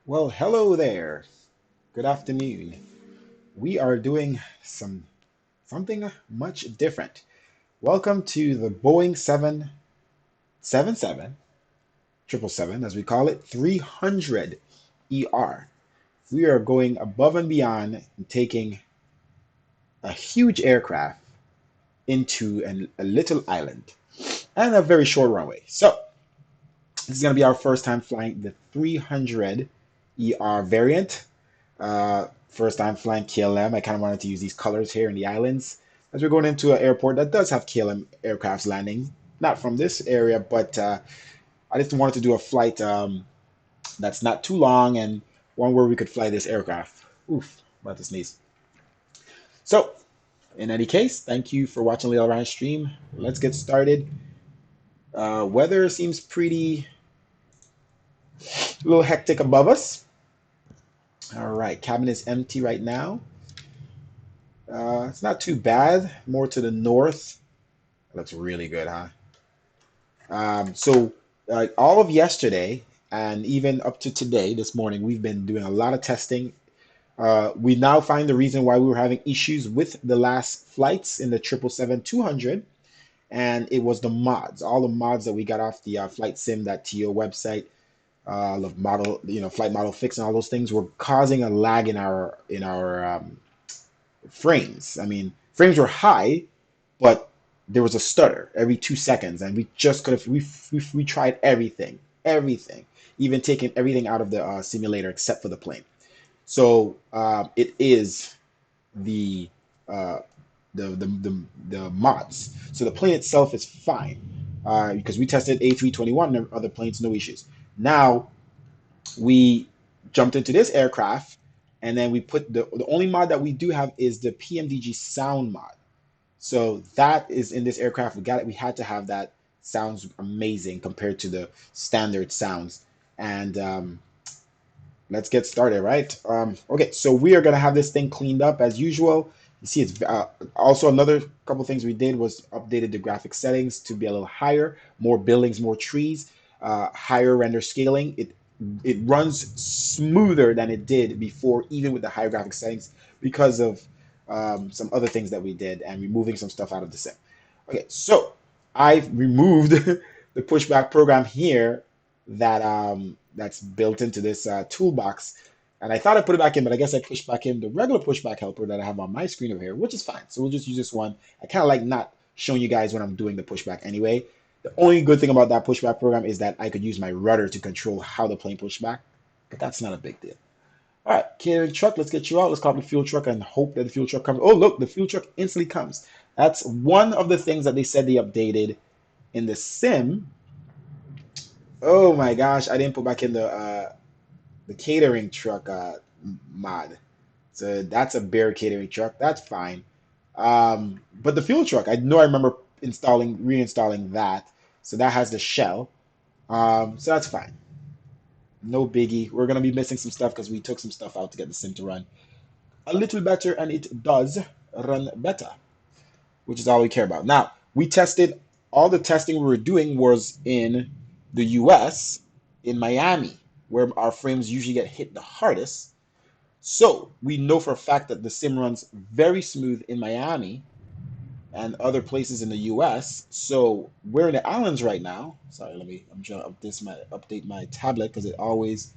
Well, hello there. Good afternoon. We are doing something much different. Welcome to the Boeing 777, 777, as we call it, 300 ER. We are going above and beyond and taking a huge aircraft into a little island and a very short runway. So, this is going to be our first time flying the 300 ER variant. First time flying KLM. I kind of wanted to use these colors here in the islands as we're going into an airport that does have KLM aircrafts landing. Not from this area, but I just wanted to do a flight that's not too long and one where we could fly this aircraft. Oof, about to sneeze. So, in any case, thank you for watching Lil Ryan stream. Let's get started. Weather seems pretty a little hectic above us. All right, cabin is empty right now. It's not too bad. More to the north. Looks really good, huh? So all of yesterday and even up to today, this morning, we've been doing a lot of testing. We now find the reason why we were having issues with the last flights in the 777-200, and it was the mods. All the mods that we got off the Flight Sim.to website, the model, flight model fix, and all those things were causing a lag in our frames. I mean, frames were high, but there was a stutter every 2 seconds, and we just could have we tried everything, even taking everything out of the simulator except for the plane. So it is the uh, the mods. So the plane itself is fine because we tested A321 and other planes, no issues. Now we jumped into this aircraft, and then we put the only mod that we do have is the PMDG sound mod. So that is in this aircraft. We got it. We had to have that. Sounds amazing compared to the standard sounds. And let's get started, right? Okay, so we are gonna have this thing cleaned up as usual. You see, it's also another couple things we did was updated the graphic settings to be a little higher, more buildings, more trees, higher render scaling. It runs smoother than it did before, even with the higher graphic settings, because of some other things that we did and removing some stuff out of the sim. Okay, so I've removed the pushback program here that's built into this toolbox. And I thought I put it back in, but I guess I pushed back in the regular pushback helper that I have on my screen over here, which is fine. So we'll just use this one. I kind of like not showing you guys when I'm doing the pushback anyway. The only good thing about that pushback program is that I could use my rudder to control how the plane pushed back, but that's not a big deal. All right, catering truck, let's get you out. Let's call up the fuel truck and hope that the fuel truck comes. Oh, look, the fuel truck instantly comes. That's one of the things that they said they updated in the sim. Oh my gosh, I didn't put back in the catering truck mod. So that's a bare catering truck. That's fine. But the fuel truck, I remember reinstalling that. So that has the shell. So that's fine. No biggie. We're gonna be missing some stuff because we took some stuff out to get the sim to run a little better, and it does run better, which is all we care about. Now, we tested all the testing we were doing was in the US, in Miami, where our frames usually get hit the hardest. So we know for a fact that the sim runs very smooth in Miami and other places in the US. So we're in the islands right now. Sorry, I'm trying to update my tablet because it always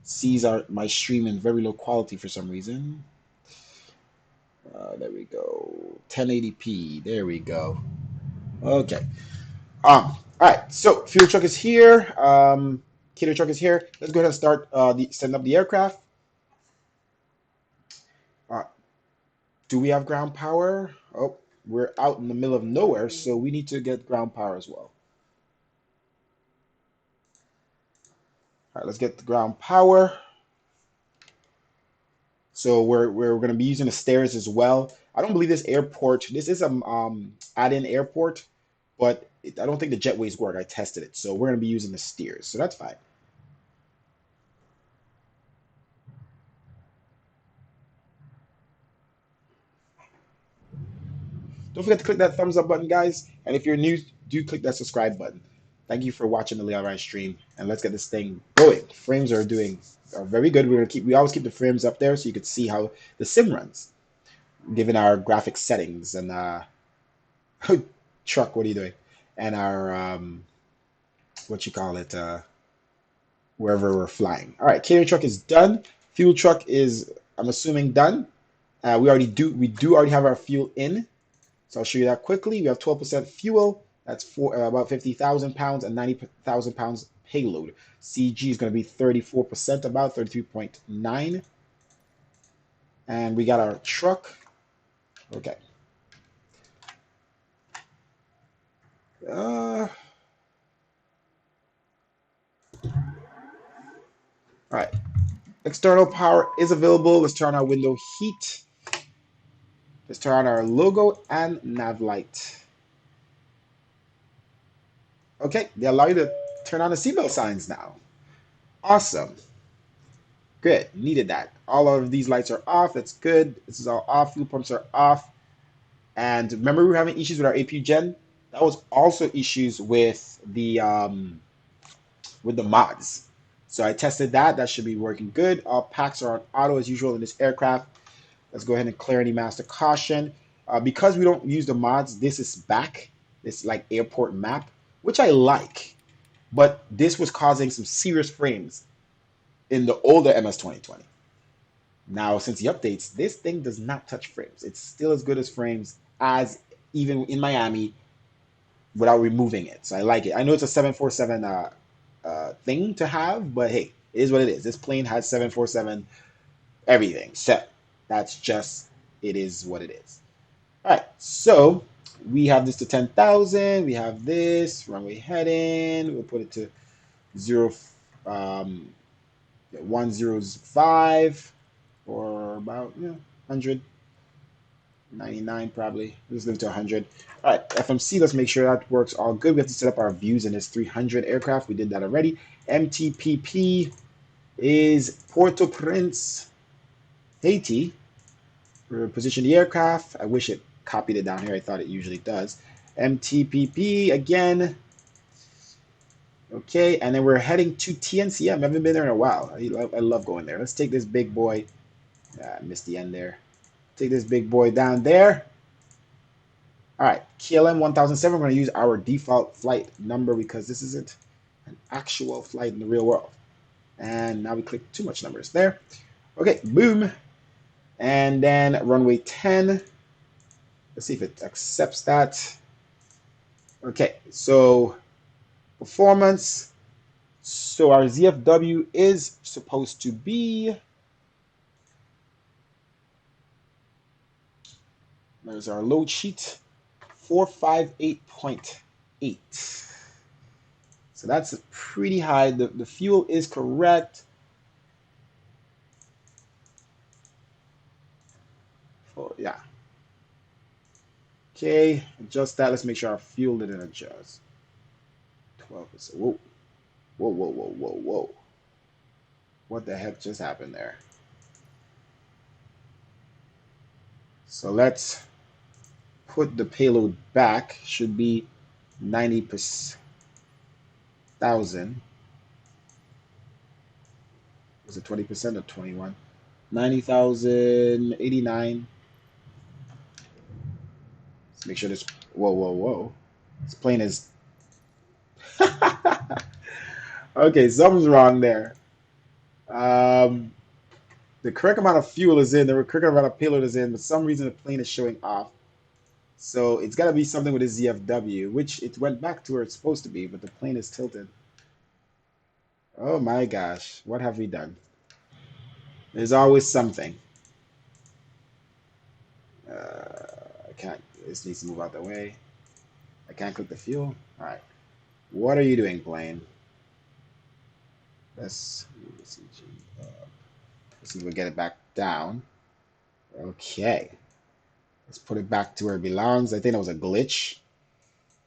sees my stream in very low quality for some reason. There we go. 1080p. There we go. Okay. All right. So fuel truck is here. Cater truck is here. Let's go ahead and start setting up the aircraft. Uh, do we have ground power? Oh, we're out in the middle of nowhere, so we need to get ground power as well. All right, let's get the ground power. So we're going to be using the stairs as well. I don't believe this airport. This is a add-in airport, but I don't think the jetways work. I tested it, so we're going to be using the stairs. So that's fine. Don't forget to click that thumbs up button, guys. And if you're new, do click that subscribe button. Thank you for watching the Leon Ryan stream, and let's get this thing going. Frames are very good. We always keep the frames up there so you can see how the sim runs, given our graphic settings and truck. What are you doing? And our what you call it? Wherever we're flying. All right, catering truck is done. Fuel truck is, I'm assuming, done. We do already have our fuel in, so I'll show you that quickly. We have 12% fuel. That's for about 50,000 pounds and 90,000 pounds payload. CG is going to be 34%, about 33.9. And we got our truck. Okay. All right. External power is available. Let's turn on our window heat. Let's turn on our logo and nav light. Okay, they allow you to turn on the seatbelt signs now. Awesome. Good. Needed that. All of these lights are off. That's good. This is all off. Fuel pumps are off. And remember, we were having issues with our APU gen. That was also issues with the mods. So I tested that. That should be working good. All packs are on auto as usual in this aircraft. Let's go ahead and clear any master caution. Because we don't use the mods, this is back. This like airport map, which I like. But this was causing some serious frames in the older MS 2020. Now, since the updates, this thing does not touch frames. It's still as good as frames as even in Miami without removing it. So I like it. I know it's a 747 thing to have, but hey, it is what it is. This plane has 747 everything. So that's just, it is what it is. All right, so we have this to 10,000. We have this runway heading. We'll put it to 105 or about 199 probably. Let's leave it to 100. All right, FMC, let's make sure that works all good. We have to set up our views in this 300 aircraft. We did that already. MTPP is Port-au-Prince, Haiti. We're position the aircraft. I wish it copied it down here. I thought it usually does. MTPP again. Okay, and then we're heading to TNCM. I haven't been there in a while. I love going there. Let's take this big boy. I missed the end there. Take this big boy down there. All right, KLM 1007. We're going to use our default flight number because this isn't an actual flight in the real world. And now we click too much numbers there. Okay, boom. And then runway 10. Let's see if it accepts that. Okay, so performance. So our ZFW is supposed to be, there's our load sheet, 458.8. So that's pretty high. The fuel is correct. Oh, yeah. Okay, adjust that. Let's make sure our fuel didn't adjust. 12%. Whoa. Whoa, whoa, whoa, whoa, whoa. What the heck just happened there? So let's put the payload back. Should be 90,000. Was it 20% or 21? 90,089. Let's make sure this. Whoa, whoa, whoa. This plane is. Okay, something's wrong there. The correct amount of fuel is in, the correct amount of payload is in, but for some reason the plane is showing off. So it's got to be something with the ZFW, which it went back to where it's supposed to be, but the plane is tilted. Oh my gosh, what have we done? There's always something. I can't, this needs to move out the way. I can't click the fuel. All right. What are you doing, plane? Let's see if we get it back down. Okay. Let's put it back to where it belongs. I think that was a glitch.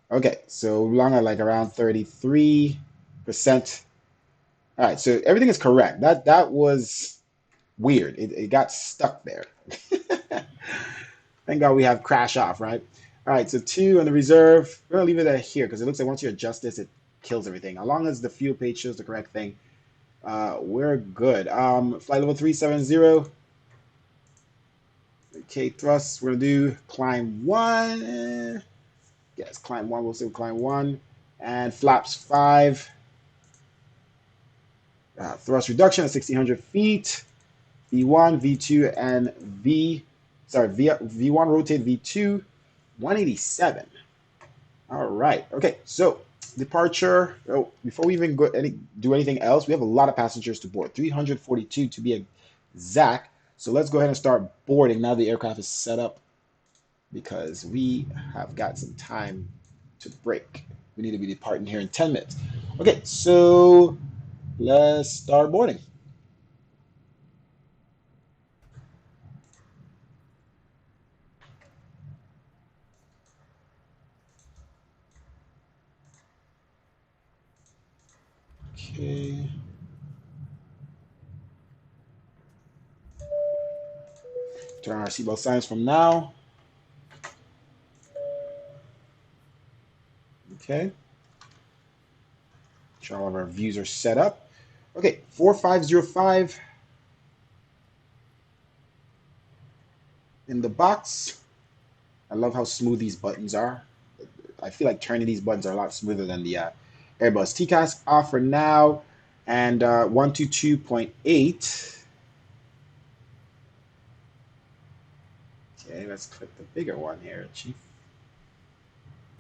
Okay, so we belong at like around 33%. All right, so everything is correct. That was weird. It got stuck there. Thank God we have crash off, right? All right, so 2 on the reserve. We're gonna leave it at here because it looks like once you adjust this, it kills everything. As long as the fuel page shows the correct thing, we're good. Flight level 370. Okay, thrust. We're gonna do climb 1. Yes, climb 1. We'll say climb 1. And flaps 5. Thrust reduction at 1600 feet. V1, V2, and V1 rotate V2, 187. All right. Okay, so departure. Oh, before we even do anything else, we have a lot of passengers to board, 342 to be exact. So let's go ahead and start boarding now the aircraft is set up, because we have got some time to break. We need to be departing here in 10 minutes. Okay, so let's start boarding. Okay. Turn on our seatbelt signs from now. Okay. Sure all of our views are set up. Okay, 4505 in the box. I love how smooth these buttons are. I feel like turning these buttons are a lot smoother than the Airbus. TCAS off for now, and 122.8. Okay, let's click the bigger one here, Chief.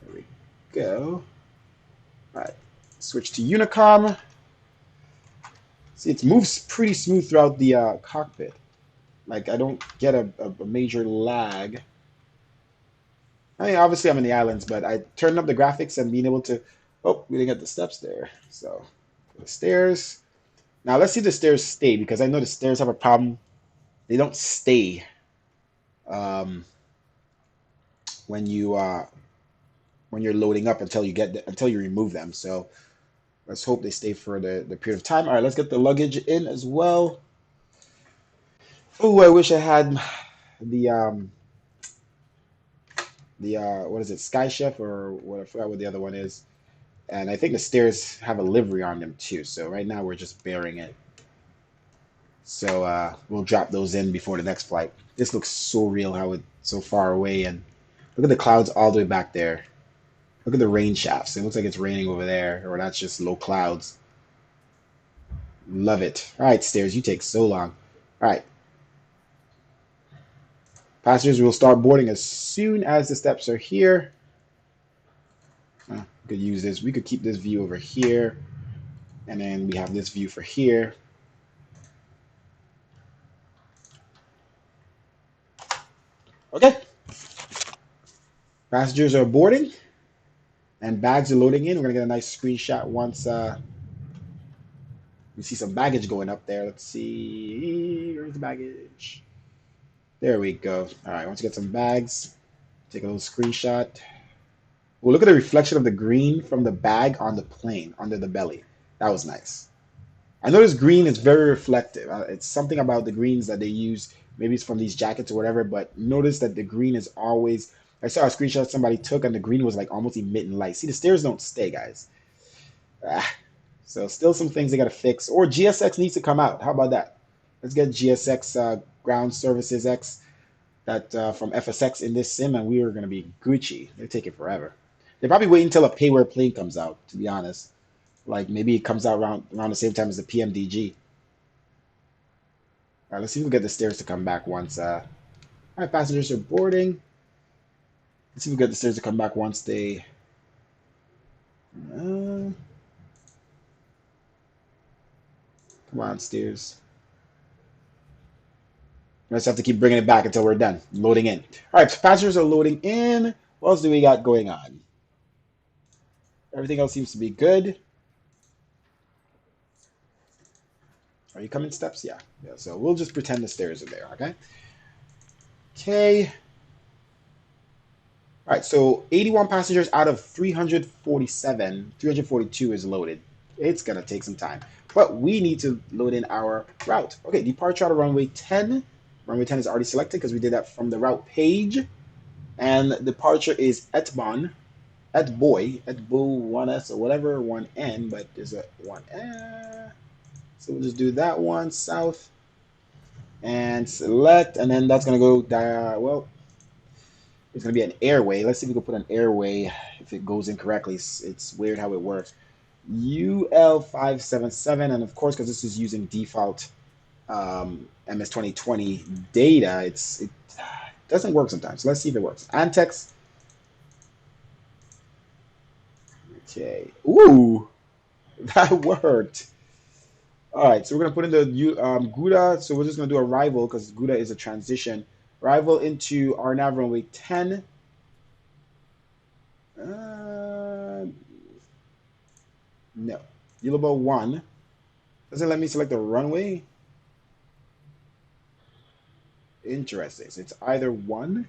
There we go. All right, switch to Unicom. See, it moves pretty smooth throughout the cockpit. Like, I don't get a major lag. I mean, obviously I'm in the islands, but I turned up the graphics and being able to. Oh, we didn't get the steps there. So the stairs. Now let's see if the stairs stay, because I know the stairs have a problem. They don't stay when you're loading up until you remove them. So let's hope they stay for the period of time. All right, let's get the luggage in as well. Oh, I wish I had the what is it, Sky Chef, or what, I forgot what the other one is. And I think the stairs have a livery on them too. So right now we're just bearing it. So we'll drop those in before the next flight. This looks so real, how it's so far away, and look at the clouds all the way back there. Look at the rain shafts. It looks like it's raining over there, or that's just low clouds. Love it. All right, stairs, you take so long. All right. Passengers will start boarding as soon as the steps are here. We could use this. We could keep this view over here, and then we have this view for here. Okay. Passengers are boarding, and bags are loading in. We're gonna get a nice screenshot once we see some baggage going up there. Let's see. Where's the baggage? There we go. All right. Once you get some bags, take a little screenshot. Well, look at the reflection of the green from the bag on the plane under the belly. That was nice. I noticed green is very reflective. It's something about the greens that they use. Maybe it's from these jackets or whatever, but notice that the green is always. I saw a screenshot somebody took, and the green was like almost emitting light. See, the stairs don't stay, guys. So still some things they got to fix. Or GSX needs to come out. How about that? Let's get GSX Ground Services X that from FSX in this sim, and we are going to be Gucci. They take it forever. They probably wait until a pay where plane comes out, to be honest. Like maybe it comes out around the same time as the PMDG. All right, let's see if we get the stairs to come back once. All right, passengers are boarding. Let's see if we get the stairs to come back once they. Come on, stairs. We just have to keep bringing it back until we're done loading in. All right, so passengers are loading in. What else do we got going on? Everything else seems to be good. Are you coming steps? Yeah. So we'll just pretend the stairs are there, okay? Okay. All right, so 81 passengers out of 347, 342 is loaded. It's going to take some time, but we need to load in our route. Okay, departure out of runway 10. Runway 10 is already selected because we did that from the route page. And departure is Etbon. at boy 1s or whatever 1n, but there's a 1. So we'll just do that one south and select, and then that's gonna go well. It's gonna be an airway. Let's see if we can put an airway. If it goes incorrectly, it's weird how it works. UL577, and of course, because this is using default MS 2020 data, it doesn't work sometimes. So let's see if it works. Antex. Okay. Ooh, that worked. All right, so we're gonna put in the Gouda. So we're just gonna do a rival because Gouda is a transition. Rival into our nav runway 10. No. Yellow 1. Doesn't let me select the runway. Interesting. So it's either 1.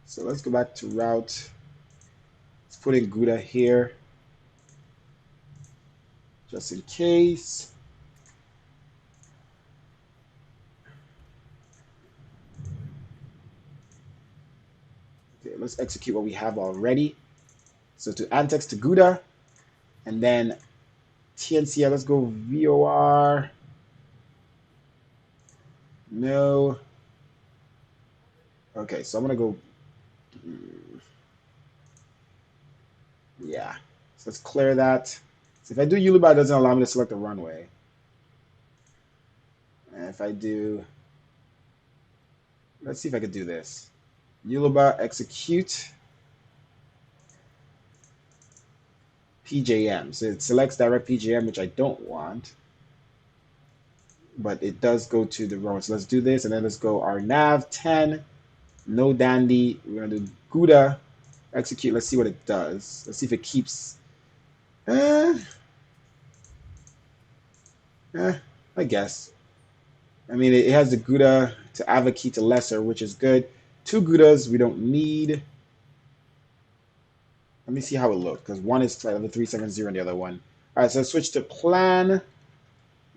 So let's go back to route. Let's put in Gouda here. Just in case. Okay, let's execute what we have already. So to Antex to Gouda. And then TNCL, let's go VOR. No. Okay, so I'm gonna go. Yeah. So let's clear that. So if I do Yuluba, it doesn't allow me to select the runway. And if I do, let's see if I could do this. Yuluba execute PJM. So it selects direct PJM, which I don't want. But it does go to the runway. So let's do this, and then let's go our nav 10. No dandy. We're gonna do Gouda execute. Let's see what it does. Let's see if it keeps. I guess. I mean, it has the Gouda to Avaki to lesser, which is good. 2 Goudas we don't need. Let me see how it looks, because one is the 370 and the other one. All right, so switch to plan.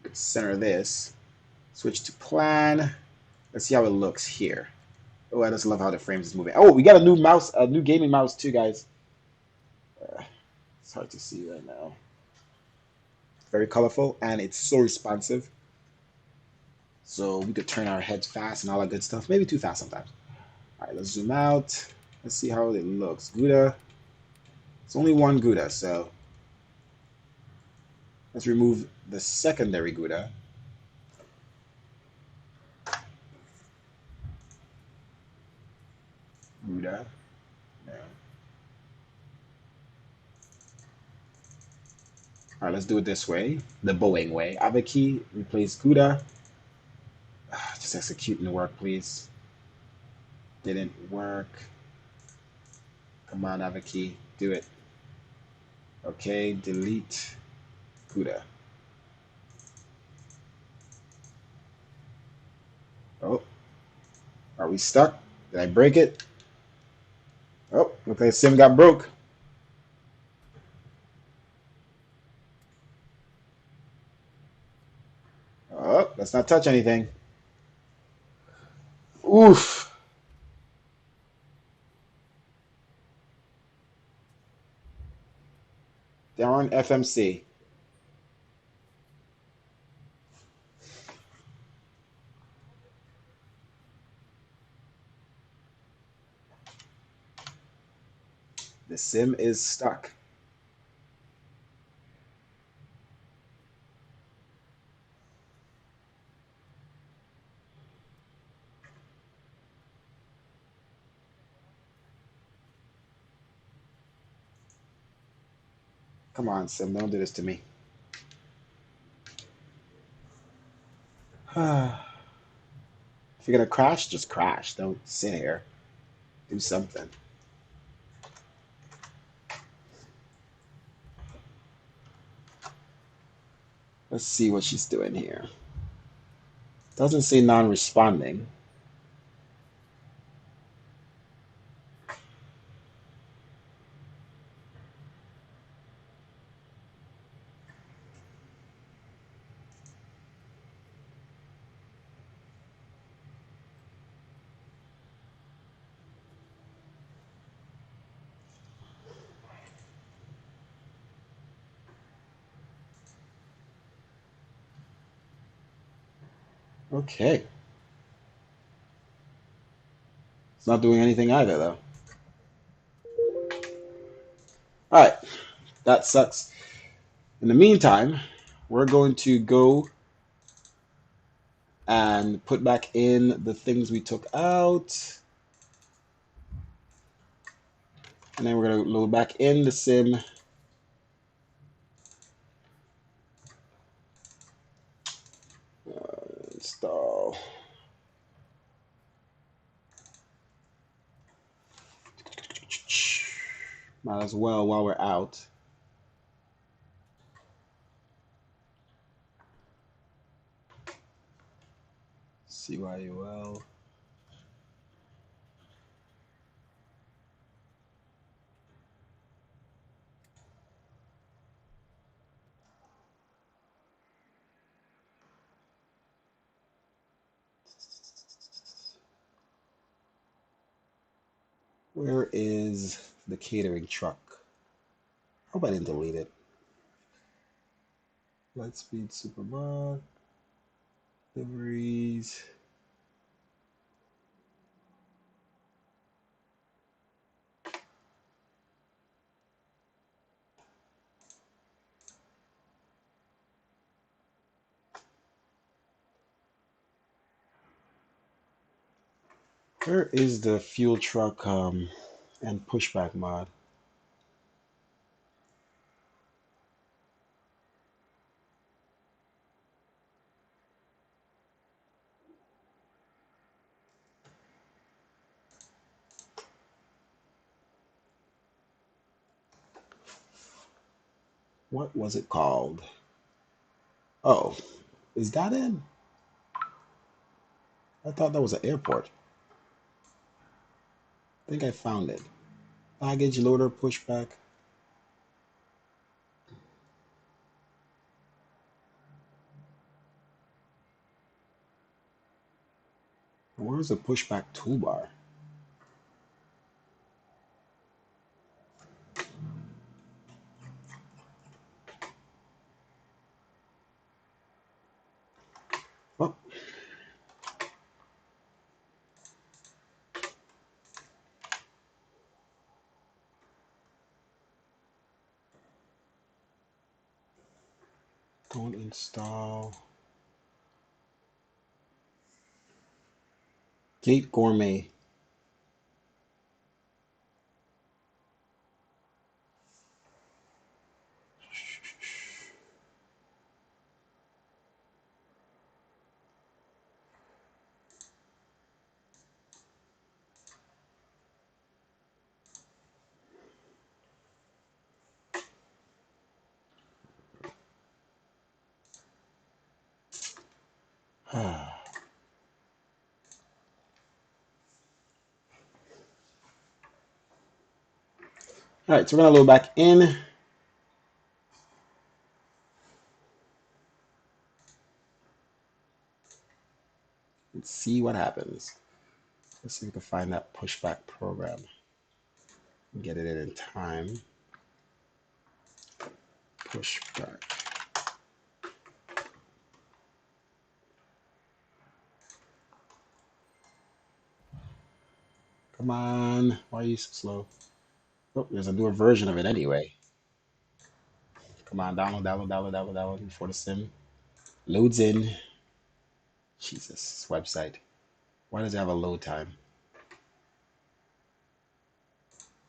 Let's center this. Switch to plan. Let's see how it looks here. Oh, I just love how the frames is moving. Oh, we got a new mouse, a new gaming mouse too, guys. It's hard to see right now. Very colorful, and it's so responsive. So we could turn our heads fast and all that good stuff. Maybe too fast sometimes. All right, let's zoom out. Let's see how it looks. Gouda. It's only one Gouda, so let's remove the secondary Gouda. Gouda. No. All right, let's do it this way, the Boeing way. Avaki, replace Gouda. Just execute and work, please. Didn't work. Come on, Avaki, do it. Okay, delete Gouda. Oh, are we stuck? Did I break it? Oh, looks like sim got broke. Oh, let's not touch anything. Oof. Darn FMC. The sim is stuck. Come on, sim, don't do this to me. If you're gonna crash, just crash. Don't sit here. Do something. Let's see what she's doing here. Doesn't say non-responding. Okay. It's not doing anything either, though. All right. That sucks. In the meantime, we're going to go and put back in the things we took out. And then we're going to load back in the sim. Install. Might as well while we're out. CYUL. Where is the catering truck? Hope I didn't delete it. Lightspeed Superbug. Deliveries. Where is the fuel truck and pushback mod? What was it called? Oh, is that in? I thought that was an airport. I think I found it. Baggage loader pushback. Where's the pushback toolbar? Oh, don't install. Gate Gourmet. All right, so we're gonna load back in. Let's see what happens. Let's see if we can find that pushback program. Get it in time. Pushback. Come on. Why are you so slow? Oh, there's a newer version of it anyway. Come on, download before the sim loads in. Jesus, this website. Why does it have a load time?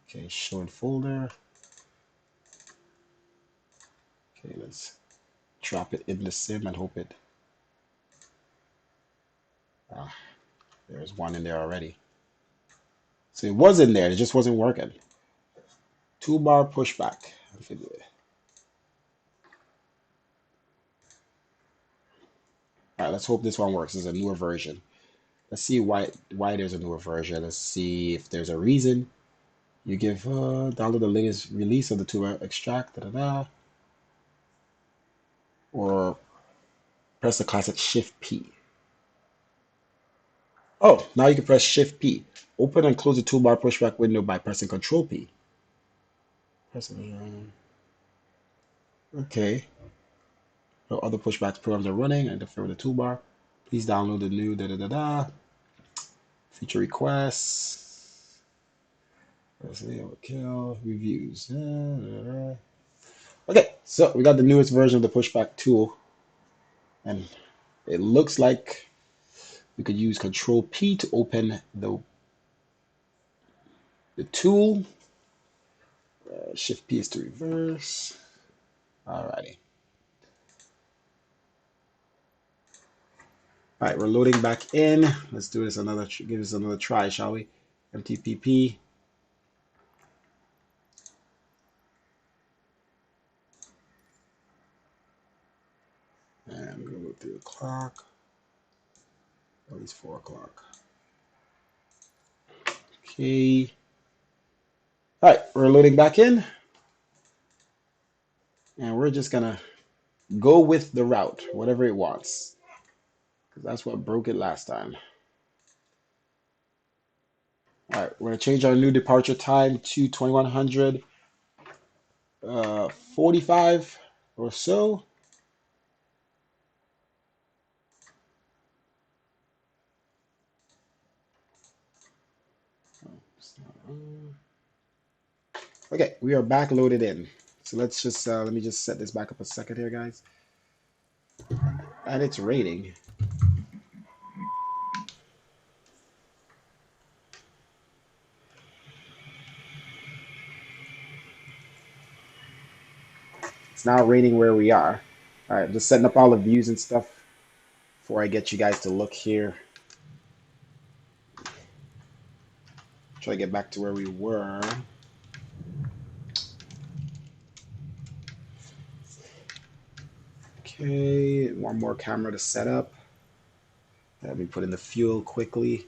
Okay, show in folder. Okay, let's drop it in the sim and hope it. Ah, there's one in there already. So it was in there, it just wasn't working. Toolbar pushback. All right, let's hope this one works. This is a newer version. Let's see why there's a newer version. Let's see if there's a reason. You give download the latest release of the tool extract, or press the classic Shift P. Oh, now you can press Shift P. Open and close the toolbar pushback window by pressing Control P. Okay. No other pushback programs are running and interfere with the toolbar. Please download the new feature requests. Kill reviews. Okay, so we got the newest version of the pushback tool, and it looks like we could use Control P to open the tool. Shift P is to reverse. Alrighty. All right, we're loading back in. Let's do this give this another try, shall we? MTPP. And I'm gonna go 3 o'clock. At least 4 o'clock. Okay. All right, we're loading back in. And we're just gonna go with the route, whatever it wants. Because that's what broke it last time. All right, we're gonna change our new departure time to 2100 45 or so. Okay, we are back loaded in. So let's just let me just set this back up a second here, guys. And it's rating. It's now rating where we are. All right, I'm just setting up all the views and stuff before I get you guys to look here. Try to get back to where we were. Okay, one more camera to set up. Let me put in the fuel quickly.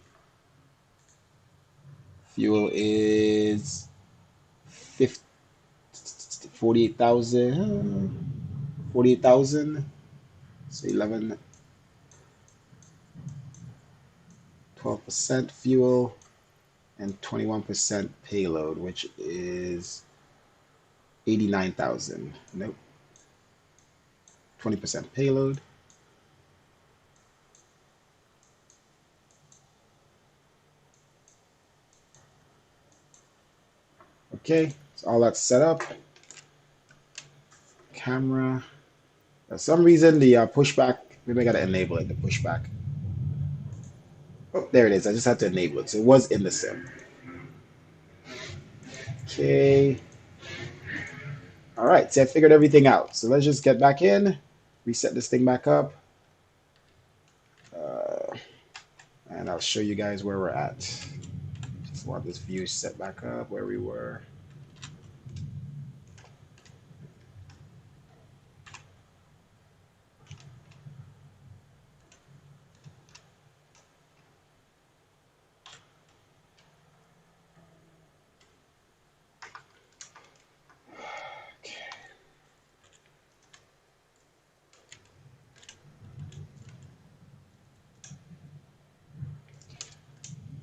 Fuel is 48,000. So 12% fuel and 21% payload, which is 89,000. Nope. 20% payload. Okay, so all that's set up. Camera. For some reason, the pushback, maybe I got to enable it, the pushback. Oh, there it is. I just had to enable it. So it was in the sim. Okay. All right, so I figured everything out. So let's just get back in, reset this thing back up. And I'll show you guys where we're at. Just want this view set back up where we were.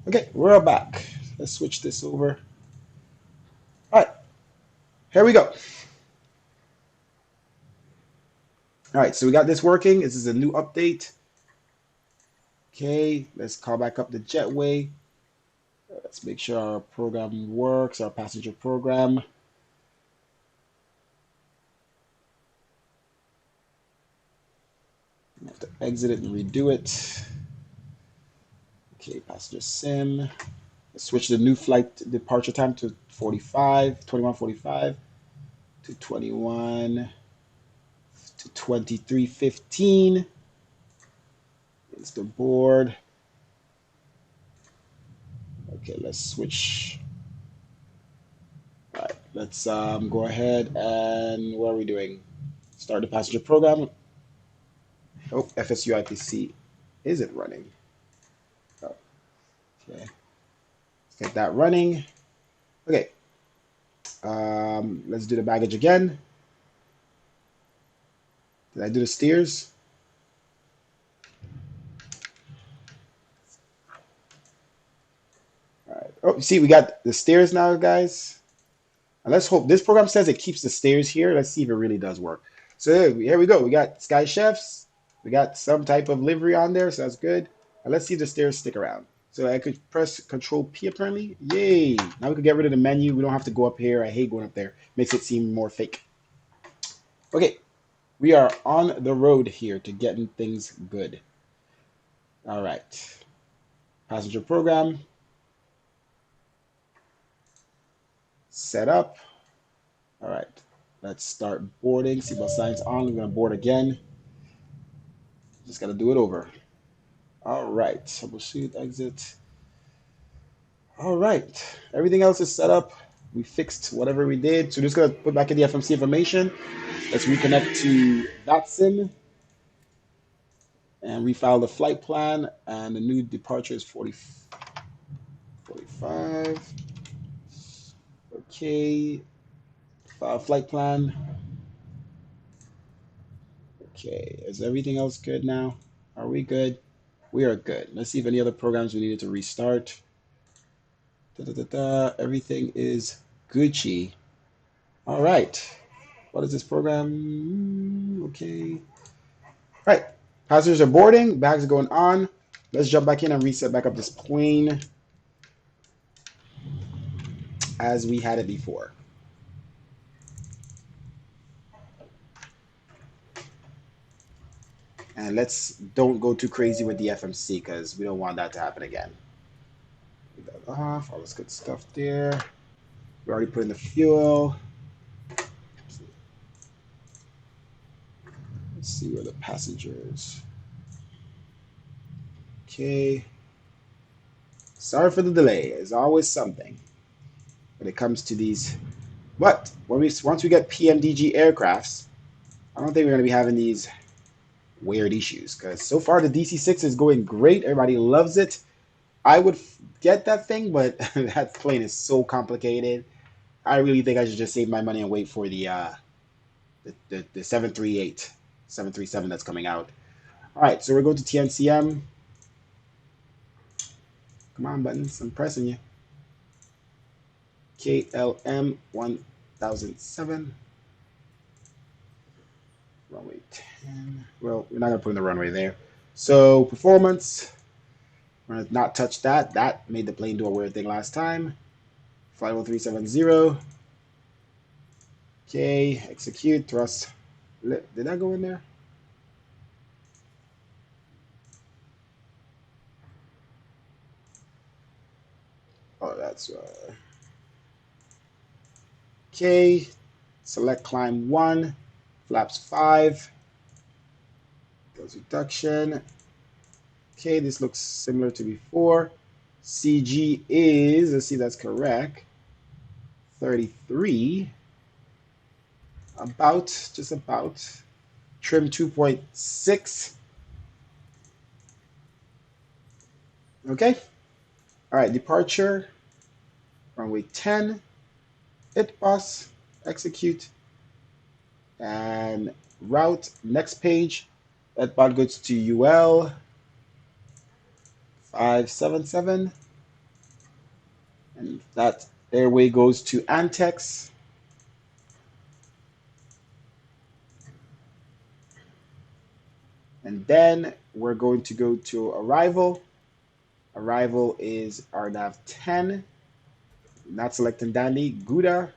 Okay, we're back. Let's switch this over. All right, here we go. All right, so we got this working. This is a new update. Okay, let's call back up the jetway. Let's make sure our program works, our passenger program. I have to exit it and redo it. Okay, passenger sim. Let's switch the new flight departure time to 21:45 to 23:15. It's the board. Okay, let's switch. All right, let's go ahead and what are we doing? Start the passenger program. Oh, FSU IPC isn't running. Oh, okay, let's get that running. Okay, let's do the baggage again. Did I do the steers? All right. Oh, see, we got the steers now, guys. And let's hope this program says it keeps the steers here. Let's see if it really does work. So here we go. We got Sky Chefs. We got some type of livery on there, so that's good. And let's see if the stairs stick around. So I could press Control P apparently. Yay! Now we can get rid of the menu. We don't have to go up here. I hate going up there. Makes it seem more fake. Okay, we are on the road here to getting things good. All right. Passenger program. Set up. All right. Let's start boarding. Seatbelt signs on. We're going to board again. Just got to do it over. All right. Troubleshoot, exit. All right. Everything else is set up. We fixed whatever we did. So just going to put back in the FMC information. Let's reconnect to VATSIM and refile the flight plan. And the new departure is 45. Okay. File flight plan. Okay. Is everything else good now? Are we good? We are good. Let's see if any other programs we needed to restart. Everything is Gucci. All right. What is this program? Okay. All right. Passengers are boarding. Bags are going on. Let's jump back in and reset back up this plane as we had it before. And let's don't go too crazy with the FMC because we don't want that to happen again. Leave that off. All this good stuff there. We already put in the fuel. Let's see where the passengers. Okay. Sorry for the delay. There's always something when it comes to these. But once we get PMDG aircrafts, I don't think we're going to be having these weird issues because so far the DC-6 is going great. Everybody loves it. I would get that thing, but that plane is so complicated. I really think I should just save my money and wait for the 738, 737 that's coming out. All right, so we're going to TNCM. Come on, buttons. I'm pressing you. KLM 1007. Runway 10. Well, we're not going to put in the runway there. So, performance. We're going to not touch that. That made the plane do a weird thing last time. 50370. Okay, execute, thrust. Did that go in there? Oh, that's okay. Select climb 1, flaps 5. Goes reduction. Okay, this looks similar to before. CG is, let's see if that's correct, 33. About, just about. Trim 2.6. Okay. All right, departure. Runway 10. Hit bus. Execute. And route. Next page. That bot goes to UL 577. And that airway goes to Antex. And then we're going to go to arrival. Arrival is RNAV 10. Not selecting Dandy. Gouda.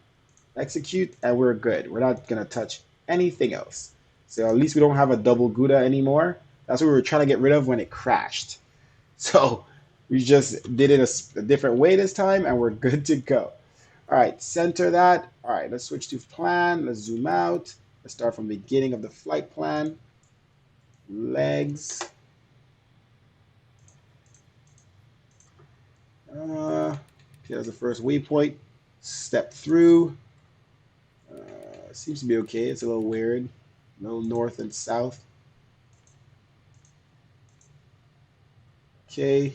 Execute. And we're good. We're not going to touch anything else. So at least we don't have a double Gouda anymore. That's what we were trying to get rid of when it crashed. So we just did it a different way this time and we're good to go. All right, center that. All right, let's switch to plan. Let's zoom out. Let's start from the beginning of the flight plan. Legs. Here's the first waypoint. Step through. Seems to be okay. It's a little weird. No north and south. Okay.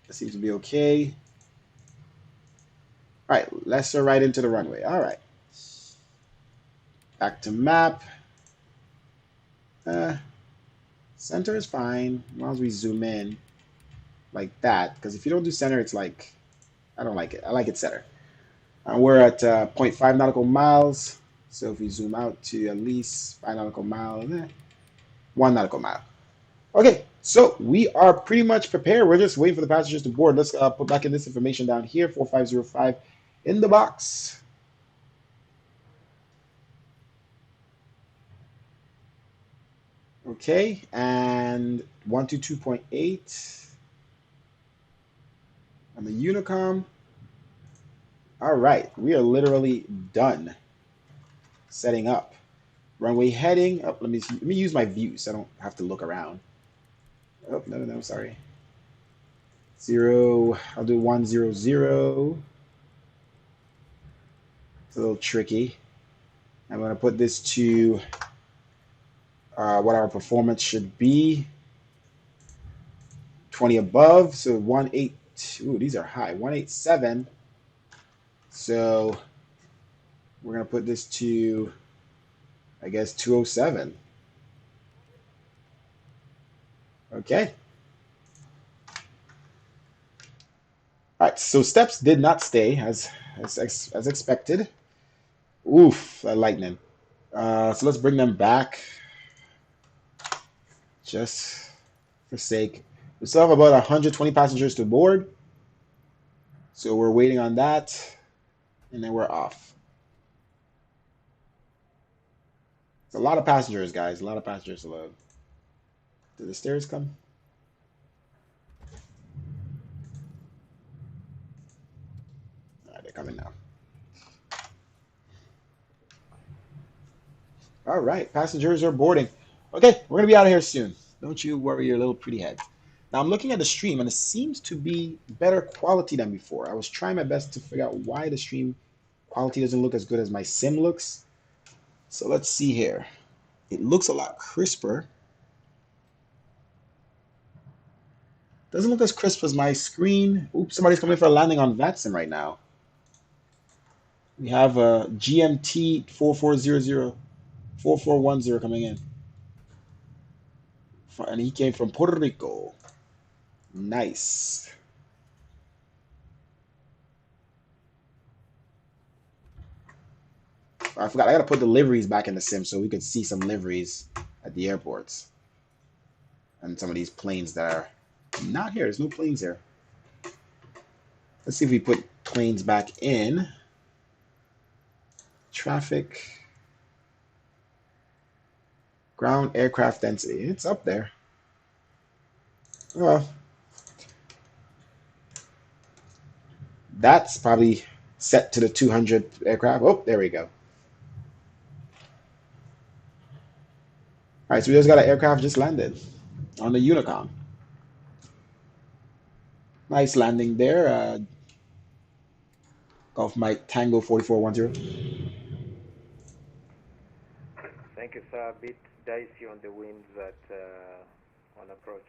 That seems to be okay. All right, let's right into the runway. All right. Back to map. Center is fine as long as we zoom in like that. Because if you don't do center, it's like, I don't like it. I like it center. We're at 0.5 nautical miles. So if we zoom out to at least 5 nautical miles, 1 nautical mile. Okay, so we are pretty much prepared. We're just waiting for the passengers to board. Let's put back in this information down here, 4505 in the box. Okay, and 122.8 on the Unicom. All right, we are literally done setting up. Runway heading. Oh, let me use my view so I don't have to look around. Oh, no, sorry. 0, I'll do 100. It's a little tricky. I'm going to put this to what our performance should be. 20 above, so 182. Ooh, these are high. 187. So we're going to put this to, I guess, 207. Okay. All right, so steps did not stay as expected. Oof, that lightning. So let's bring them back just for sake. We still have about 120 passengers to board. So we're waiting on that, and then we're off. It's a lot of passengers, guys. A lot of passengers to load. Did the stairs come? All right, they're coming now. All right, passengers are boarding. Okay, we're going to be out of here soon. Don't you worry your little pretty head. Now I'm looking at the stream, and it seems to be better quality than before. I was trying my best to figure out why the stream quality doesn't look as good as my sim looks. So let's see here. It looks a lot crisper. Doesn't look as crisp as my screen. Oops, somebody's coming for a landing on VATSIM right now. We have a GMT 4410 coming in. And he came from Puerto Rico. Nice. I forgot. I gotta put the liveries back in the sim so we could see some liveries at the airports and some of these planes that are not here. There's no planes here. Let's see if we put planes back in. Traffic. Ground aircraft density. It's up there. Well, that's probably set to the 200 aircraft. Oh, there we go. All right, so we just got an aircraft just landed on the Unicom. Nice landing there. Golf Mike Tango 4410. Thank you, sir. A bit dicey on the winds on approach.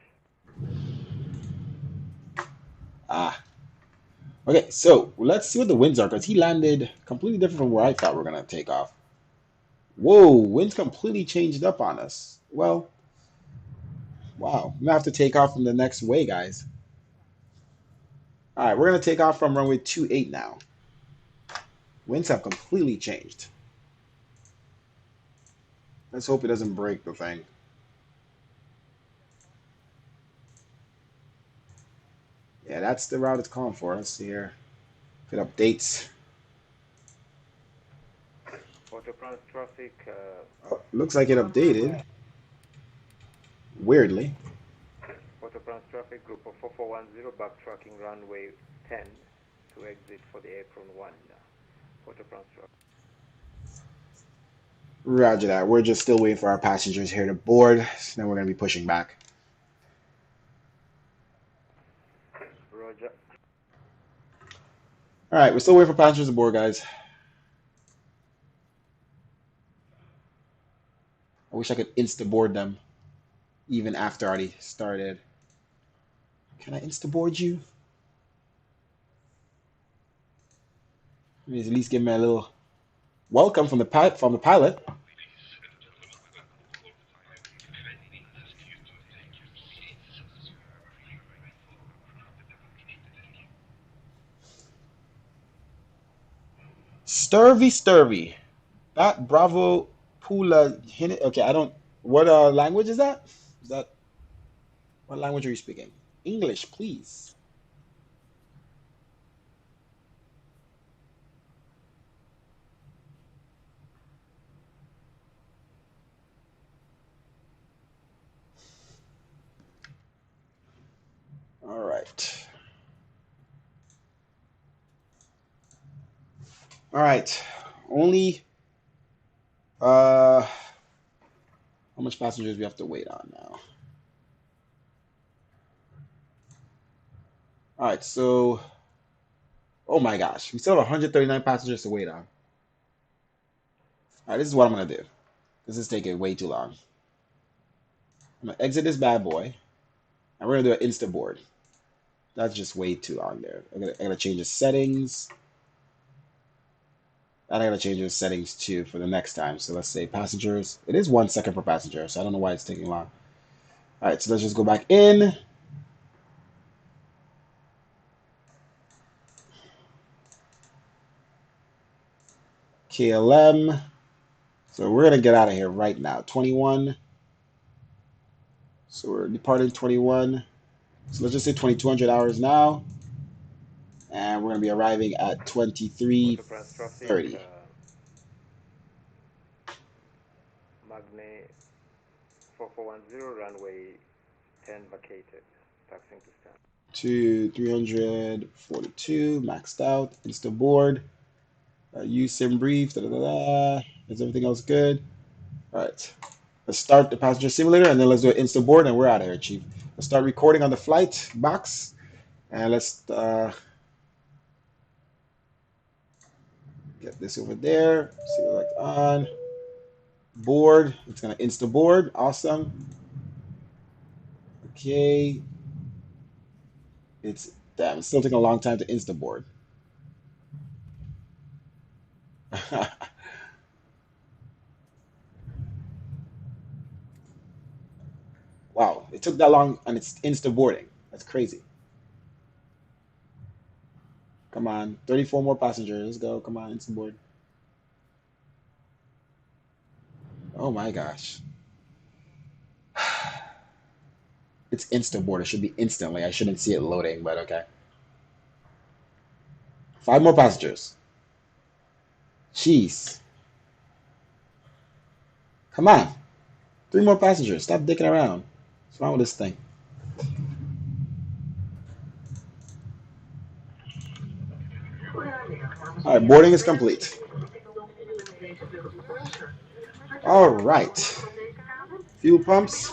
Okay, so let's see what the winds are because he landed completely different from where I thought we were going to take off. Whoa, winds completely changed up on us. Well, wow. I'm going to have to take off from the next way, guys. All right, we're going to take off from runway 28 now. Winds have completely changed. Let's hope it doesn't break the thing. Yeah, that's the route it's calling for. Let's see here if it updates. Port-au-Prince traffic. Oh, looks like it updated. Weirdly. Port-au-Prince traffic group of 4410 backtracking runway 10 to exit for the apron 1. Port-au-Prince traffic. Roger that. We're just still waiting for our passengers here to board. So then we're going to be pushing back. Roger. All right, we're still waiting for passengers to board, guys. I wish I could insta-board them even after I already started. Can I insta-board you? Maybe at least give me a little welcome from the pilot. Sturvy. Bat Bravo Pula. Okay, I don't. What language is that? Is that what language are you speaking? English, please. All right. All right. Only how much passengers we have to wait on now? All right, so oh my gosh, we still have 139 passengers to wait on. All right, this is what I'm gonna do. This is taking way too long. I'm gonna exit this bad boy, and we're gonna do an Insta board. That's just way too long there. I'm gonna change the settings. And I gotta change the settings too for the next time. So let's say passengers. It is 1 second per passenger, so I don't know why it's taking long. All right, so let's just go back in. KLM. So we're gonna get out of here right now. 21. So we're departing 21. So let's just say 2200 hours now. And we're gonna be arriving at Port au Prince traffic, 2330. Magne 4410, runway 10 vacated, taxing to stand. To 342, maxed out, insta board. Use sim brief. Da, da, da, da. Is everything else good? All right. Let's start the passenger simulator and then let's do an insta board and we're out of here, Chief. Let's start recording on the flight box and let's get this over there. Select on board. It's gonna insta board. Awesome. Okay. It's damn. It's still taking a long time to insta board. Wow, it took that long and it's insta boarding. That's crazy. Come on, 34 more passengers. Let's go. Come on, insta board. Oh my gosh. It's insta board. It should be instantly. I shouldn't see it loading, but okay. 5 more passengers. Jeez. Come on. 3 more passengers. Stop dicking around. What's wrong with this thing? All right, boarding is complete. All right. Fuel pumps.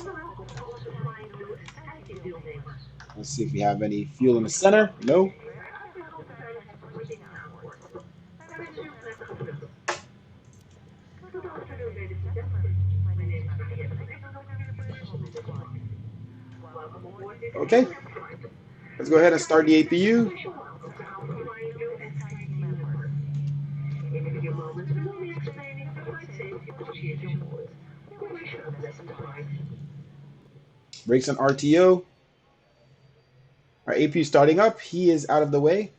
Let's see if we have any fuel in the center. No. Okay. Let's go ahead and start the APU. Brakes on RTO. Our APU starting up. He is out of the way.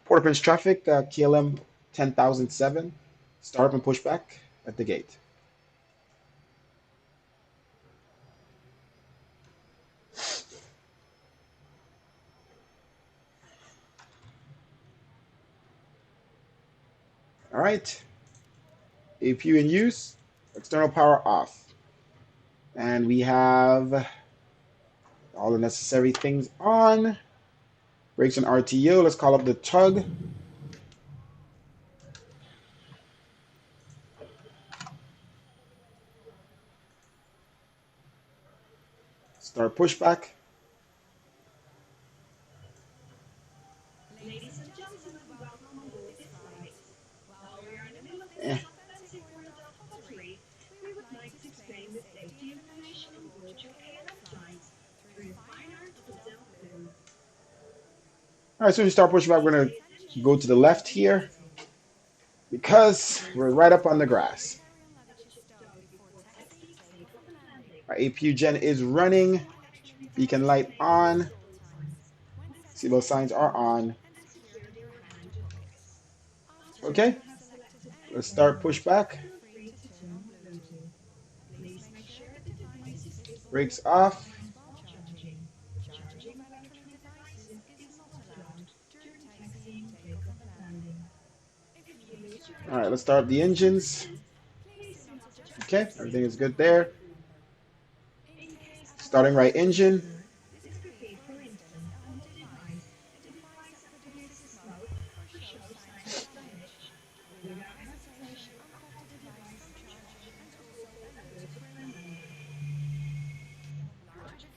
Port-au-Prince traffic, KLM 10,007. Start up and push back at the gate. All right. APU in use. External power off. And we have all the necessary things on. Brakes on RTO. Let's call up the tug. Start pushback. Eh. All right, so we start pushback. We're going to go to the left here because we're right up on the grass. Our APU gen is running. Beacon light on. Seatbelt signs are on. Okay, let's start pushback. Brakes off. All right, let's start the engines. Okay, everything is good there. Starting right engine.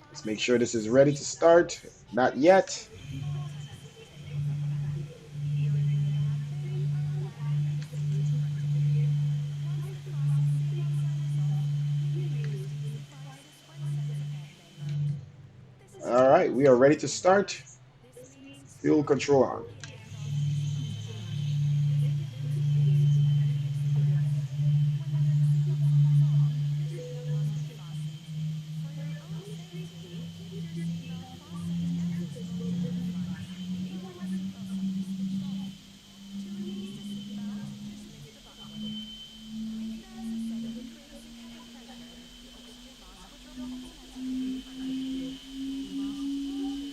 Let's make sure this is ready to start. Not yet. All right, we are ready to start. Fuel control on.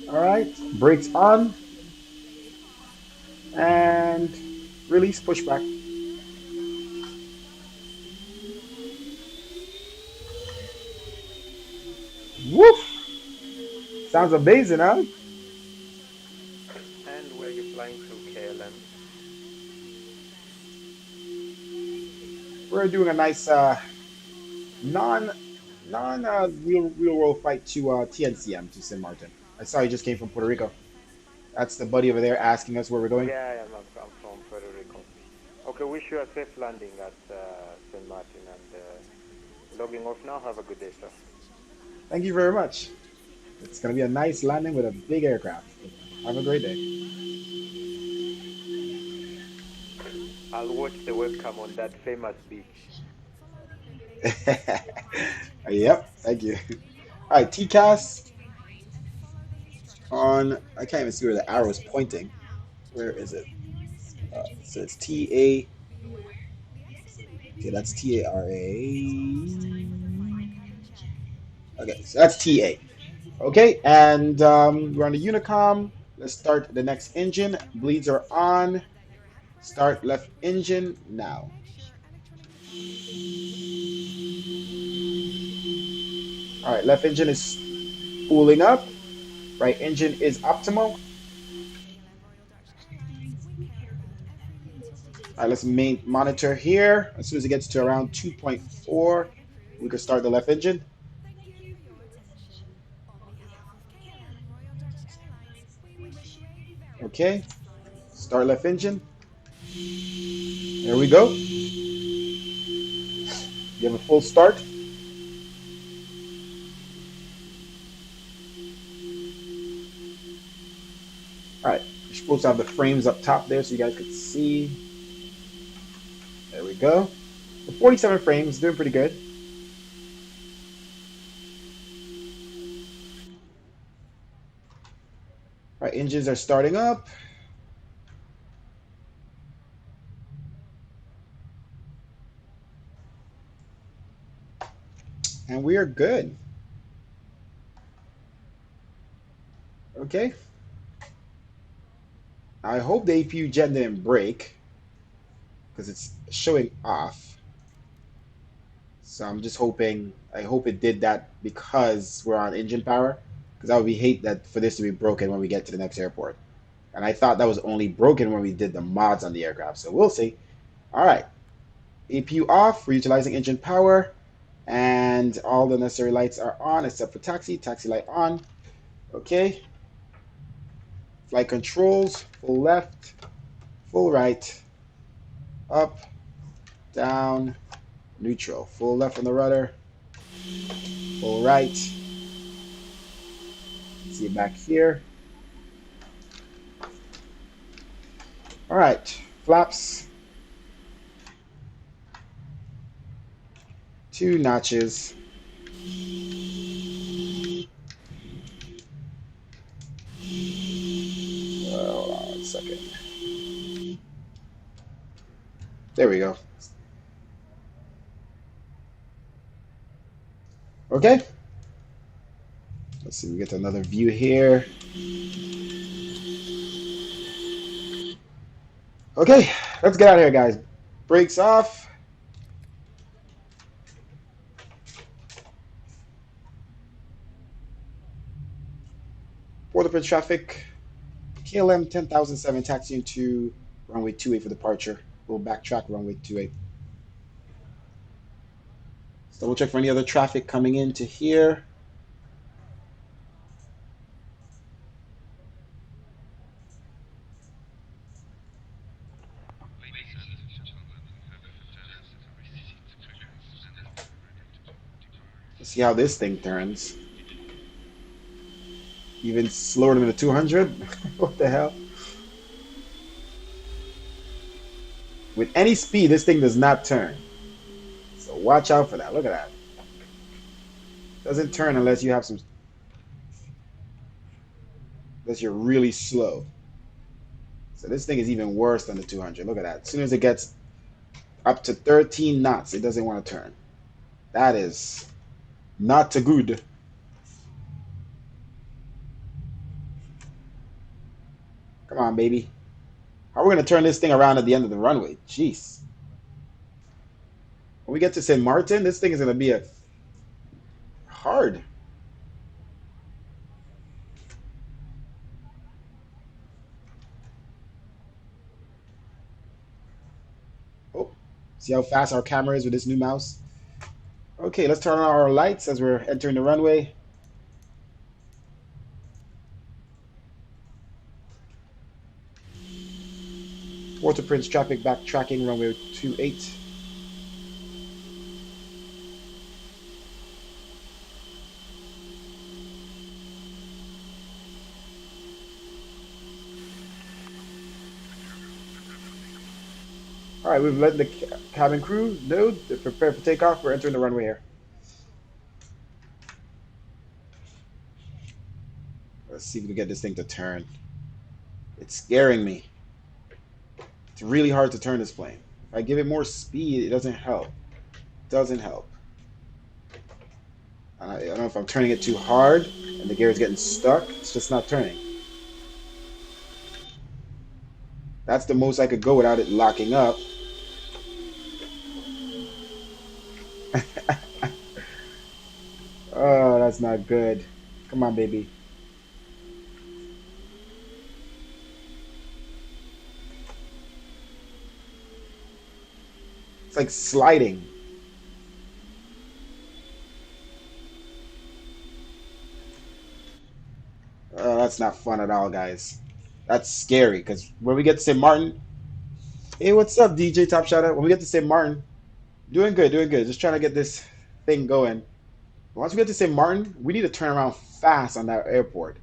All right, brakes on and release pushback. Woof! Sounds amazing, huh? And were you flying through KLM? We're doing a nice non real world fight to TNCM to San Martin. I saw you just came from Puerto Rico. That's the buddy over there asking us where we're going. Yeah, I'm from Puerto Rico. Okay, wish you a safe landing at St. Martin and logging off now. Have a good day, sir. Thank you very much. It's gonna be a nice landing with a big aircraft. Have a great day. I'll watch the webcam on that famous beach. Yep, thank you. All right, TCAS on. I can't even see where the arrow is pointing. Where is it? So it's TA. Okay, that's TARA. Okay, so that's TA. Okay, and we're on the Unicom. Let's start the next engine. Bleeds are on. Start left engine now. All right, left engine is spooling up. Right engine is optimal. All right, let's monitor here. As soon as it gets to around 2.4, we can start the left engine. Okay, start left engine. There we go. You have a full start. All right, you're supposed to have the frames up top there so you guys could see. There we go. The 47 frames, doing pretty good. All right, engines are starting up. And we are good. Okay. I hope the APU gen didn't break because it's showing off. So I'm just hoping, I hope it did that because we're on engine power. Because I would be hate that for this to be broken when we get to the next airport. And I thought that was only broken when we did the mods on the aircraft. So we'll see. All right. APU off. We're utilizing engine power. And all the necessary lights are on except for taxi. Taxi light on. Okay. Flight controls. Full left. Full right. Up. Down. Neutral. Full left on the rudder. Full right. See it back here. All right. Flaps. 2 notches. Hold on 1 second. There we go. Okay. Let's see, we get another view here. Okay, let's get out of here, guys. Brakes off. Port-au-Prince traffic. KLM 10,007 taxiing to runway 28 for departure. We'll backtrack runway 28. Let's double check for any other traffic coming into here. Let's see how this thing turns. Even slower than the 200? What the hell? With any speed, this thing does not turn. So watch out for that. Look at that. Doesn't turn unless you have some, unless you're really slow. So this thing is even worse than the 200. Look at that. As soon as it gets up to 13 knots, it doesn't want to turn. That is not too good. Come on, baby. How are we going to turn this thing around at the end of the runway? Jeez. When we get to St. Maarten, this thing is going to be a hard. Oh, see how fast our camera is with this new mouse? Okay, let's turn on our lights as we're entering the runway. Port-au-Prince traffic backtracking runway 28. All right, we've let the cabin crew know to prepare for takeoff. We're entering the runway here. Let's see if we can get this thing to turn. It's scaring me. It's really hard to turn this plane. If I give it more speed, it doesn't help. It doesn't help. I don't know if I'm turning it too hard and the gear is getting stuck. It's just not turning. That's the most I could go without it locking up. Oh, that's not good. Come on, baby. It's like sliding. That's not fun at all, guys. That's scary because when we get to St. Maarten, hey, what's up, DJ Top Shotter? When we get to St. Maarten, doing good, doing good. Just trying to get this thing going. Once we get to St. Maarten, we need to turn around fast on that airport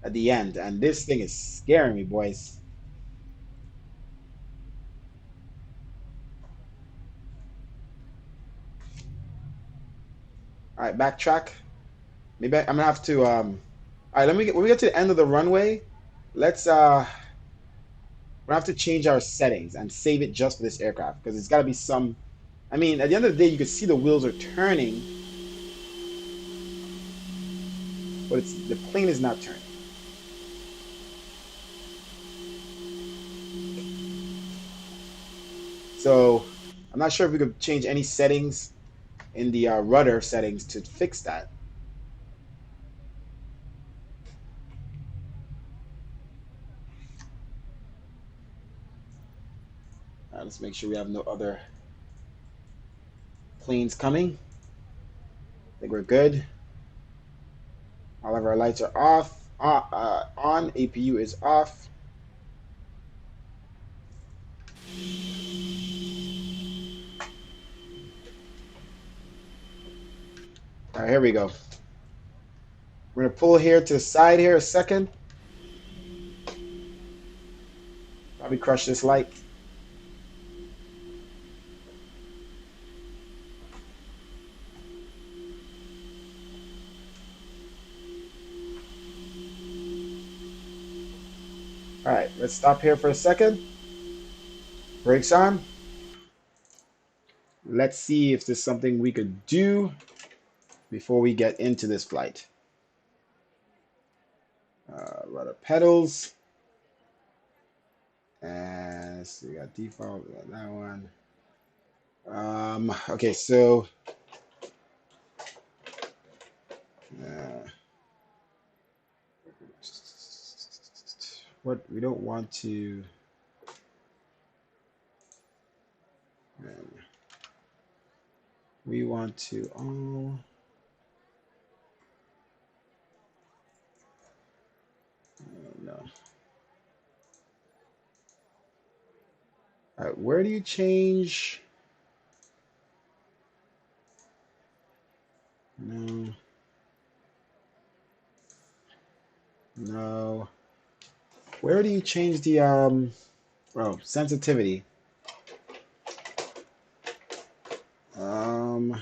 at the end. And this thing is scaring me, boys. All right, backtrack. Maybe I'm gonna have to. All right, let me get when we get to the end of the runway. Let's. We're gonna have to change our settings and save it just for this aircraft because it's got to be some. I mean, at the end of the day, you can see the wheels are turning, but the plane is not turning. So I'm not sure if we could change any settings in the rudder settings to fix that. Let's make sure we have no other planes coming. I think we're good. All of our lights are off. On. APU is off. All right, here we go. We're gonna pull here to the side here a second. Probably crush this light. All right, let's stop here for a second. Brakes on. Let's see if there's something we could do before we get into this flight. Rudder pedals. And so we got default, we got that one. Okay, so uh, what we don't want to, we want to, oh, no. All right, where do you change? No, no. Where do you change the oh, sensitivity? Um,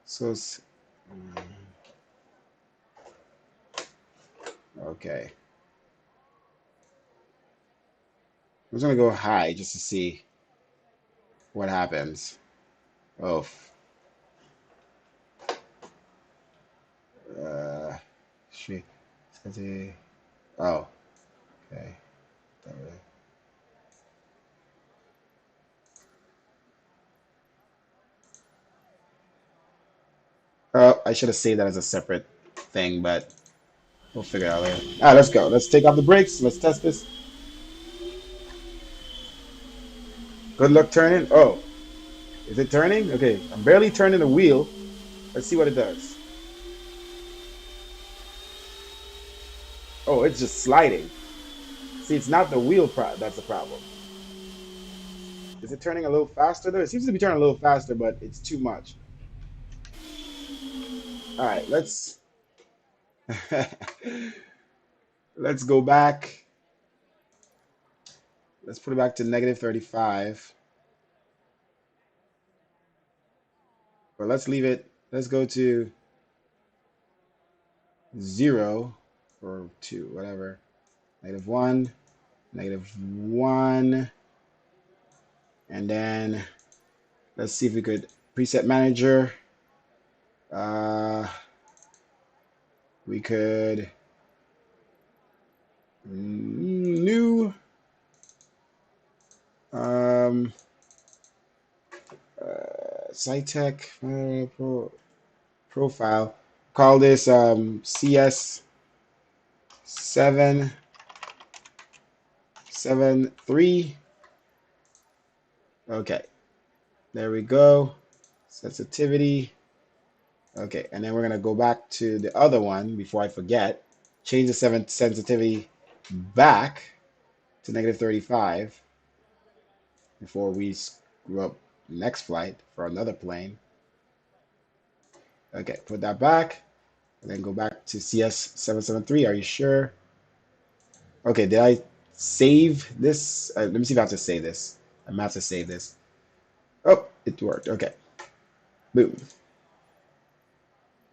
so okay. I'm just gonna go high just to see what happens. Oh, uh, shit. Oh, okay. Oh, I should have saved that as a separate thing, but we'll figure it out later. All right, let's go. Let's take off the brakes. Let's test this. Good luck turning. Oh, is it turning? Okay, I'm barely turning the wheel. Let's see what it does. Oh, it's just sliding. See, it's not the wheel that's the problem. Is it turning a little faster though? It seems to be turning a little faster, but it's too much. All right, let's let's go back. Let's put it back to negative 35. But let's leave it. Let's go to 0 or 2, whatever. Negative 1, negative 1. And then let's see if we could preset manager. Uh, we could new um, SciTech profile. Call this CS 773. Okay, there we go. Sensitivity. Okay, and then we're gonna go back to the other one before I forget. Change the sensitivity back to negative 35 before we screw up next flight for another plane. Okay, put that back, and then go back to CS773. Are you sure? Okay, did I save this? Let me see if I have to save this. I might have to save this. Oh, it worked. Okay, boom.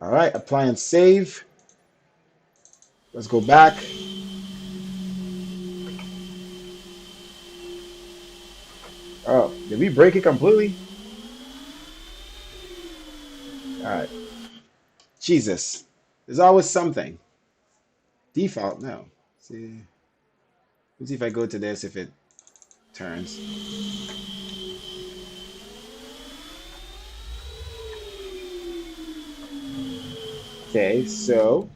All right, apply and save. Let's go back. Oh, did we break it completely? All right. Jesus. There's always something. Default, no. See, let's see if I go to this if it turns. Okay, so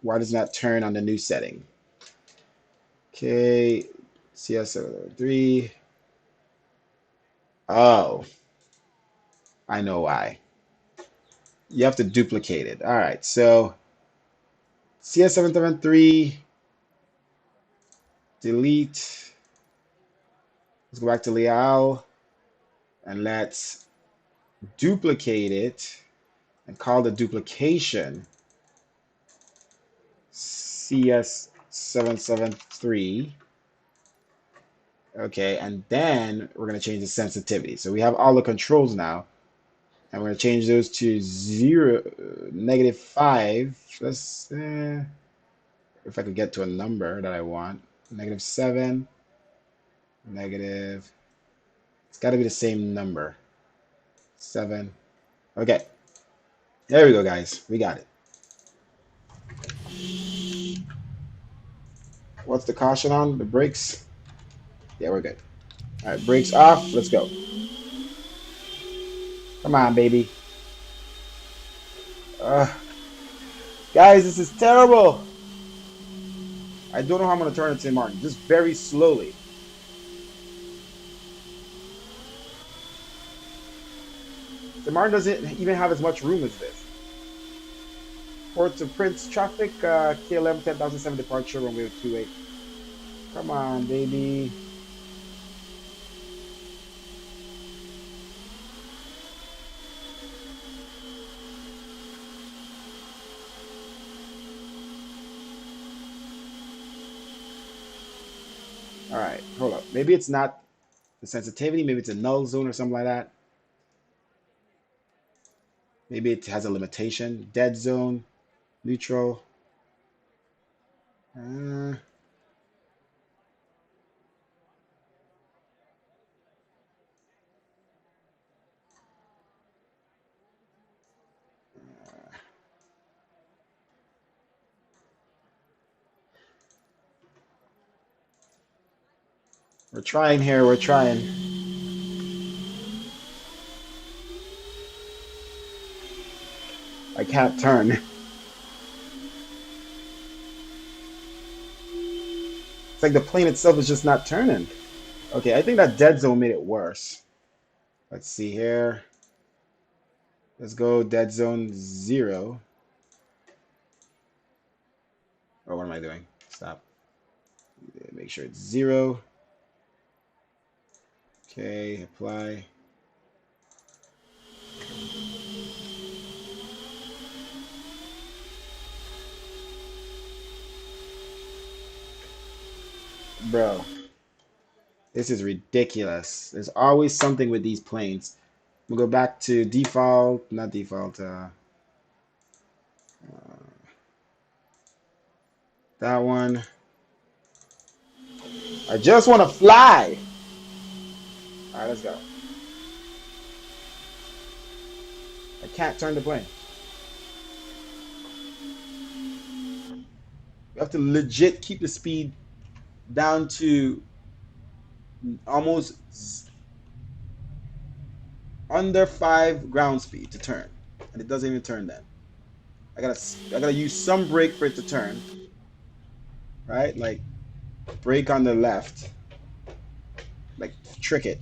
why does it not turn on the new setting? Okay, CS703. Oh, I know why. You have to duplicate it. All right, so CS773, delete. Let's go back to Leal and let's duplicate it and call the duplication CS773. Okay, and then we're going to change the sensitivity. So we have all the controls now, and we're going to change those to 0, -5. Let's, if I could get to a number that I want, -7, negative, it's got to be the same number, 7. Okay, there we go, guys. We got it. What's the caution on? The brakes? Yeah, we're good. All right, brakes off. Let's go. Come on, baby. Uh, guys, this is terrible. I don't know how I'm going to turn it to Martin. Just very slowly. The Martin doesn't even have as much room as this. Port to Prince traffic, KLM 10,007 departure, runway 28. Come on, baby. All right, hold up. Maybe it's not the sensitivity. Maybe it's a null zone or something like that. Maybe it has a limitation. Dead zone, neutral. Uh, we're trying here. We're trying. I can't turn. It's like the plane itself is just not turning. Okay, I think that dead zone made it worse. Let's see here. Let's go dead zone 0. Oh, what am I doing? Stop. Make sure it's 0. Okay, apply. Bro, this is ridiculous. There's always something with these planes. We'll go back to default, not default, that one. I just want to fly. All right, let's go. I can't turn the plane. We have to legit keep the speed down to almost under 5 ground speed to turn, and it doesn't even turn then. I gotta use some brake for it to turn, right? Like brake on the left, like trick it.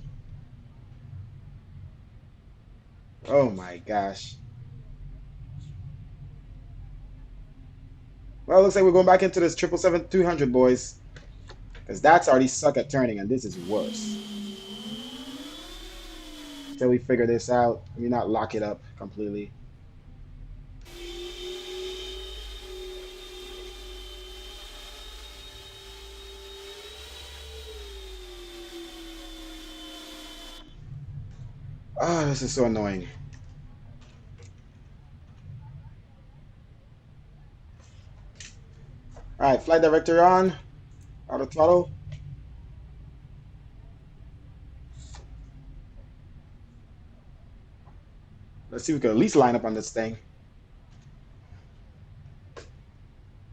Oh my gosh. Well, it looks like we're going back into this 777-200, boys, because that's already suck at turning, and this is worse. Until we figure this out, let me not lock it up completely. Oh, this is so annoying. All right, flight director on, auto throttle. Let's see if we can at least line up on this thing.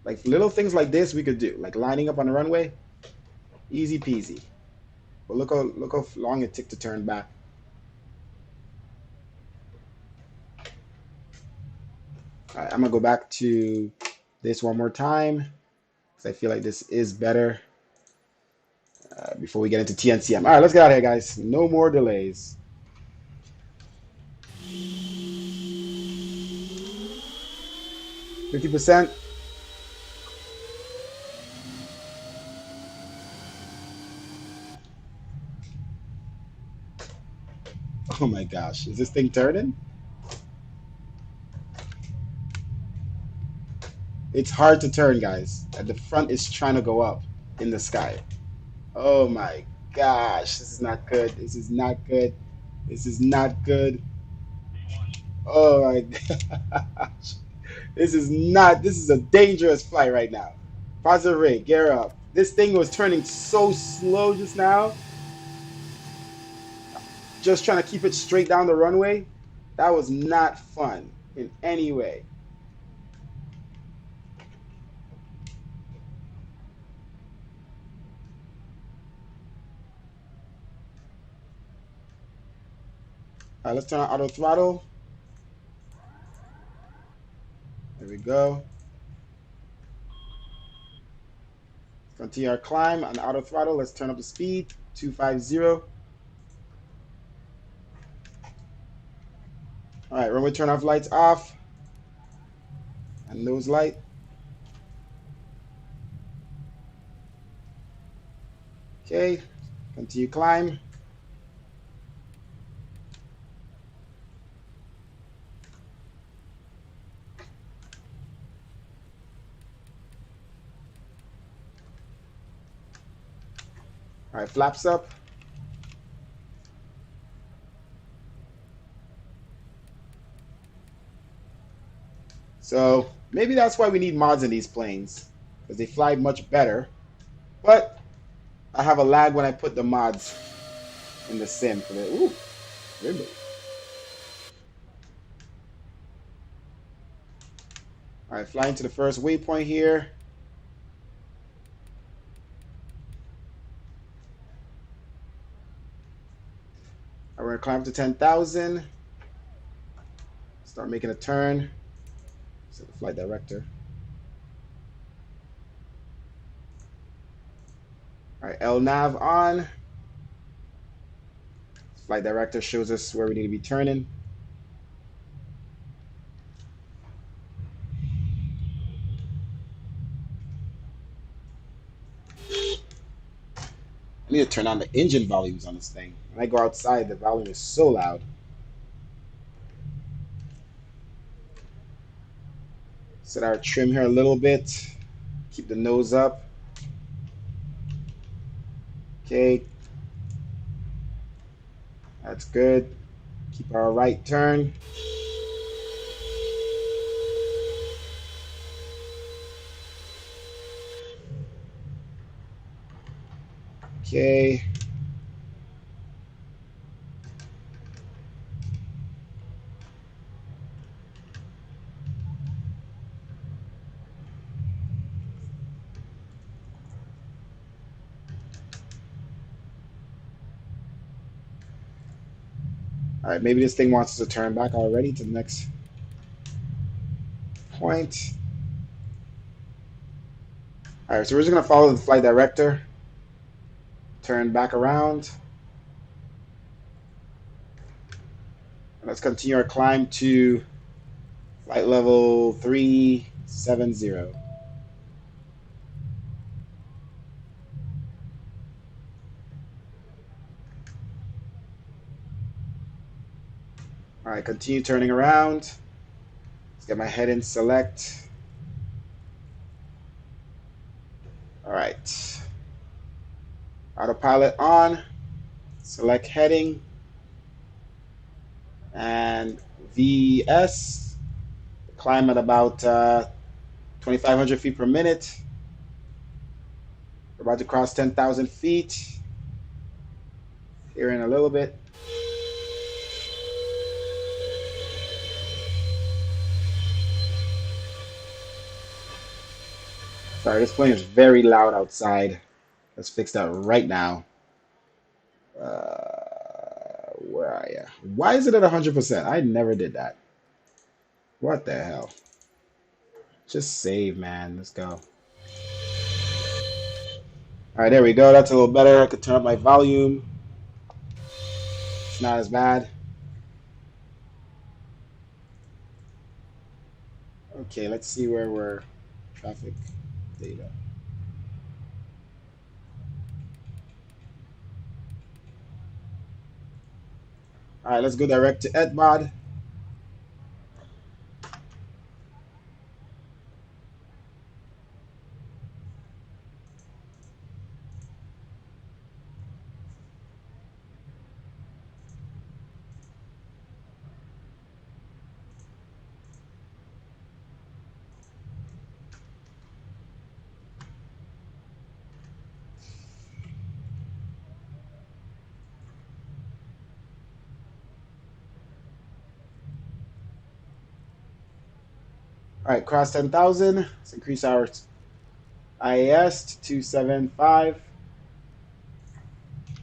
Like little things like this we could do, like lining up on the runway, easy peasy. But look how long it took to turn back. All right, I'm gonna go back to this one more time because I feel like this is better before we get into TNCM. All right, let's get out of here, guys. No more delays. 50%. Oh my gosh, is this thing turning? It's hard to turn, guys. And the front is trying to go up in the sky. Oh my gosh, this is not good. This is not good. This is not good. Oh my gosh. This is not, this is a dangerous flight right now. Positive rate, gear up. This thing was turning so slow just now. Just trying to keep it straight down the runway. That was not fun in any way. All right, let's turn on auto throttle. There we go. Continue our climb on auto throttle. Let's turn up the speed. 250. All right, runway turn off lights off. And nose light. Okay, continue climb. All right, flaps up. So maybe that's why we need mods in these planes, because they fly much better. But I have a lag when I put the mods in the sim for the ooh, really? All right, flying to the first waypoint here. We're gonna climb to 10,000. Start making a turn. So the flight director. All right, L nav on. Flight director shows us where we need to be turning. I need to turn on the engine volumes on this thing. When I go outside, the volume is so loud. Set our trim here a little bit. Keep the nose up. Okay, that's good. Keep our right turn. Okay. All right, maybe this thing wants us to turn back already to the next point. All right, so we're just gonna follow the flight director. Turn back around. And let's continue our climb to flight level 370. All right, continue turning around. Let's get my head in select. All right. Autopilot on. Select heading. And VS. Climb at about 2,500 feet per minute. We're about to cross 10,000 feet. Here in a little bit. Sorry, this plane is very loud outside. Let's fix that right now. Where are you? Why is it at 100%? I never did that. What the hell? Just save, man. Let's go. All right, there we go. That's a little better. I could turn up my volume. It's not as bad. Okay, let's see where we're. Traffic data. All right, let's go direct to Edmod. All right, cross 10,000. Let's increase our IAS to 275.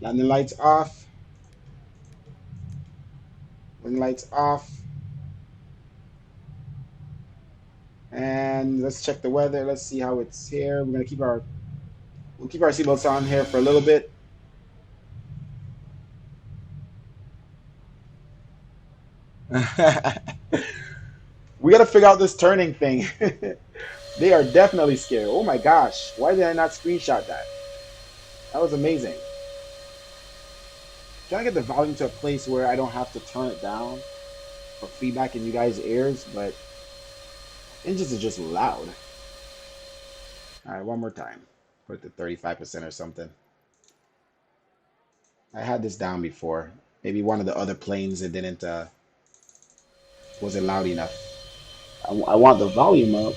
Landing lights off. Landing lights off. And let's check the weather. Let's see how it's here. We'll keep our seatbelts on here for a little bit. We got to figure out this turning thing. They are definitely scared. Oh my gosh. Why did I not screenshot that? That was amazing. Trying to get the volume to a place where I don't have to turn it down for feedback in you guys' ears, but engines are just loud. All right, one more time. Put it to 35% or something. I had this down before. Maybe one of the other planes it didn't wasn't loud enough. I want the volume up.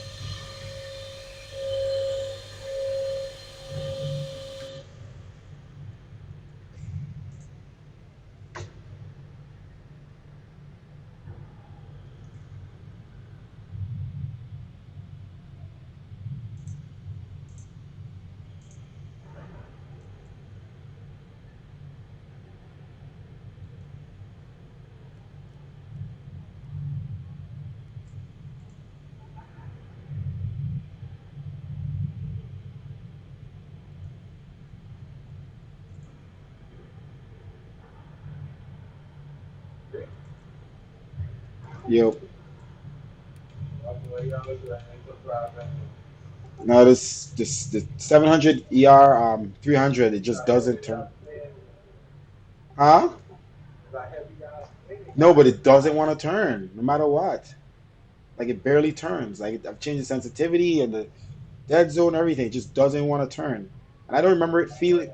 Yo, no, this the 700 ER 300 it just doesn't turn. Huh? No, but it doesn't want to turn no matter what. Like it barely turns. Like I've changed the sensitivity and the dead zone, everything. It just doesn't want to turn. And I don't remember it feeling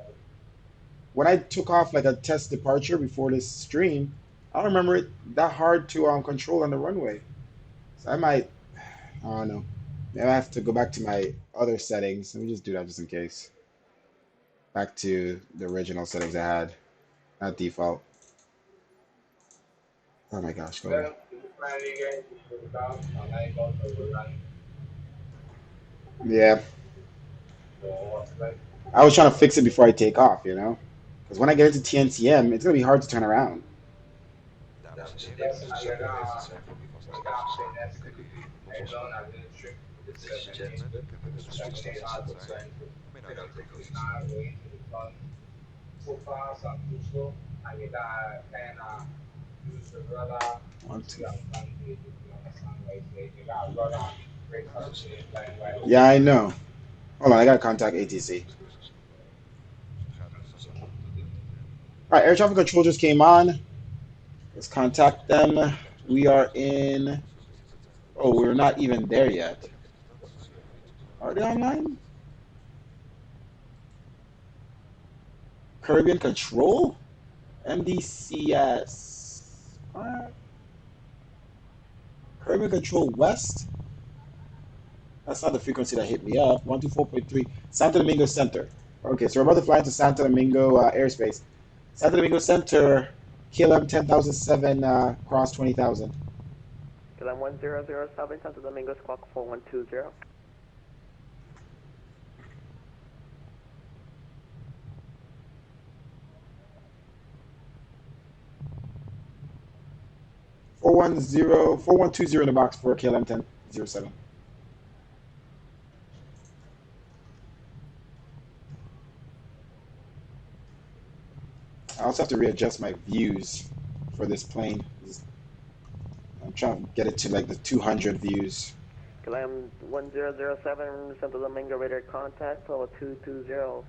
when I took off like a test departure before this stream. I don't remember it that hard to control on the runway. So I don't know. Maybe I have to go back to my other settings. Let me just do that just in case. Back to the original settings I had, not default. Oh my gosh, go away. Yeah, I was trying to fix it before I take off, you know? Because when I get into TNCM, it's gonna be hard to turn around. Dames en heren, dit is de Supersonic Session for Before Startup. Ik heet u nogmaals welkom. Ladies and gentlemen, get ready to switch to seat sign. We may now begin approaches. One, two. Yeah, I know. Hold on, I gotta contact ATC. Excuses. Vergadering is thans over. All right, air traffic control just came on. Let's contact them. We are in. Oh, we're not even there yet. Dit betekent dat zeer voor iets Are they online? Caribbean Control? MDCS. What? Caribbean Control West? That's not the frequency that hit me up. 124.3. Santo Domingo Center. Okay, so we're about to fly into Santo Domingo airspace. Santo Domingo Center, KLM 10,007, cross 20,000. KLM 1007, Santo Domingo Squawk 4120. Four one zero 4120 in the box for KLM 1007. I also have to readjust my views for this plane. I'm trying to get it to like the 200 views. KLM 1007, Santo Domingo radar contact, 220,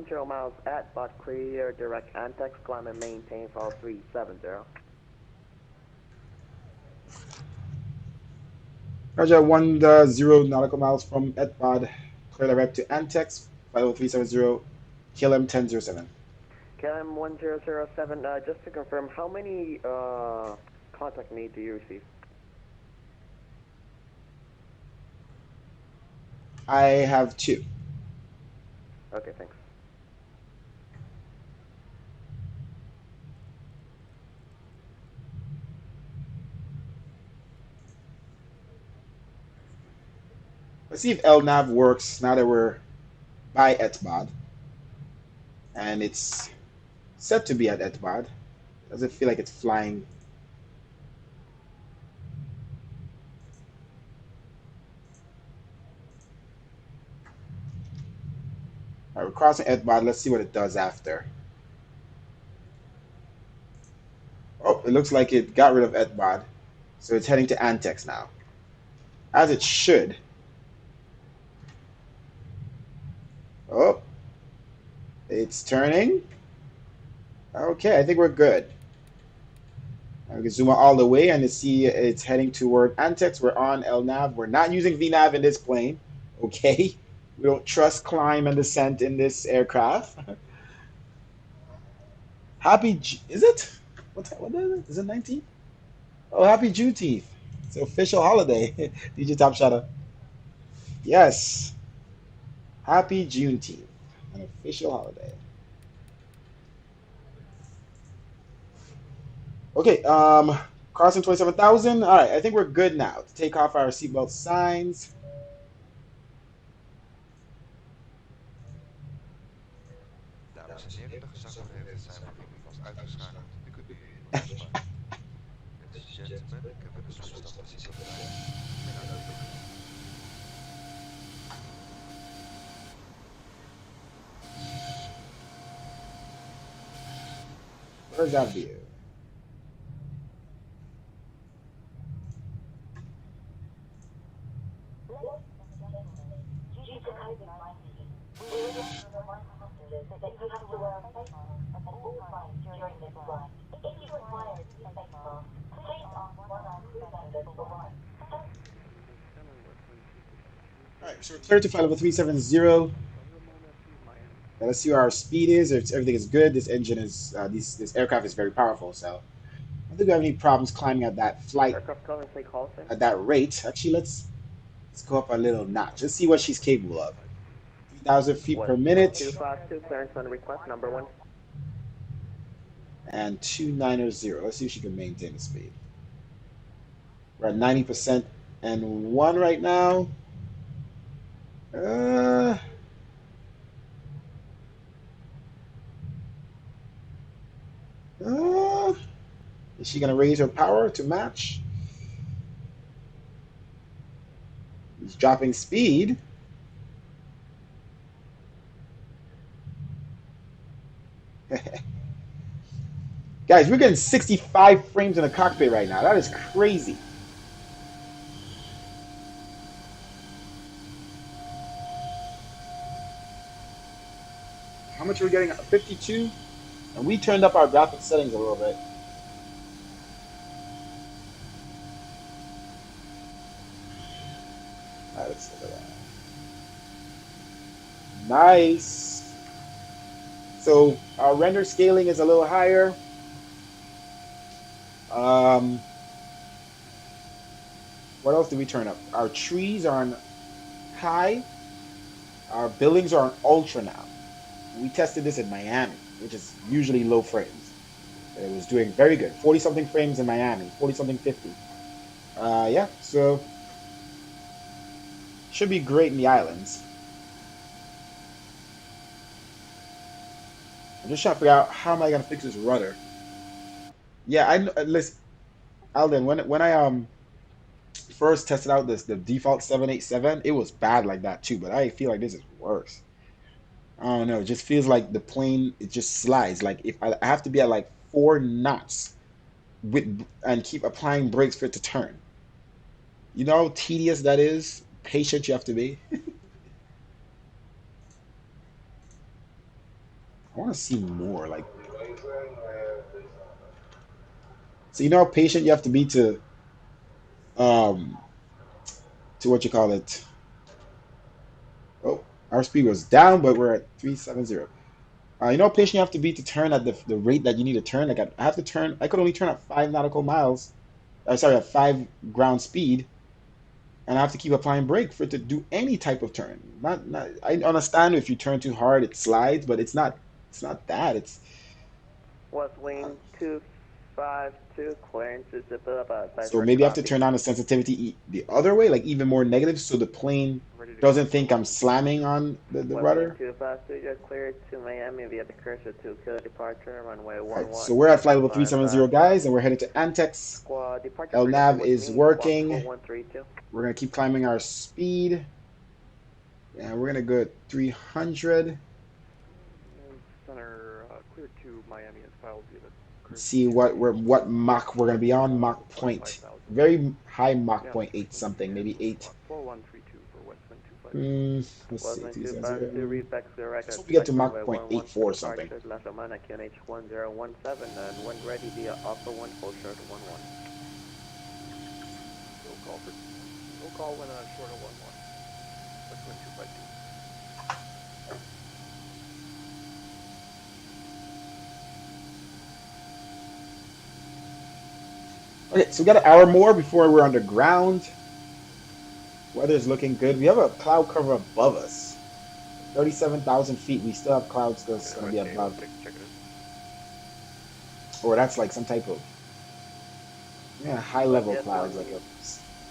10 miles at, but clear, direct antex, climb and maintain, 370. Roger, 10 nautical miles from Etbod. Clear direct to Antex, 50370, KLM 1007. KLM 1007, just to confirm, how many contact need do you receive? I have two. Okay, thanks. Let's see if LNAV works now that we're by etbod and it's set to be at etbod. Does it feel like it's flying? All right, we're crossing etbod. Let's see what it does after. Oh, it looks like it got rid of etbod, so it's heading to antex now, as it should. Oh, it's turning. Okay, I think we're good. We can zoom out all the way and see it's heading toward antex. We're on LNAV. We're not using VNAV in this plane. Okay, we don't trust climb and descent in this aircraft. Is it? What is it? Is it 19th? Oh, happy Juneteenth. It's an official holiday. DJ Top Shadow. Yes, happy Juneteenth, an official holiday. Okay, crossing 27,000. All right, I think we're good now to take off our seatbelt signs. Dames en heren, de gezagvoerder heeft zijn verbinding vast uitgeschakeld. U kunt nu weer ontspannen. Ladies and gentlemen, Captain switched off the seatbelt signs. You may now take off. Where's that view? All right, so we're clear to flight level 370. Let's see where our speed is. If everything is good, this engine is this aircraft is very powerful. So I don't think we have any problems climbing at that flight Aircraft currently halting. at that rate. Actually, let's go up a little notch. Let's see what she's capable of. 3,000 feet per minute 252, clearance on request, number 1. and 290. Let's see if she can maintain the speed. We're at 90% and 1 right now. Uh, uh, is she gonna raise her power to match? He's dropping speed. Guys, we're getting 65 frames in the cockpit right now. That is crazy. How much are we getting? 52? And we turned up our graphic settings a little bit. All right, let's look at that. Nice. So our render scaling is a little higher. Um, what else did we turn up? Our trees are on high. Our buildings are on ultra now. We tested this in Miami, which is usually low frames. It was doing very good. 40 something frames in Miami, 40 something 50. Yeah, so should be great in the islands. I'm just trying to figure out how am I gonna fix this rudder. Yeah, listen, Alden. When I first tested out the default 787, it was bad like that too. But I feel like this is worse. I don't know. It just feels like the plane it just slides. Like if I have to be at like 4 knots with and keep applying brakes for it to turn. You know how tedious that is. Patient you have to be. I want to see more. Like so, you know how patient you have to be um to what you call it. Oh, our speed was down, but we're at 370. You know how patient you have to be to turn at the rate that you need to turn. Like I have to turn. I could only turn at 5 nautical miles. Sorry, at 5 ground speed, and I have to keep applying brake for it to do any type of turn. Not. I understand if you turn too hard, it slides, but it's not. It's not that. It's West wing 252, clearance is so maybe I have to turn on the sensitivity the other way, like even more negative, so the plane doesn't think I'm slamming on the Westland rudder. 252, you're cleared to Miami via the Cursor 2 kilo departure, runway All right, 11, so we're at flight level climb 370, fast. guys, and we're headed to Antex. Squad departure prediction LNAV with is me, squawk working. 4132. We're gonna keep climbing our speed, and we're gonna go at 300. Center cleared to Miami as filed via the Cursor See 2 what Mach we're gonna be on. Mach point, 55,000. very high Mach Now point switching eight something, maybe VPN, 8. squawk 4132 for Westland 252. Let's see, Westland 370. 252, repex the Let's record, hope we get to expect Mach runway point 11 eight for four or something. departure, left of man at QNH 1017, and when ready via Alpha 1, full short 11. No call when short of 11. Westland 252. Okay, so we got an hour more before we're underground. Weather's looking good. We have a cloud cover above us. 37,000 feet. We still have clouds that's going to be above. Check it in. Or that's like some type of high level Budget clouds, like a 1,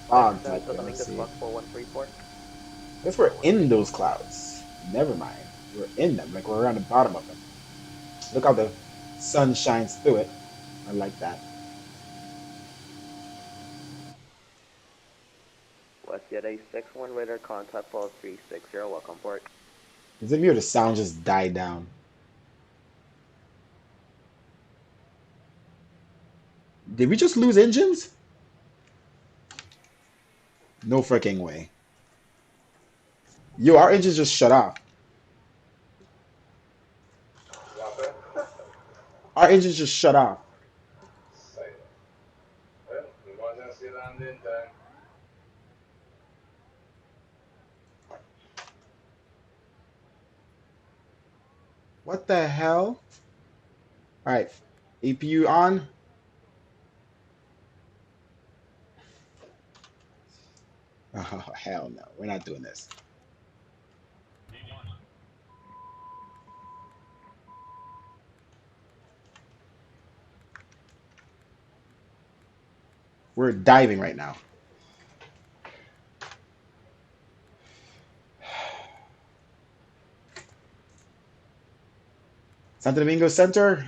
fog type Santo thing. Let's Domingo, see. squawk 4134. I guess we're in those clouds. Never mind. We're in them, like we're around the bottom of them. Look how the sun shines through it. I like that. Westjet A61, radar contact fall 360, welcome port. Is it me or the sound just died down? Did we just lose engines? No freaking way. Yo, our engines just shut off. Our engines just shut off. What the hell? All right, APU on. Oh, hell no. We're not doing this. We're diving right now. Santo Domingo Center,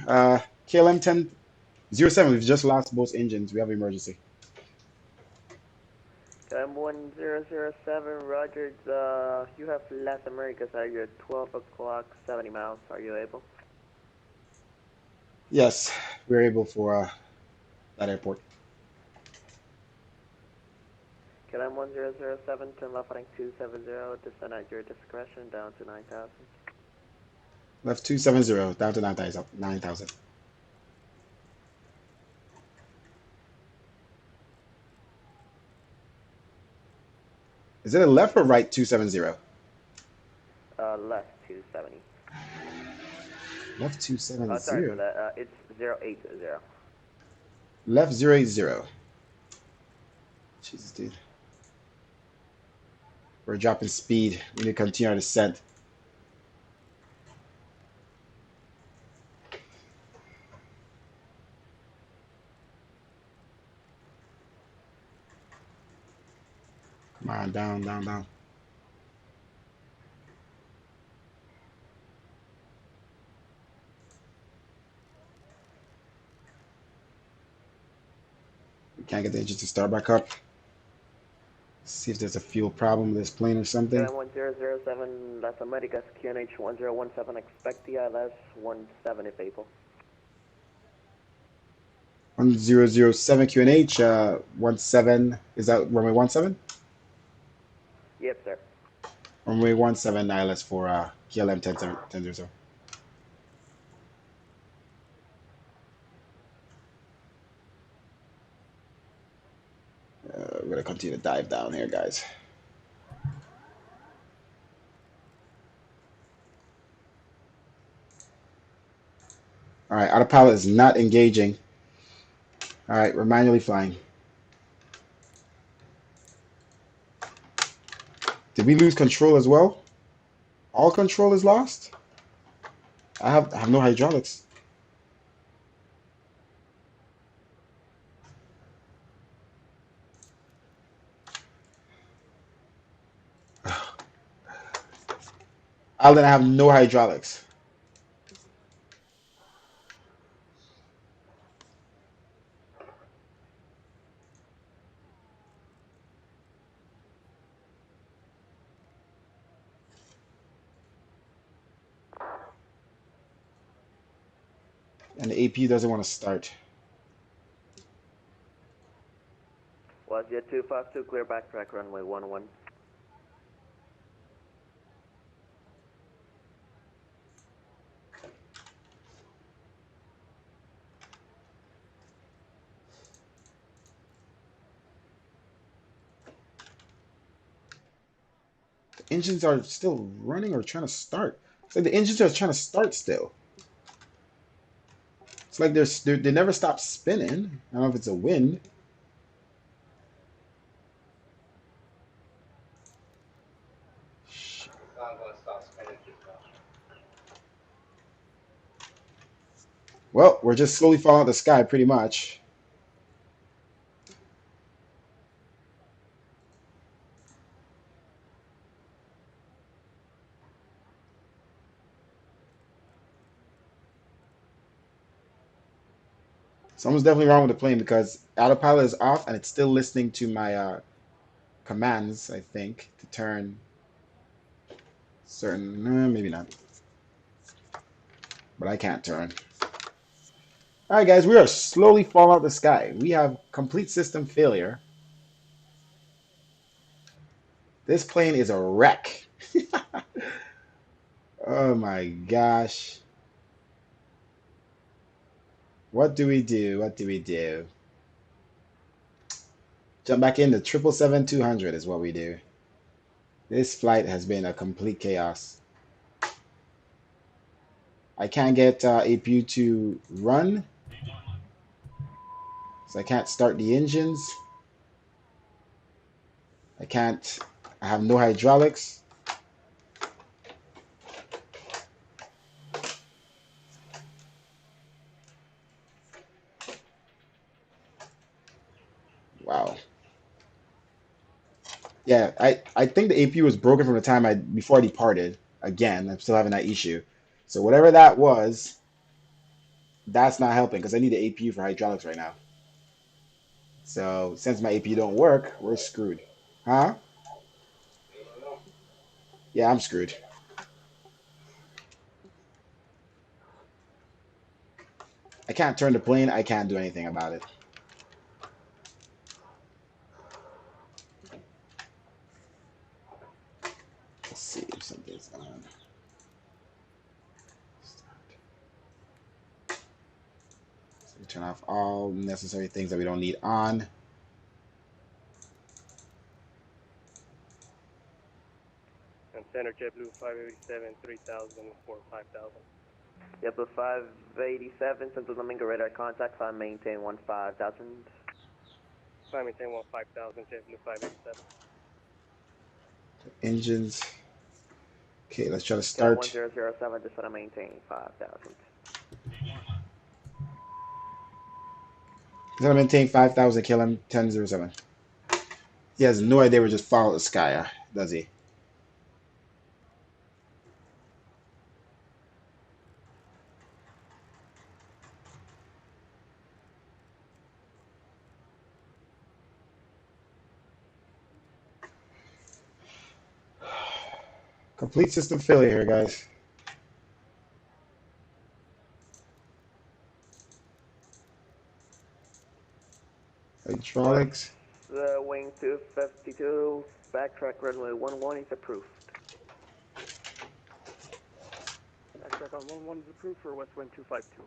KLM 1007. We've just lost both engines. We have emergency. M1007, Roger, you have Las Americas at your 12 o'clock, 70 miles. Are you able? Yes, we're able for that airport. M1007, turn left heading 270, descend at your discretion down to 9,000. Left 270, down to 9,000. 9,000. Is it a left or right 270? Left 270. Left Sorry for 270. that, it's 080. Left 080. Jesus, dude. We're dropping speed. We need to continue our descent. Come on, down, down, down. We can't get the engine to start back up. See if there's a fuel problem with this plane or something. KLM1007, Las Americas, QNH 1017, expect DLS 17 if able. 1007 QNH, 17. Is that runway 17? Yep, sir. Runway 17 ILS for KLM 1000. We're going to continue to dive down here, guys. All right, autopilot is not engaging. All right, we're manually flying. Did we lose control as well? All control is lost? I have no hydraulics. Alden, I have no hydraulics. And the APU doesn't want to start. Was Jet 252 clear backtrack runway 11. The engines are still running or trying to start. It's like the engines are trying to start still. It's like they never stop spinning. I don't know if it's a wind. Well, we're just slowly falling out of the sky, pretty much. Something's definitely wrong with the plane because autopilot is off and it's still listening to my commands, I think, to turn certain. Maybe not. But I can't turn. All right, guys, we are slowly falling out of the sky. We have complete system failure. This plane is a wreck. Oh my gosh. What do we do? What do we do? Jump back in the 777-200 is what we do. This flight has been a complete chaos. I can't get APU to run, so I can't start the engines. I can't. I have no hydraulics. Wow. Yeah, I think the APU was broken from the time before I departed. Again, I'm still having that issue. So whatever that was, that's not helping because I need the APU for hydraulics right now. So since my APU don't work, we're screwed. Huh? Yeah, I'm screwed. I can't turn the plane. I can't do anything about it. Let's see if something's on. So we turn off all necessary things that we don't need on. And Center JetBlue 587, 3000 for 5000. JetBlue 587, Central Domingo radar contact, climb maintain 15,000. Climb maintain 5000, JetBlue 587. Engines. Okay, let's try to Yeah, start. 1007, just want to maintain 5,000. He's gonna maintain 5,000, kill him 1007. He has no idea we're just following the sky, does he? Complete system failure here, guys. Was Hydraulics. wing 252, backtrack runway 11 is approved. Backtrack on 11 is approved for West Wind 252.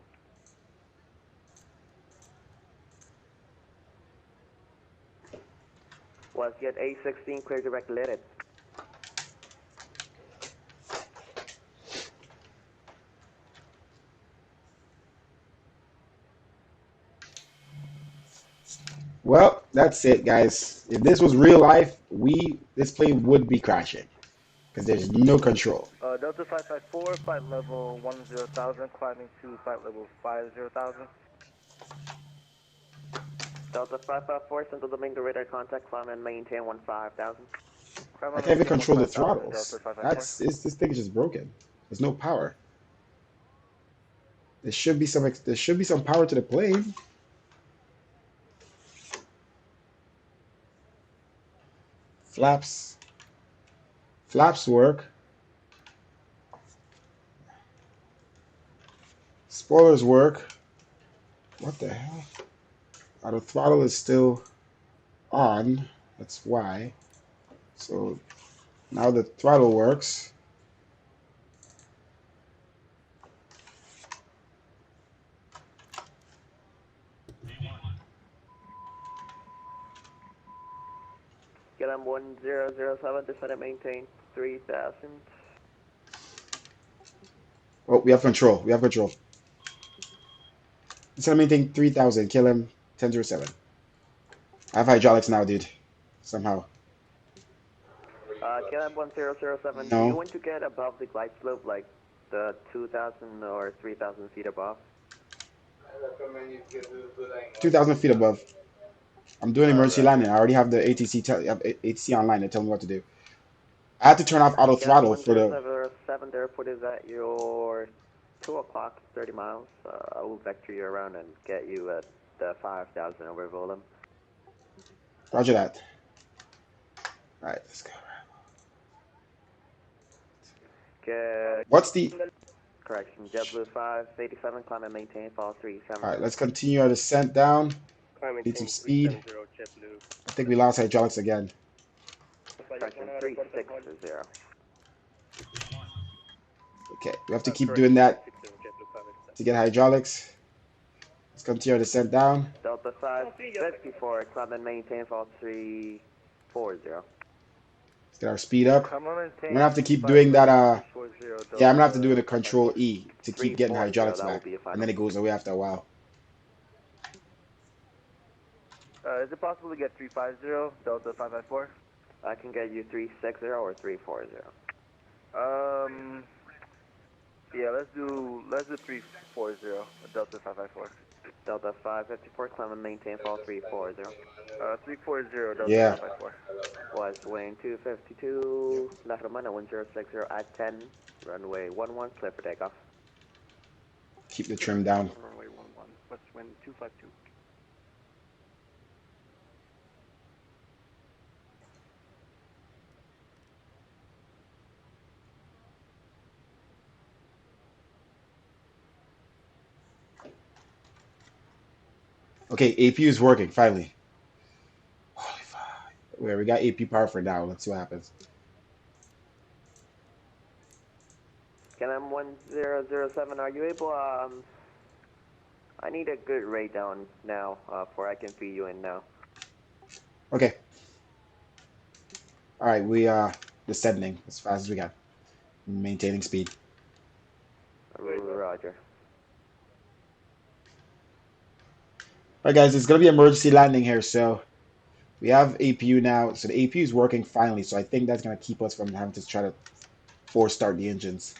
Was Jet A16 clear direct let it. Well, that's it, guys. If this was real life, this plane would be crashing because there's no control. Delta 554, flight level 10,000, climbing to flight level 50,000. Delta 554, Central Domingo radar contact, climb and maintain 15,000. I Climb can't even maintain control the 15,000, throttles. Delta 554. This thing is just broken. There's no power. There should be some power to the plane. Flaps. Flaps work. Spoilers work. What the hell? The throttle is still on. That's why. So now the throttle works. KLM 1007, descend and maintain 3000. Oh, we have control. We have control. Instead of anything 3000, kill him 1007. I have hydraulics now, dude. Somehow. KLM 1007, do you No. want to get above the glide slope, like the 2000 or 3000 feet above? 2,000 feet above. I'm doing emergency landing. Roger. I already have the ATC online. They tell me what to do. I had to turn off auto KLM throttle for the 1007, the airport is at your 2 o'clock, 30 miles. I will vector you around and get you at the 5000 over volume. Roger that. All right, let's go. What's the? Correction, JetBlue 587, climb and maintain, fall 370. All right, let's continue our descent down. Climb Need some maintain speed. 370, JetBlue. I think we lost hydraulics again. Correction, 360. Okay, we have to keep Correction, doing that 360, JetBlue 587. to get hydraulics. Let's continue our descent down. Delta 554, climb and maintain, fall 340. Let's get our speed up. Climb and maintain. I'm gonna have to keep doing that. 340, Yeah, I'm gonna have to do the Delta control 554. E to keep getting 340, hydraulics that will back, be a final. and then it goes away after a while. Is it possible to get 350, Delta 554? I can get you 360 or 340. Yeah, let's do 340, Delta 554. Delta 554, climb and maintain, fall 340. 340, Delta Yeah. 554. West wing 252, left of minor 1060 at 10, runway 11, clear for takeoff. Keep the trim down. Runway 11, west wind 252. Okay, APU is working finally. Holy fuck! Wait, we got APU power for now. Let's see what happens. KLM 1007, are you able, I need a good rate down now, for I can feed you in now. Okay. All right, we descending as fast as we can, maintaining speed. Roger. All right, guys, it's gonna be emergency landing here. So we have APU now. So the APU is working finally. So I think that's gonna keep us from having to try to force start the engines.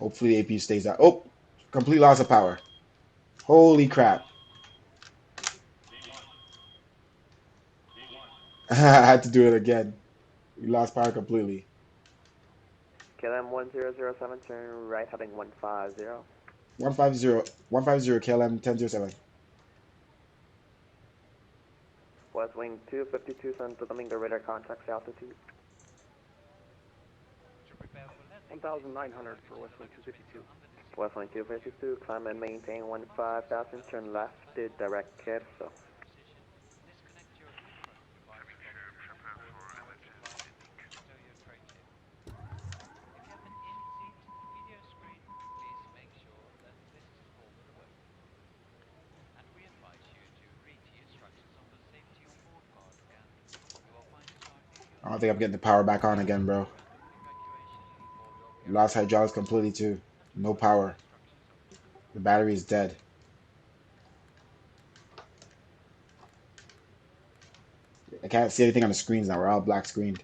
Hopefully the APU stays out. Oh, complete loss of power. Holy crap. I had to do it again. We lost power completely. KLM 1007, turn right, heading 150. 150 KLM 1007. West wing 252, Santo Domingo, radar contacts altitude. 1,900 for west wind 252. West wing 252, climb and maintain 15,000, turn left to direct Kerso. I don't think I'm getting the power back on again, bro. Lost hydraulics completely too. No power. The battery is dead. I can't see anything on the screens now. We're all black screened.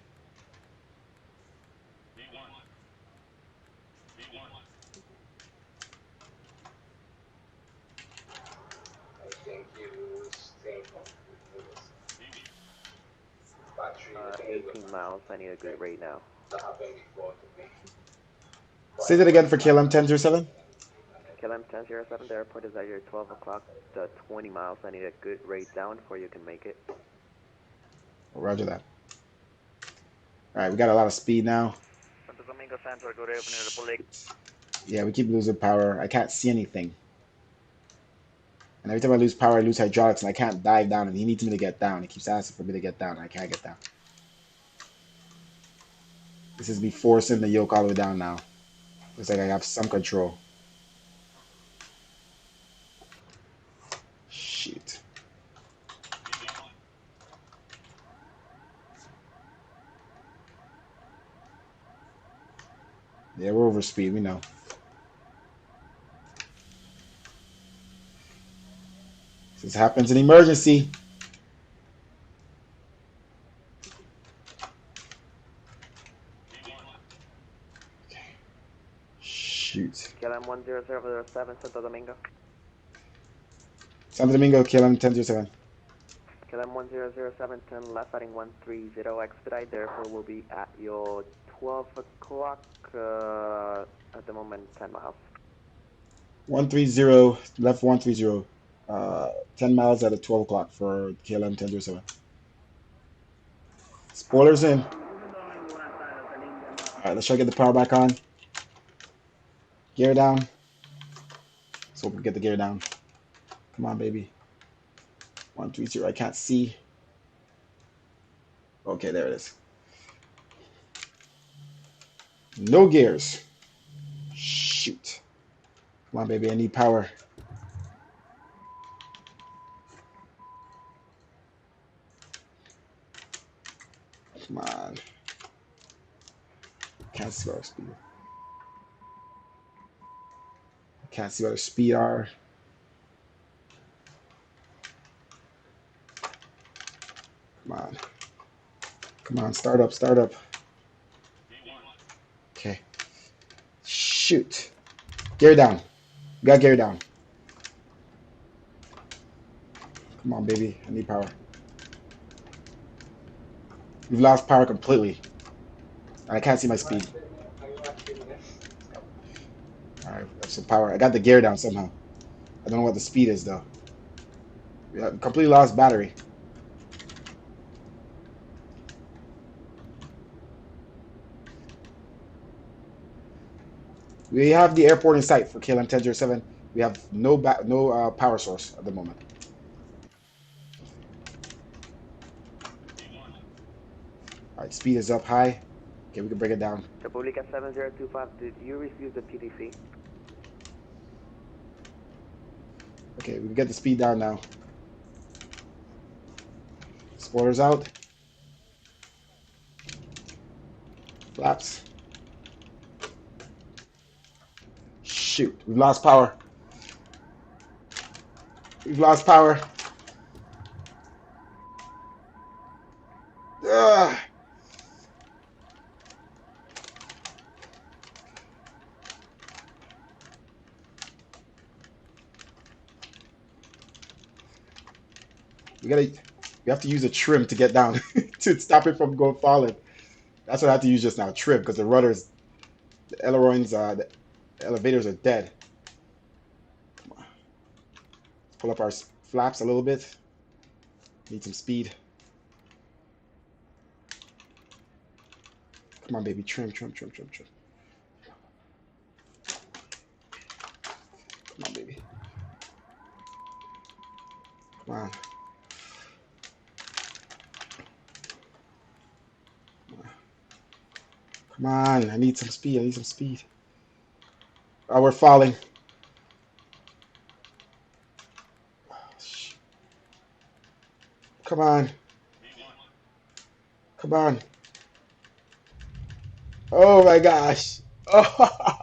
miles. I need a good rate now. Say that again for KLM 1007. KLM 1007, the airport is at your 12 o'clock, the 20 miles. I need a good rate down before you can make it. Roger that. All right, we got a lot of speed now. Santo Domingo Central, good evening, Republic. Yeah, we keep losing power. I can't see anything. And every time I lose power, I lose hydraulics, and I can't dive down. And he needs me to get down. He keeps asking for me to get down, and I can't get down. This is me forcing the yoke all the way down now. Looks like I have some control. Shoot. Yeah, we're over speed. We know. This happens in emergency. Shoot. KLM 10007, Santo Domingo. Santo Domingo, KLM 1007. KLM 1007, turn left heading 130, expedite, therefore will be at your 12 o'clock, at the moment 10 miles. 130, left 130. 10 miles at 12 o'clock for KLM 1007. Spoilers in. All right, let's try to get the power back on. Gear down. Let's hope we get the gear down. Come on, baby. 130. I can't see. Okay, there it is. No gears. Shoot. Come on, baby. I need power. Come on. Can't see what our speed. Can't see what our speed are. Come on. Come on, start up, start up. Okay. Shoot. Gear down. Got gear down. Come on, baby. I need power. We've lost power completely. I can't see my speed. Alright, that's some power. I got the gear down somehow. I don't know what the speed is though. We have completely lost battery. We have the airport in sight for KLM 1007. We have no power source at the moment. All right, speed is up high. Okay, we can bring it down. Republica 7025, did you receive the PDC? Okay, we can get the speed down now. Spoilers out. Flaps. Shoot, we've lost power. We've lost power. Ugh. We have to use a trim to get down to stop it from going falling. That's what I have to use just now, trim, because the rudders, the ailerons, the elevators are dead. Come on. Let's pull up our flaps a little bit. Need some speed. Come on, baby, trim, trim, trim, trim, trim. Come on, baby. Come on. Come on, I need some speed. I need some speed. Oh, we're falling. Come on. Come on. Oh my gosh. Oh,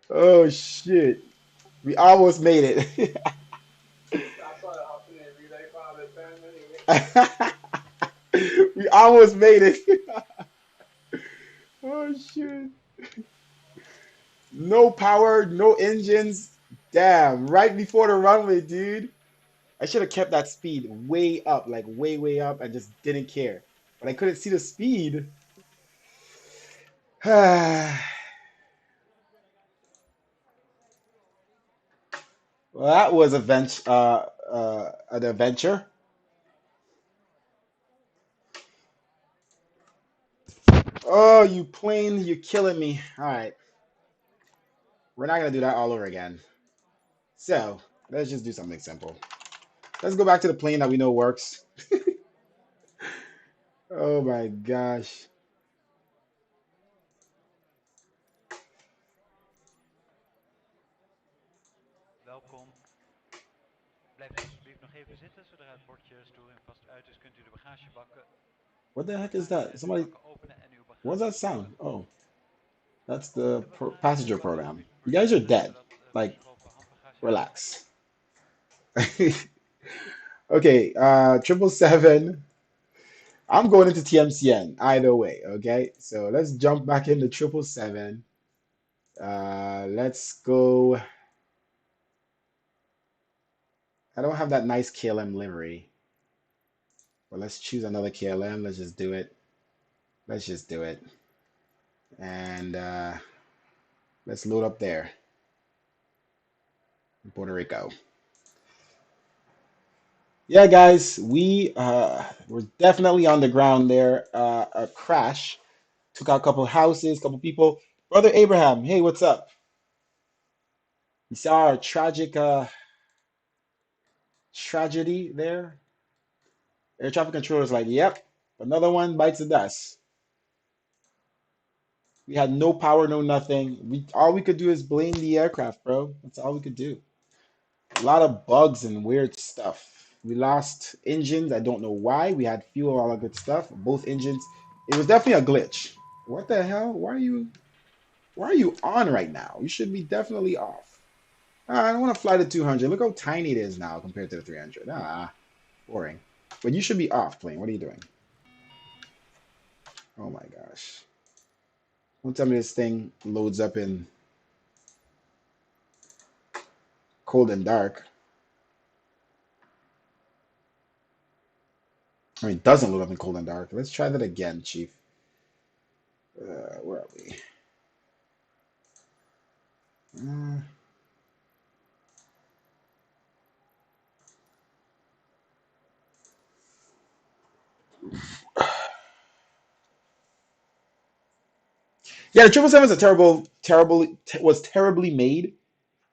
oh shit. We almost made it. We almost made it. Oh shit. No power, no engines. Damn, right before the runway, dude. I should have kept that speed way up, like way, way up, and just didn't care. But I couldn't see the speed. Well, that was an adventure. Oh, you plane, you're killing me. All right, we're not gonna do that all over again. So let's just do something simple. Let's go back to the plane that we know works. Oh my gosh. Welkom. Blijft u alsjeblieft nog even zitten. Zodra het bordje stoel en vast uit is, kunt u de bagagebakken, What the heck is bagage that? en Somebody, zitbakken openen en uw what's that bagage sound? optillen. Oh, that's the De passenger bagagebakken zijn program. alsjeblieft You guys are verspreid, dead. zodat Like, losgelopen handbagage en andere... relax. Okay, 777. I'm going into TMCN either way. Okay, so let's jump back into 777. Let's go. I don't have that nice KLM livery, but let's choose another KLM. Let's just do it. Let's just do it. And let's load up there in Puerto Rico. Yeah, guys, we're definitely on the ground there. A crash took out a couple houses, couple people. Brother Abraham, hey, what's up? You saw our tragic tragedy there? Air traffic controller's like, yep, another one bites the dust. We had no power, no nothing. We all we could do is blame the aircraft, bro. That's all we could do. A lot of bugs and weird stuff. We lost engines. I don't know why. We had fuel, all that good stuff. Both engines. It was definitely a glitch. What the hell? Why are you on right now? You should be definitely off. I don't want to fly the 200. Look how tiny it is now compared to the 300. Boring. But you should be off, plane. What are you doing? Oh my gosh. Don't tell me this thing loads up in cold and dark. I mean, it doesn't load up in cold and dark. Let's try that again, Chief. Where are we? Uh, yeah, the 777 is a was terribly made.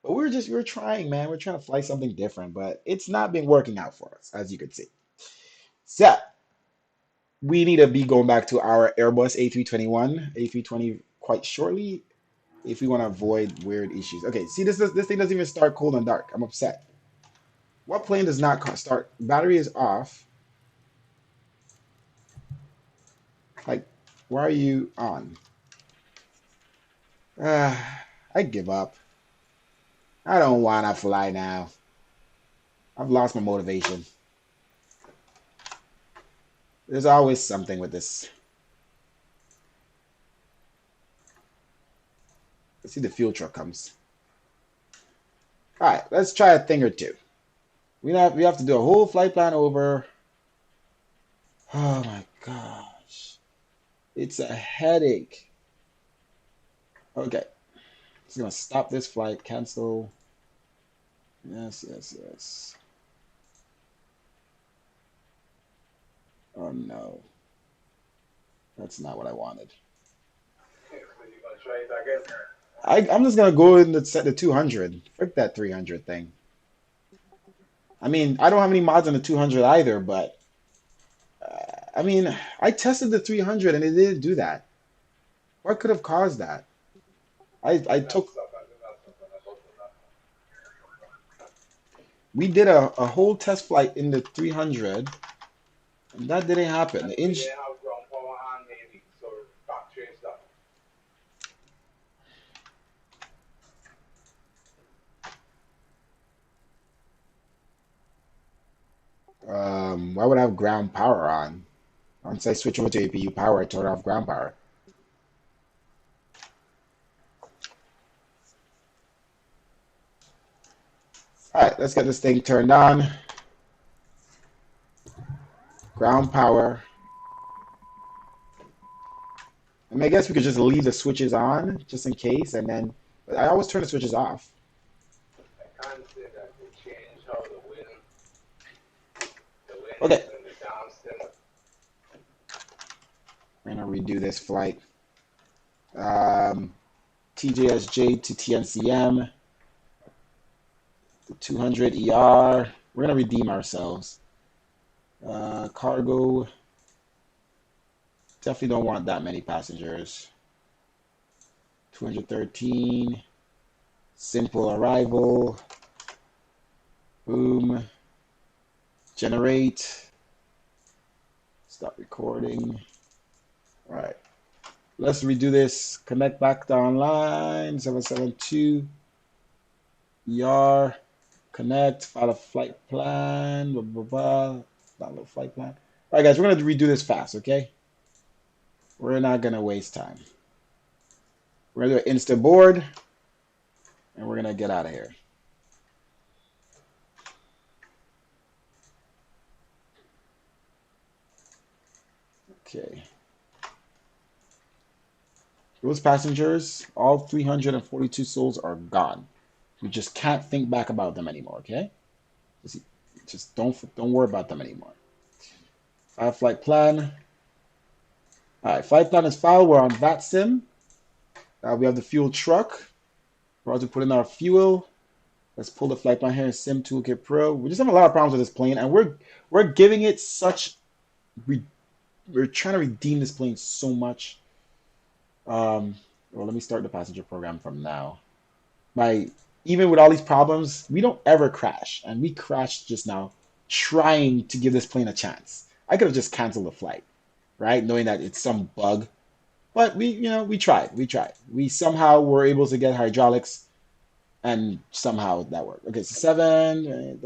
But we were trying, man. We're trying to fly something different, but it's not been working out for us, as you can see. So we need to be going back to our Airbus A321, A320 quite shortly if we want to avoid weird issues. Okay, see this thing doesn't even start cold and dark. I'm upset. What plane does not start? Battery is off. Like, why are you on? Uh, I give up. I don't want to fly now. I've lost my motivation. There's always something with this. Let's see the fuel truck comes. All right, let's try a thing or two. We have to do a whole flight plan over. Oh my gosh. It's a headache. Okay. Just gonna stop this flight, cancel. Yes, yes, yes. Oh no. That's not what I wanted. I'm just gonna go in and set the 200. Frick that 300 thing. I mean, I don't have any mods on the 200 either, but I mean, I tested the 300 and it didn't do that. What could have caused that? I took we did a whole test flight in the 300 and that didn't happen. The engine why would I have ground power on? Once I switch over to APU power, I turn off ground power. All right, let's get this thing turned on. Ground power. I mean, I guess we could just leave the switches on just in case, and then I always turn the switches off. Okay. We're gonna redo this flight. TJSJ to TNCM. The 200 ER. We're gonna redeem ourselves. Cargo. Definitely don't want that many passengers. 213. Simple arrival. Boom. Generate. Stop recording. All right. Let's redo this. Connect back to online. 772. ER. Connect. File a flight plan. Blah, blah, blah. Download flight plan. All right, guys. We're going to redo this fast, okay? We're not going to waste time. We're going to do an Insta board. And we're going to get out of here. Okay. Those passengers, all 342 souls are gone. We just can't think back about them anymore, okay? Just don't worry about them anymore. Flight plan. All right, flight plan is filed. We're on VATSIM. We have the fuel truck. We're about to put in our fuel. Let's pull the flight plan here in Sim Toolkit Pro. We just have a lot of problems with this plane, and we're giving it such. We're trying to redeem this plane so much. Well, let me start the passenger program from now. Even with all these problems, we don't ever crash, and we crashed just now trying to give this plane a chance. I could have just canceled the flight, right? Knowing that it's some bug, but we tried. We somehow were able to get hydraulics, and somehow that worked. Okay, so 7,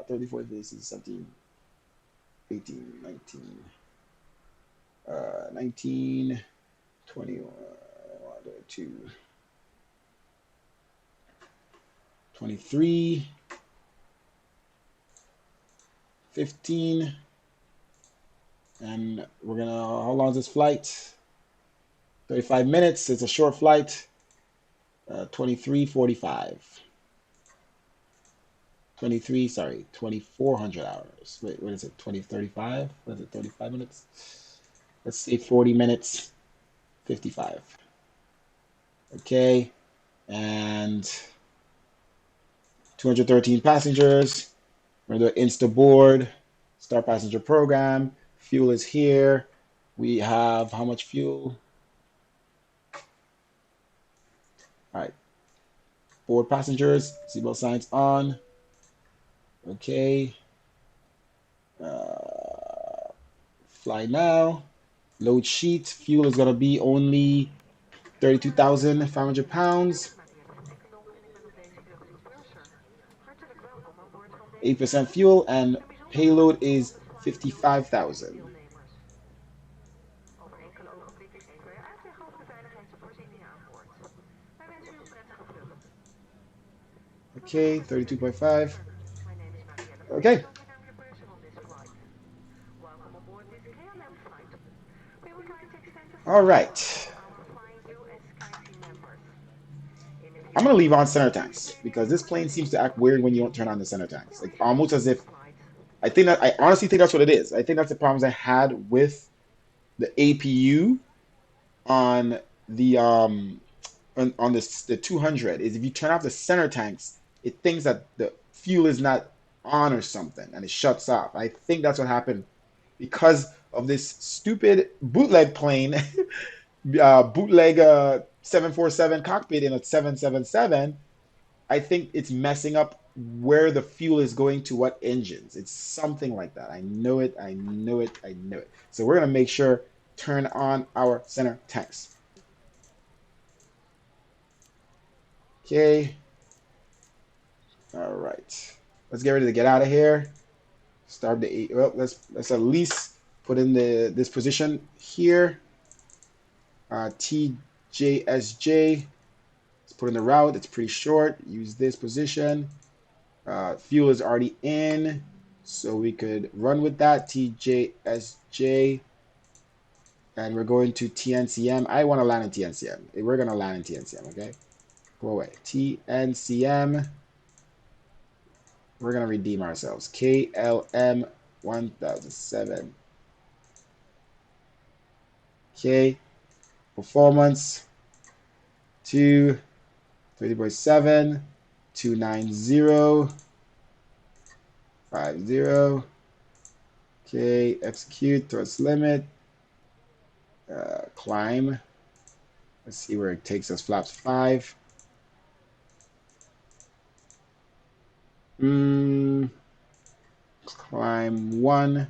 34, 17, 18, 19, 19, 21, 2, 23, 15, and we're gonna, how long is this flight? 35 minutes, it's a short flight. 23:45. 2400 hours. Wait, what is it, 2035? What is it, 35 minutes? Let's say 40 minutes, 55. Okay, and 213 passengers. We're going to do Insta board, start passenger program. Fuel is here. We have how much fuel? All right. Board passengers, seatbelt signs on. Okay. Fly now. Load sheet. Fuel is going to be only 32,500 pounds. 8% fuel, and payload is 55,000. Okay, 32.5. Okay. All right. I'm going to leave on center tanks because this plane seems to act weird when you don't turn on the center tanks. Like almost as if, I honestly think that's what it is. I think that's the problems I had with the APU on the the 200 is if you turn off the center tanks, it thinks that the fuel is not on or something and it shuts off. I think that's what happened because of this stupid bootleg plane, bootleg 747 cockpit in a 777. I think it's messing up where the fuel is going to what engines. It's something like that. I know it. So we're going to make sure turn on our center tanks. Okay. All right. Let's get ready to get out of here. Start the well. Let's at least put in this position here. TJSJ. Let's put in the route. It's pretty short. Use this position. Fuel is already in. So we could run with that, TJSJ, and we're going to TNCM. I want to land in TNCM. We're going to land in TNCM, okay? Go away. TNCM. We're going to redeem ourselves. KLM 1007. Okay. Performance 230.7, 290, 50. Okay. Execute towards limit. Climb. Let's see where it takes us. Flaps 5. Climb 1.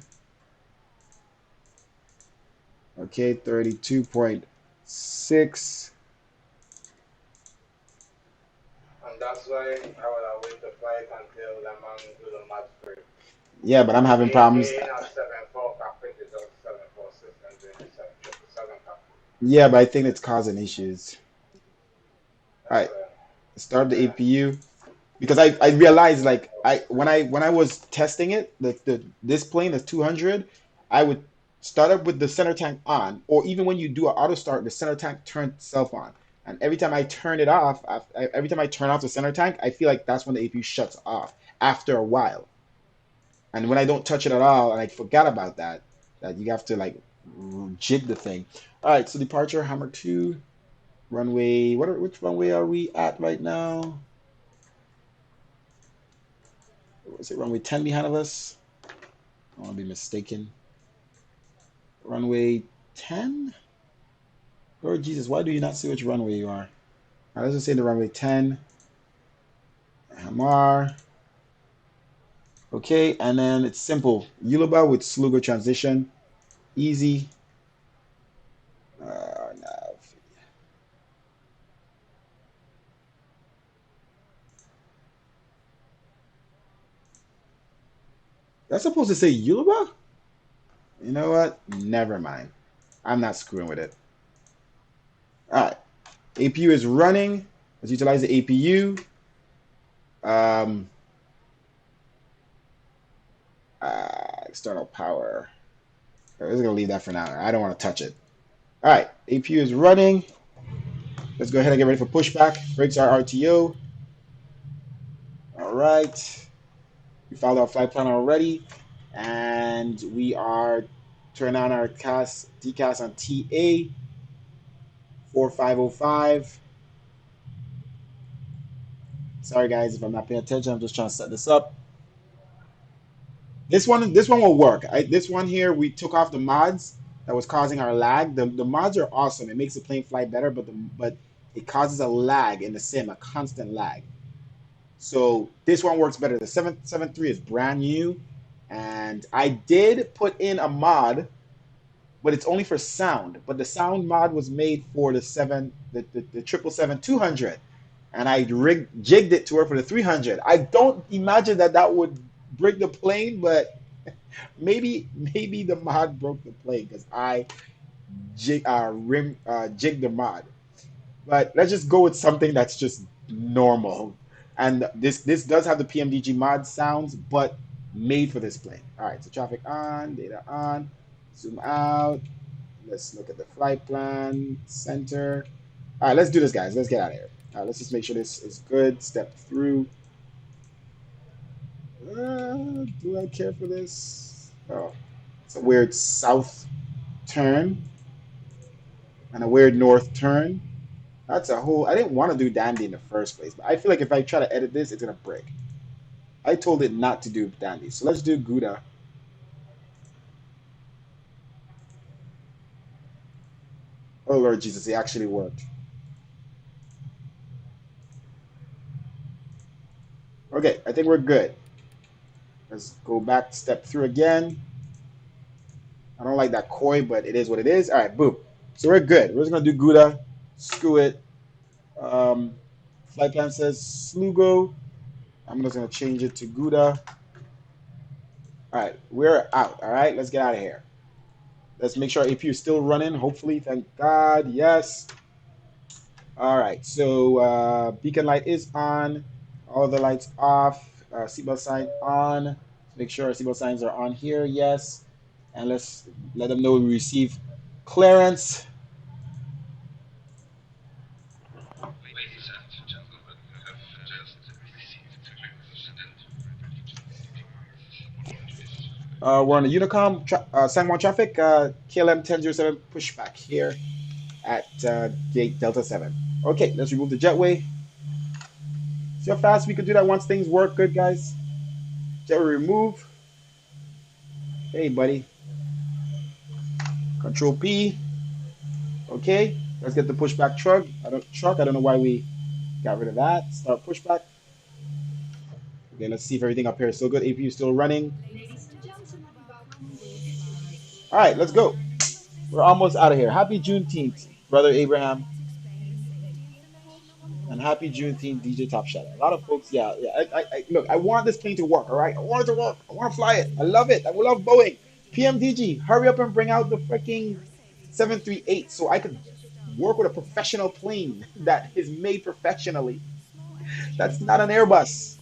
Okay, 32.6. And that's why I will await the flight until the man do the match for it. Yeah, but I'm having problems. He not 7-4 cockpit, it's just 746 and doing the 777 cockpit. Yeah, but I think it's causing issues. All That's right, start the APU because I realized like I when I was testing it, this plane is 200, I would start up with the center tank on, or even when you do an auto start, the center tank turns itself on. And every time I turn it off, every time I turn off the center tank, I feel like that's when the APU shuts off after a while. And when I don't touch it at all, and I forgot about that, that you have to like jig the thing. All right, so departure Hammer 2, runway. Which runway are we at right now? Is it runway 10 behind of us? I don't want to be mistaken. Runway 10? Lord Jesus, why do you not see which runway you are? All right, let's just say the runway 10. Hamar. Okay, and then it's simple. Yuluba with Slugo transition. Easy. Now. That's supposed to say Yuluba? You know what? Never mind. I'm not screwing with it. All right. APU is running. Let's utilize the APU. External power. We're just gonna leave that for now. I don't want to touch it. All right. APU is running. Let's go ahead and get ready for pushback. Brakes are RTO. All right. We followed our flight plan already, and we are turning on our decast on TA 4505. Sorry guys if I'm not paying attention. I'm just trying to set this up. This one will work. This one here, we took off the mods that was causing our lag. The mods are awesome. It makes the plane fly better, but it causes a lag in the sim, a constant lag. So this one works better. The 773 is brand new, and I did put in a mod, but it's only for sound. But the sound mod was made for the 777-200, and I jigged it to work for the 300. I don't imagine that would break the plane, but maybe the mod broke the plane because I jigged the mod. But let's just go with something that's just normal. And this does have the PMDG mod sounds, but made for this plane. All right, so traffic on, data on, zoom out. Let's look at the flight plan, center. All right, let's do this, guys. Let's get out of here. All right, let's just make sure this is good. Step through. Do I care for this? Oh, it's a weird south turn and a weird north turn. That's a whole. I didn't want to do Dandy in the first place, but I feel like if I try to edit this, it's gonna break. I told it not to do Dandy, so let's do Gouda. Oh Lord Jesus, it actually worked. Okay, I think we're good. Let's go back, step through again. I don't like that koi, but it is what it is. All right, boom. So we're good. We're just gonna do Gouda. Screw it. Um, Flight plan says Slugo. I'm just gonna change it to Gouda. All right, we're out. All right, let's get out of here. Let's make sure APU is still running. Hopefully, thank God. Yes. All right. So beacon light is on. All the lights off. Seatbelt sign on. Make sure our signal signs are on here. Yes. And let's let them know we receive clearance. We're on the Unicom, San Juan traffic, KLM 1007 pushback here at gate Delta 7. Okay, let's remove the jetway. See how fast we can do that once things work good, guys? Jetway remove. Hey, buddy. Control P. Okay, let's get the pushback truck. I don't know why we got rid of that. Start pushback. Okay, let's see if everything up here is still good. APU is still running. All right, let's go. We're almost out of here. Happy Juneteenth, brother Abraham, and happy Juneteenth, DJ Top Shadow. A lot of folks, yeah. Look, I want this plane to work. All right, I want it to work. I want to fly it. I love it. I love Boeing. PMDG, hurry up and bring out the freaking 738 so I could work with a professional plane that is made professionally. That's not an Airbus.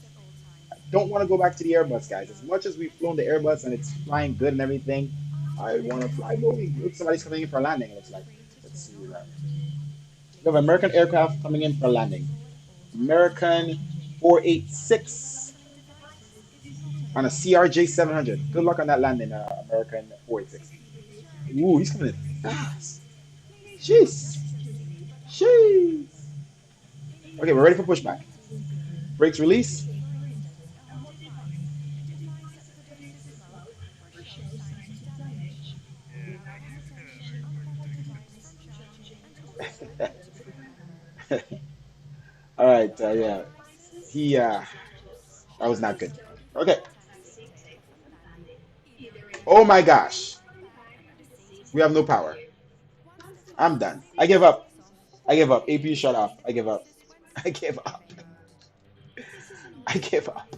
I don't want to go back to the Airbus, guys. As much as we've flown the Airbus and it's flying good and everything, I want to fly Boeing. Look, somebody's coming in for a landing. It looks like. Let's see that. We have American aircraft coming in for landing. American 486 on a CRJ 700. Good luck on that landing, American 486. Ooh, he's coming in fast. Jeez. Jeez. Okay, we're ready for pushback. Brakes release. All right, yeah. That was not good. Okay. Oh my gosh. We have no power. I'm done. I give up. I give up. APU shut off. I give up. I give up. I give up.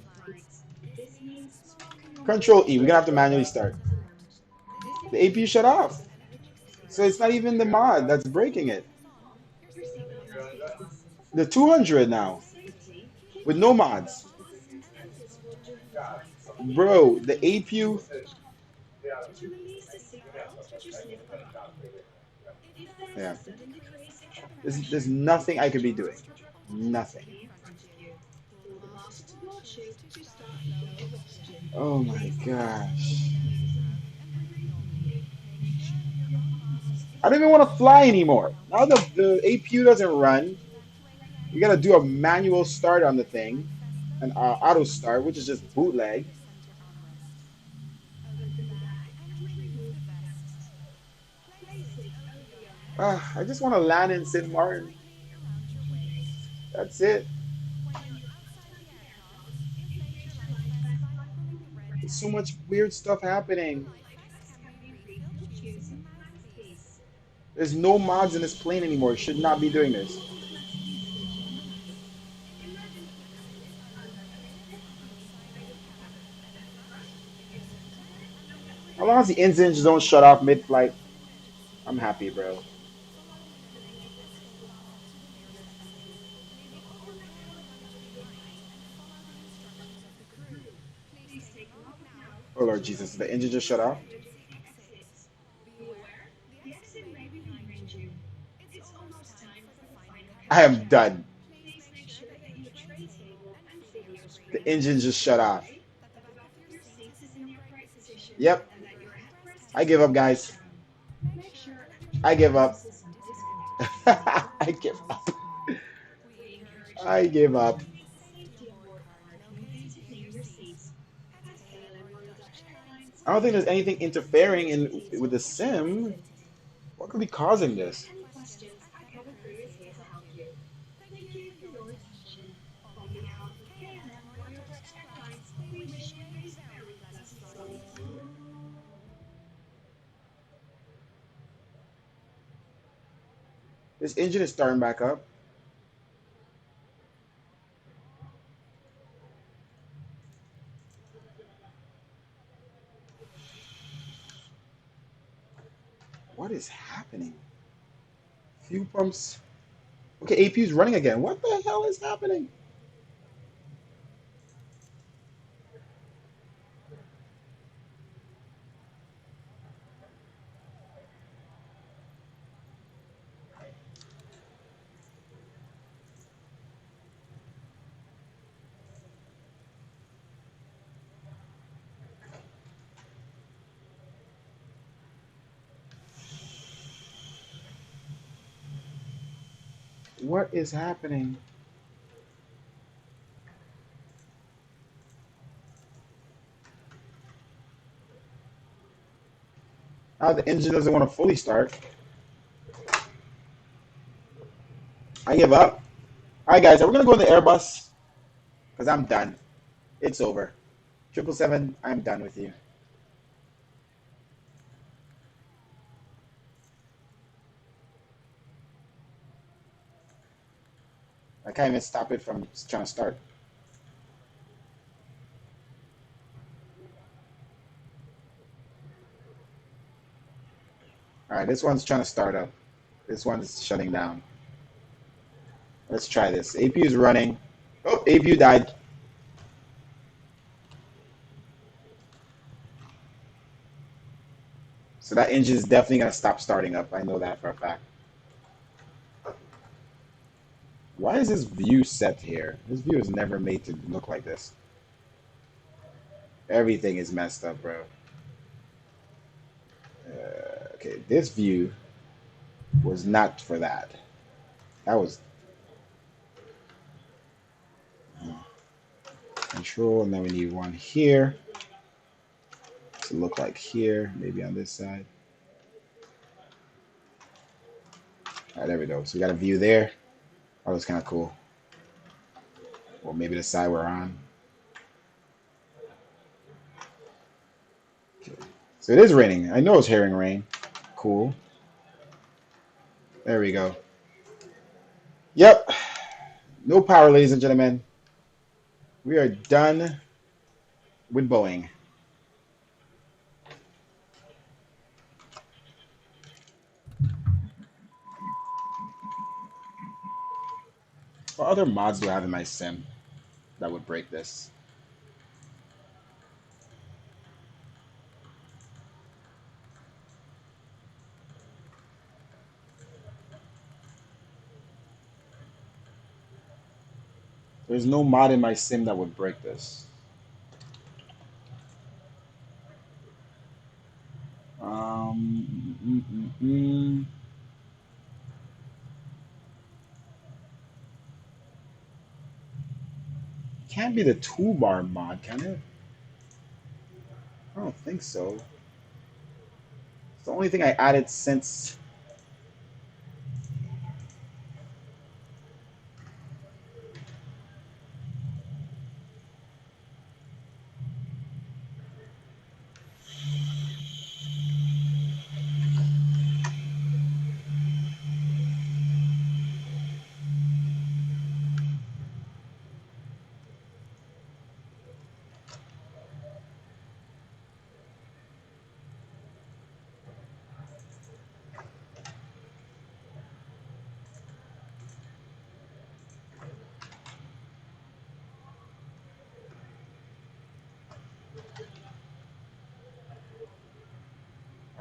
Control E. We're gonna have to manually start. The APU shut off. So it's not even the mod that's breaking it. The 200 now with no mods. Bro, the APU. Yeah. There's nothing I could be doing. Nothing. Oh my gosh. I don't even want to fly anymore. Now the APU doesn't run. We gotta do a manual start on the thing, an auto start, which is just bootleg. I just want to land in St. Martin. That's it. There's so much weird stuff happening. There's no mods in this plane anymore. It should not be doing this. As long as the engines don't shut off mid-flight, I'm happy, bro. Oh Lord Jesus, the engine just shut off. I am done. The engine just shut off. Yep. I give up, guys. I give up. I give up. I give up. I don't think there's anything interfering in with the sim. What could be causing this? This engine is starting back up. What is happening? Fuel pumps. Okay, APU's running again. What the hell is happening? What is happening? Now the engine doesn't want to fully start. I give up. All right, guys, are we gonna go in the Airbus? Because I'm done. It's over. 777, I'm done with you. I can't even stop it from trying to start. All right, this one's trying to start up. This one's shutting down. Let's try this. APU is running. Oh, APU died. So that engine is definitely going to stop starting up. I know that for a fact. Why is this view set here? This view is never made to look like this. Everything is messed up, bro. Okay, this view was not for that. That was control, and then we need one here to look like here, maybe on this side. All right, there we go. So we got a view there. That was kind of cool. Or maybe the side we're on. Okay. So it is raining. I know it's hearing rain. Cool. There we go. Yep. No power, ladies and gentlemen. We are done with Boeing. What other mods do I have in my sim that would break this? There's no mod in my sim that would break this. Um, mm, mm, mm. Can't be the toolbar mod, can it? I don't think so. It's the only thing I added since.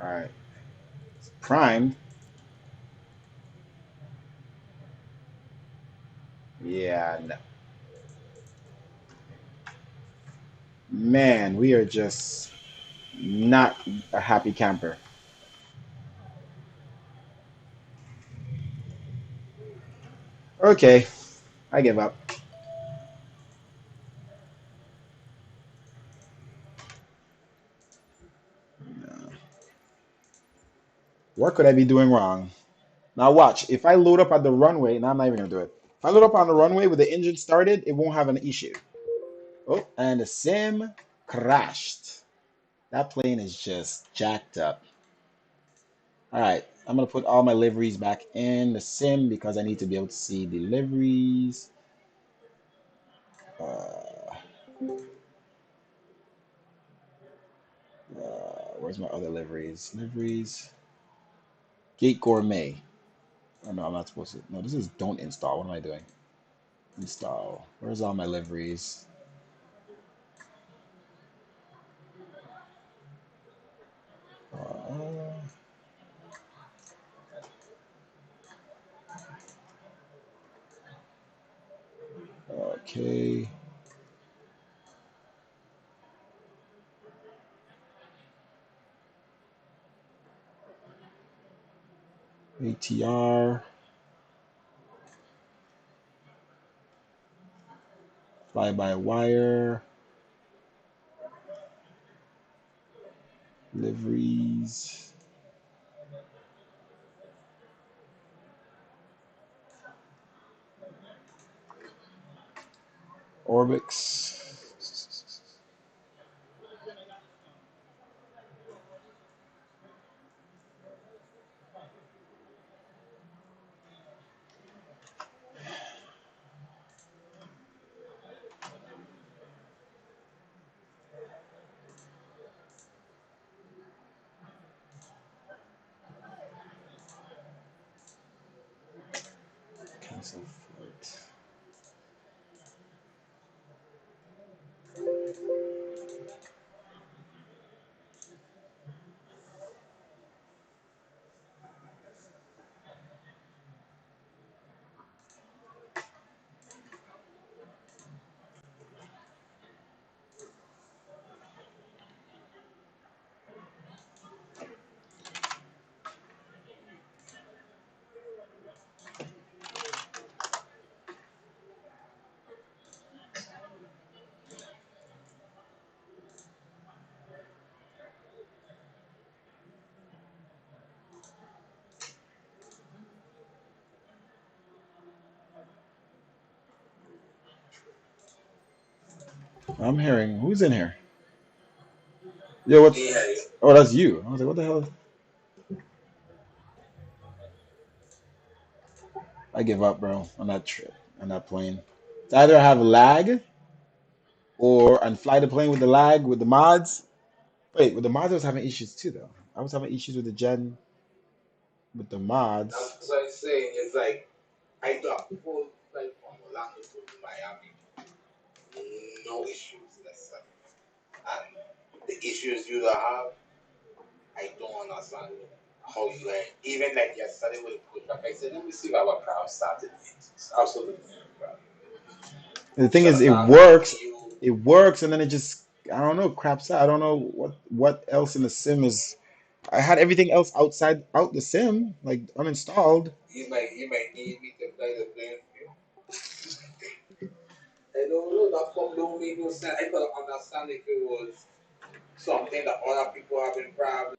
All right. It's primed. Yeah, no. Man, we are just not a happy camper. Okay, I give up. What could I be doing wrong? Now watch. If I load up at the runway, now I'm not even gonna do it. If I load up on the runway with the engine started, it won't have an issue. Oh, and the sim crashed. That plane is just jacked up. All right, I'm gonna put all my liveries back in the sim because I need to be able to see the liveries. Uh, where's my other liveries? Liveries. Gate Gourmet. Oh no, I'm not supposed to. No, this is don't install. What am I doing? Install. Where's all my liveries? Uh, okay. ATR. Fly by wire, liveries. Orbix. Cancel flight. I'm hearing who's in here? Yo, what's? Oh, that's you. I was like, what the hell? I give up, bro. On that trip, on that plane. It's either I have lag or and fly the plane with the lag with the mods. Wait, with the mods, I was having issues too, though. I was having issues with the gen with the mods. That's what I'm saying. It's like I got full flight from Orlando to Miami. No issues necessarily. And the issues you have, I don't understand how you like. Even like yesterday with the push up, I said, let me see how our crowd started. It's absolutely crowd. And the thing Shut is, us it down. works. You, It works, and then it just I don't know craps out. I don't know what else in the sim is. I had everything else outside out the sim, like uninstalled. you might need me to play the game for you. I don't know. That come don't make no sense. I could understand if it was something that other people have been problems.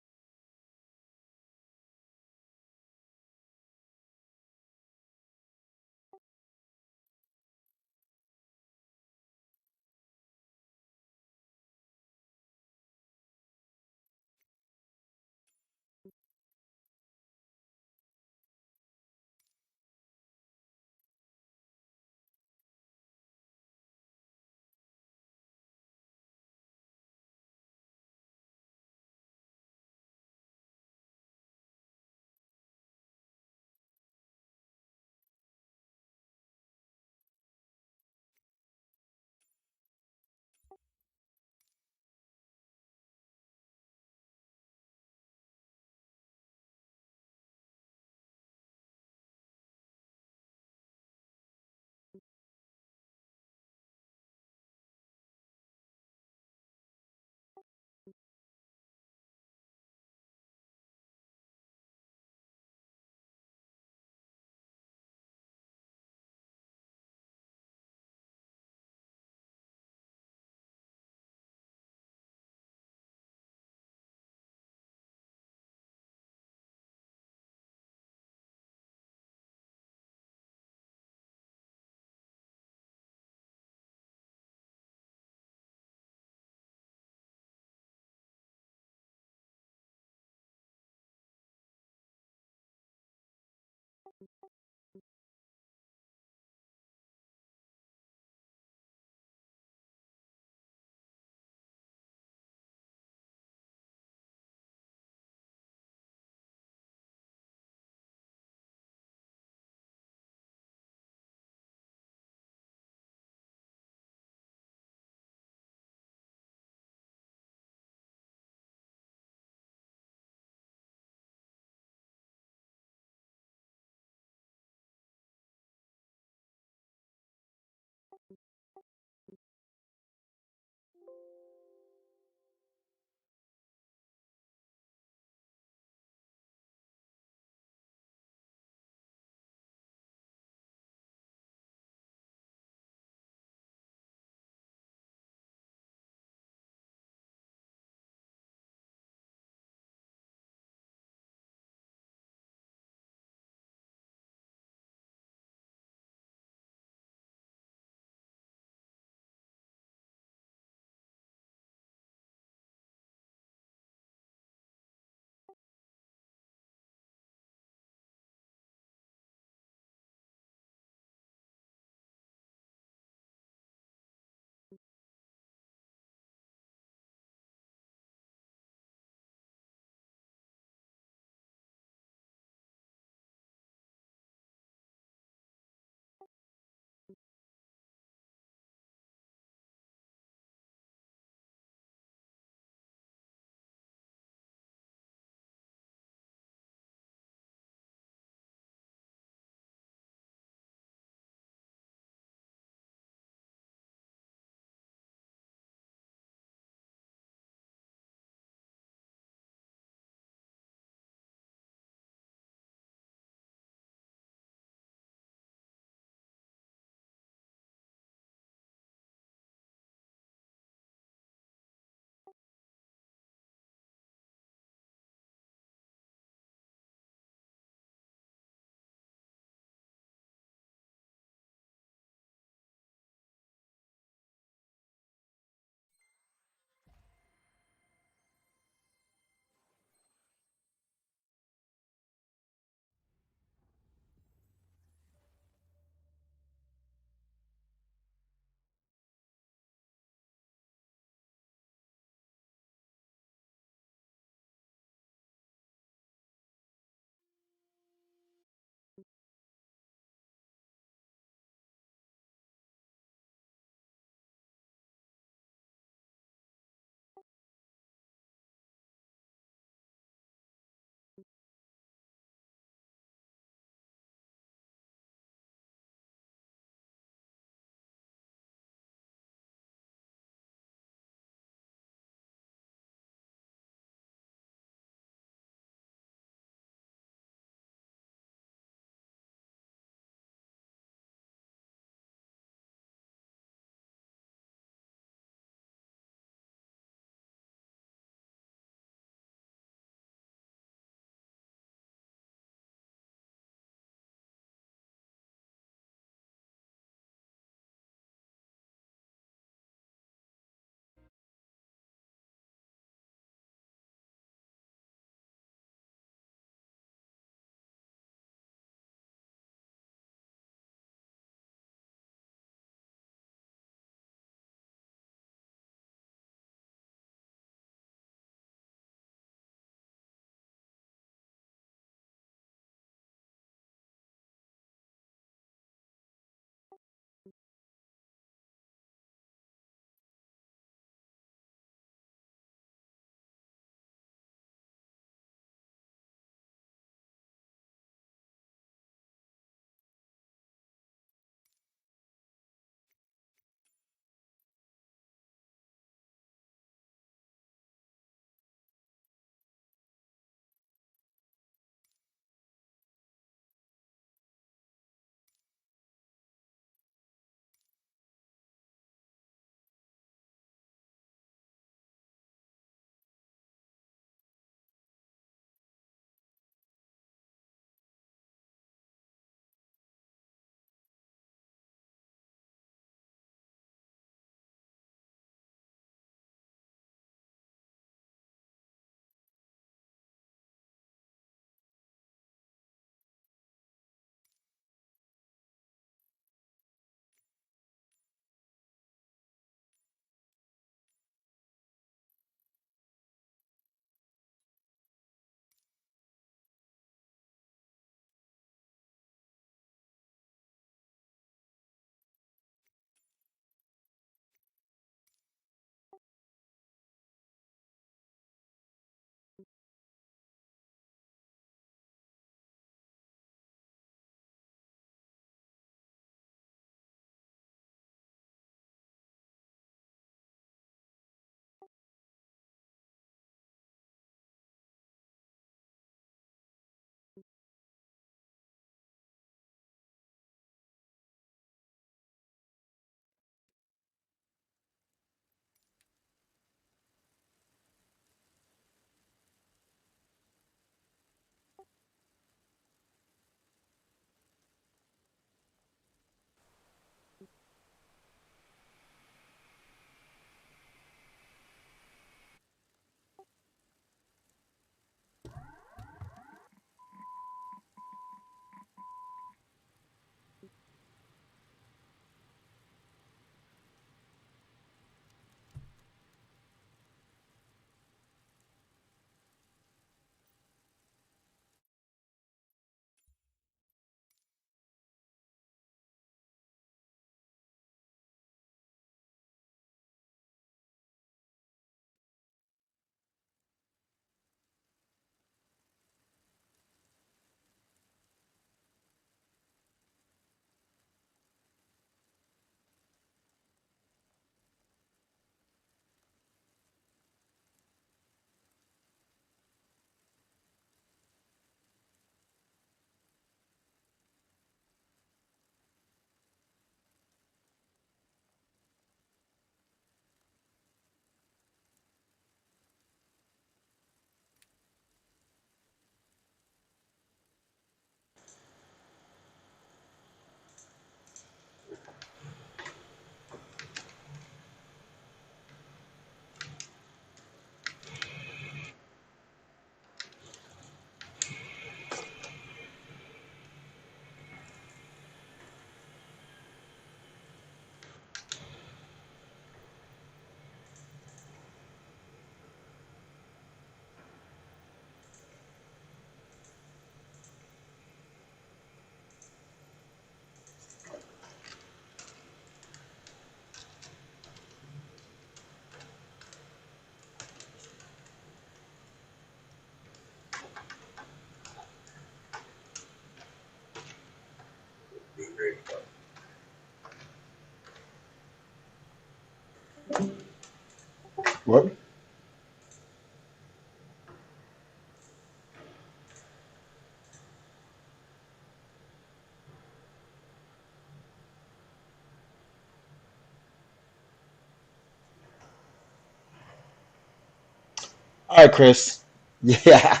All right, Chris. Yeah.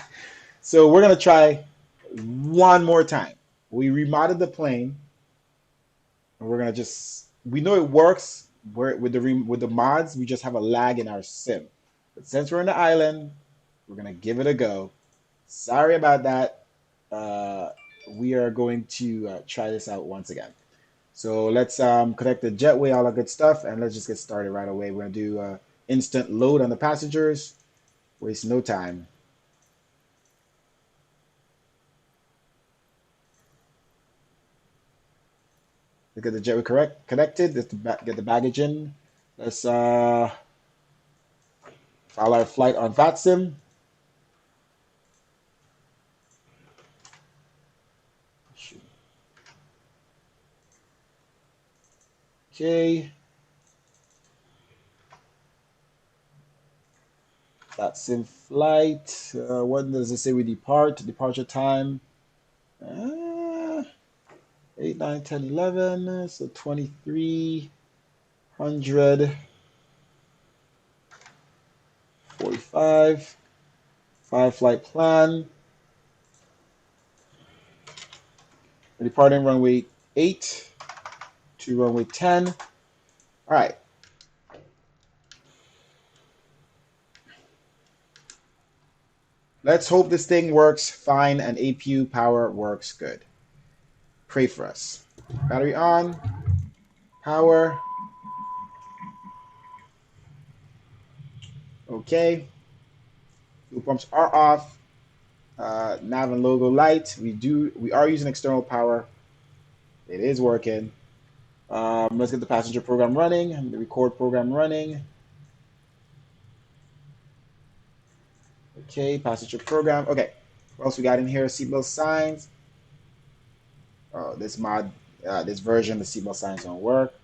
So we're gonna try one more time. We remodded the plane, and we're gonna just we know it works. With the mods, we just have a lag in our sim. But since we're in the island, we're gonna give it a go. Sorry about that. Uh, we are going to try this out once again. So let's connect the jetway, all that good stuff, and let's just get started right away. We're gonna do instant load on the passengers. Waste no time. Let's get the jetway connected. Let's get the baggage in. Let's file our flight on VATSIM. Okay. VATSIM flight. What does it say we depart? Departure time. 8, 9, 10, 11. So 2300. 45. 5 flight plan. We're departing runway 8 to runway 10. All right. Let's hope this thing works fine and APU power works good. Pray for us. Battery on. Power. Okay. Fuel pumps are off. Nav and logo light. We are using external power. It is working. Let's get the passenger program running and the record program running. Okay, passenger program. Okay, what else we got in here? Seatbelt signs. Oh, this version, the seatbelt signs don't work.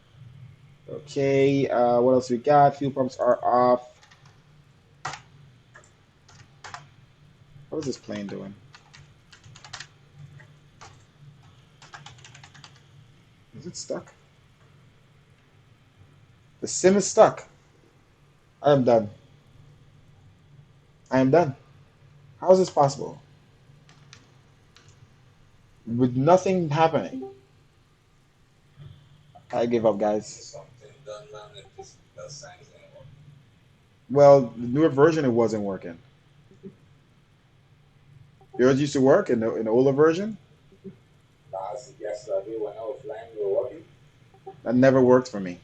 Okay, what else we got? Fuel pumps are off. What is this plane doing? Is it stuck? The sim is stuck. I am done. I am done. How is this possible? With nothing happening. I give up, guys. Something done, man. If this does signs anymore. Well, the newer version, it wasn't working. Yours used to work in the older version? Last yesterday when I was flying, we were working. That never worked for me.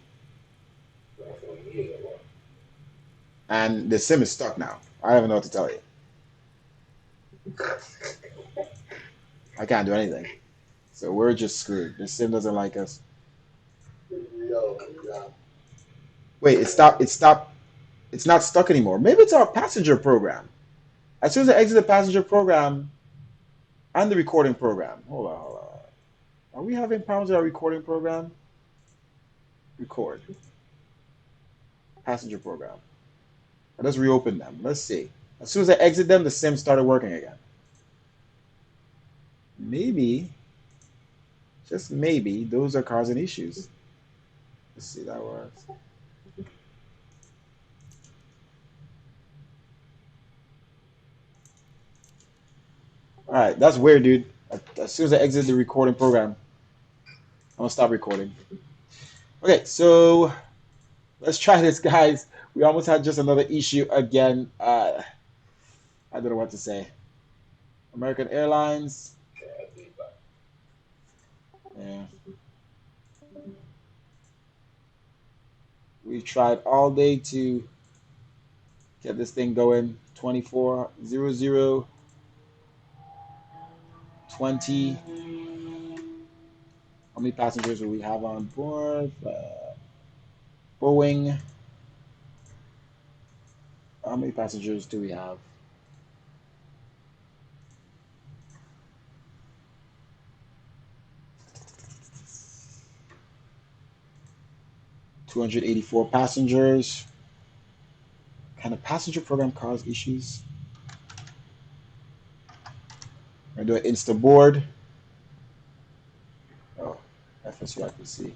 For years ago. And the sim is stuck now. I don't even know what to tell you. I can't do anything. So we're just screwed. The sim doesn't like us. Yo, yeah. Wait, it stopped. It stopped. It's not stuck anymore. Maybe it's our passenger program. As soon as I exit the passenger program and the recording program. Hold on, hold on. Are we having problems with our recording program? Record. Passenger program. Let's reopen them. Let's see. As soon as I exit them, the sim started working again. Maybe, just maybe, those are causing issues. Let's see, that works. All right, that's weird, dude. As soon as I exit the recording program, I'm gonna stop recording. Okay, so let's try this, guys. We almost had just another issue again. I don't know what to say. American Airlines. Yeah. We tried all day to get this thing going. 2400 20. How many passengers do we have on board? Boeing. How many passengers do we have? 284 passengers. Can a passenger program cause issues? We're gonna do an Insta board. Oh, FSUIPC.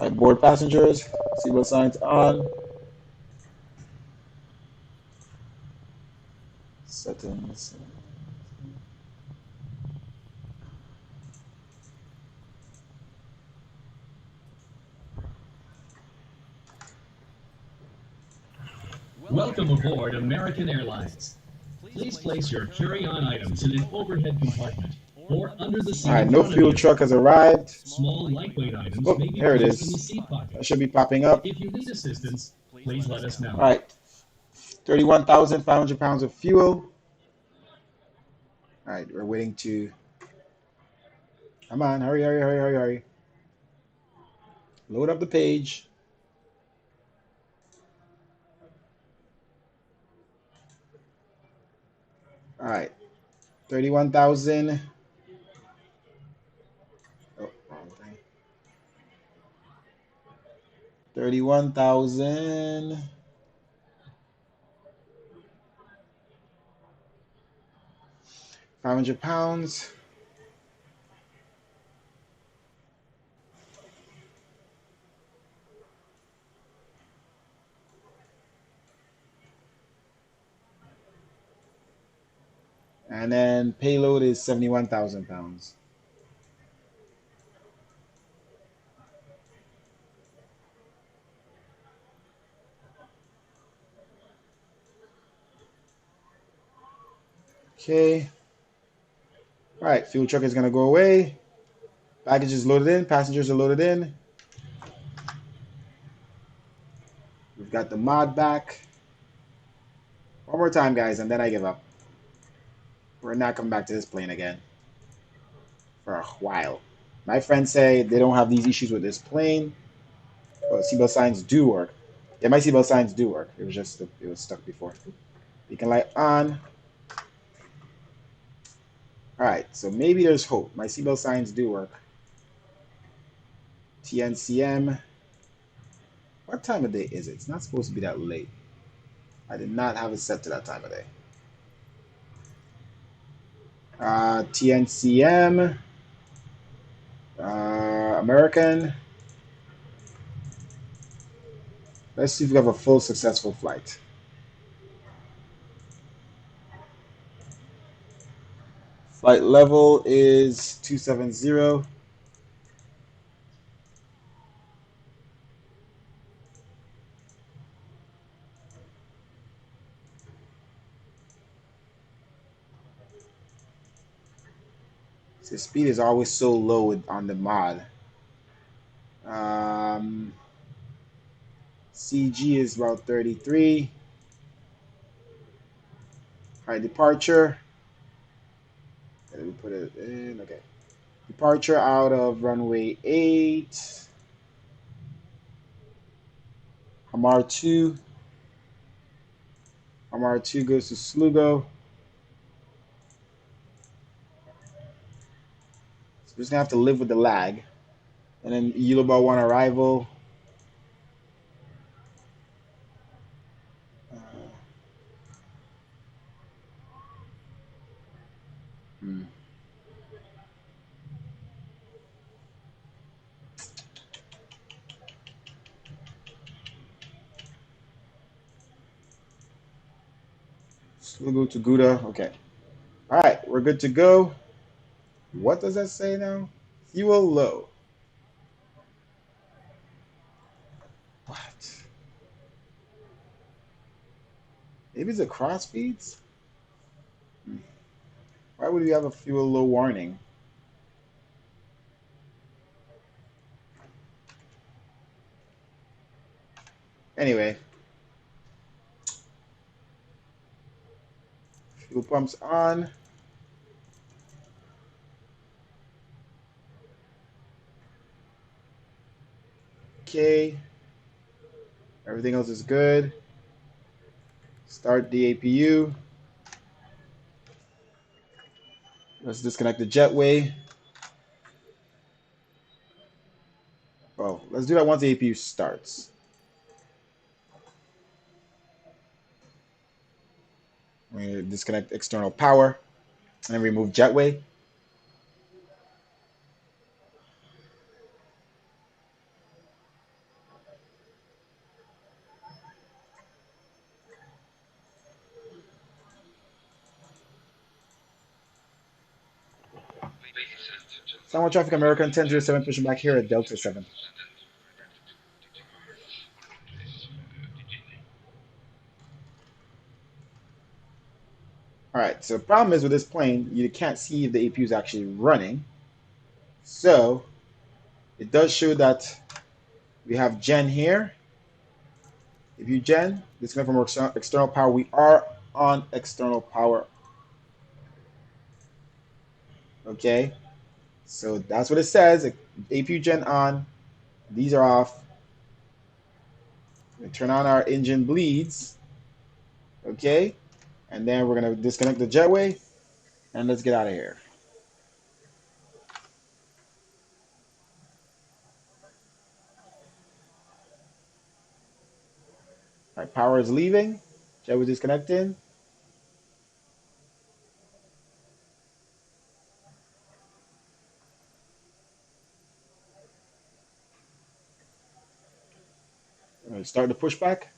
All right, board passengers, seatbelt signs on. Settings. Welcome aboard American Airlines. Please place your carry-on items in an overhead compartment or under the All seat right, in no front of fuel you. truck has arrived. Small, lightweight items Oh, may be here it placed in the is. seat pocket. That should be popping up. If you need assistance, please let us know. All right, 31,500 pounds of fuel. All right, we're waiting to. Come on, hurry, hurry, hurry, hurry, hurry. Load up the page. All right, 31,000. Oh, wrong thing. 31,500 pounds. And then payload is 71,000 pounds. Okay. All right, fuel truck is going to go away. Baggage is loaded in. Passengers are loaded in. We've got the mod back. One more time, guys, and then I give up. We're not coming back to this plane again for a while. My friends say they don't have these issues with this plane, but seatbelt signs do work. Yeah, my seatbelt signs do work. It was just, it was stuck before. Beacon light on. All right, so maybe there's hope. My seatbelt signs do work. TNCM. What time of day is it? It's not supposed to be that late. I did not have it set to that time of day. TNCM. American. Let's see if we have a full successful flight. Flight level is 270. The speed is always so low on the mod. CG is about 33. All right, departure. Let me put it in. Okay. Departure out of runway 8. Hamar 2. Hamar 2 goes to Slugo. So we're just going to have to live with the lag. And then Yuloba 1 arrival. Hmm. Slugo to Gouda. Okay. All right, we're good to go. What does that say now? Fuel low. What? Maybe it's a cross feeds? Why would we have a fuel low warning? Anyway, fuel pumps on. Okay. Everything else is good. Start the APU. Let's disconnect the jetway. Oh, let's do that once the APU starts. We're going to disconnect external power and remove jetway. Someone traffic American 1007 pushing back here at Delta 7. All right, so the problem is with this plane, you can't see if the APU is actually running. So it does show that we have gen here. If you gen, this is coming from external power. We are on external power. Okay, so that's what it says. APU gen on. These are off. We turn on our engine bleeds. Okay, and then we're gonna disconnect the jetway and let's get out of here. All right, power is leaving. Jetway disconnecting. Start the pushback.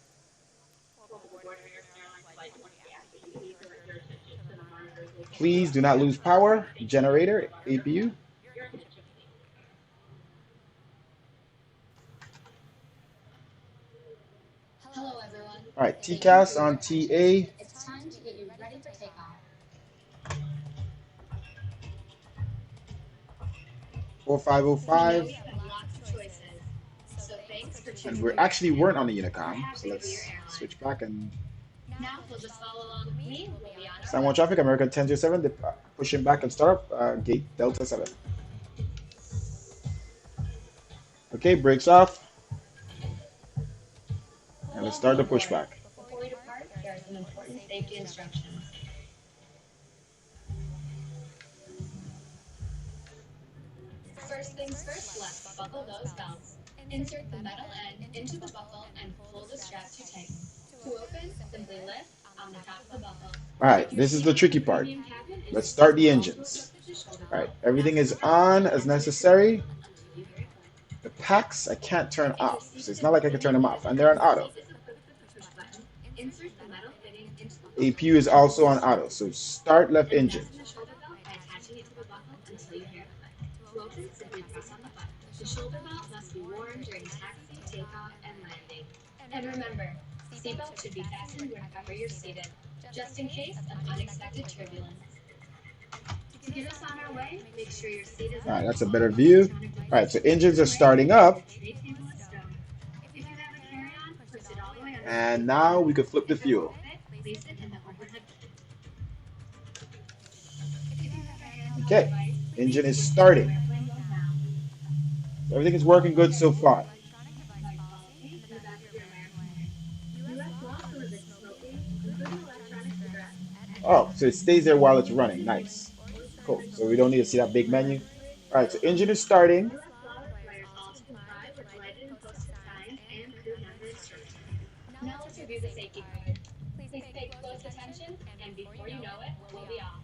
Please do not lose power. Generator, APU. All right, TCAS on TA. 4505. And we actually weren't on the Unicom, so let's switch back and. San Juan traffic, American 1007, pushing back and start up, gate Delta 7. Okay, brakes off. And let's start the pushback. Before we depart, there are some important safety instructions. First things first, let's buckle those belts. Insert the metal end into the buckle and pull the strap to tighten. To open, simply lift on the top of the buckle. All right, this is the tricky part. Let's start the engines. All right, everything is on as necessary. The packs I can't turn off, so it's not like I can turn them off, and they're on auto. APU is also on auto, so start left engine. The shoulder belt must be worn during taxi, takeoff, and landing. And remember, seatbelt should be fastened wherever you're seated, just in case of unexpected turbulence. To get us on our way, make sure your seat is. All right, that's a better view. All right, so engines are starting up. And now we could flip the fuel. Okay, engine is starting. Everything is working good so far. Oh, so it stays there while it's running. Nice. Cool. So we don't need to see that big menu. All right, so engine is starting. Now let's review the safety code. Please pay close attention, and before you know it, we'll be off.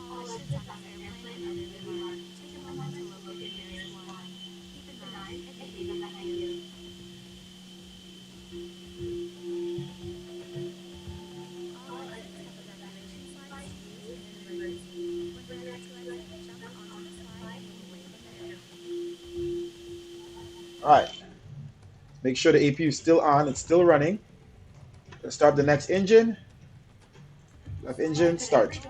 All exits on the airplane are really marked. Take a moment to locate the nearest one. Keep in mind and leave them behind you. All exits have evacuation slides used in an emergency. When you're ready to exit, jump onto the slide and wave them there. All right. Make sure the APU is still on. It's still running. Let's start the next engine. Left engine, start.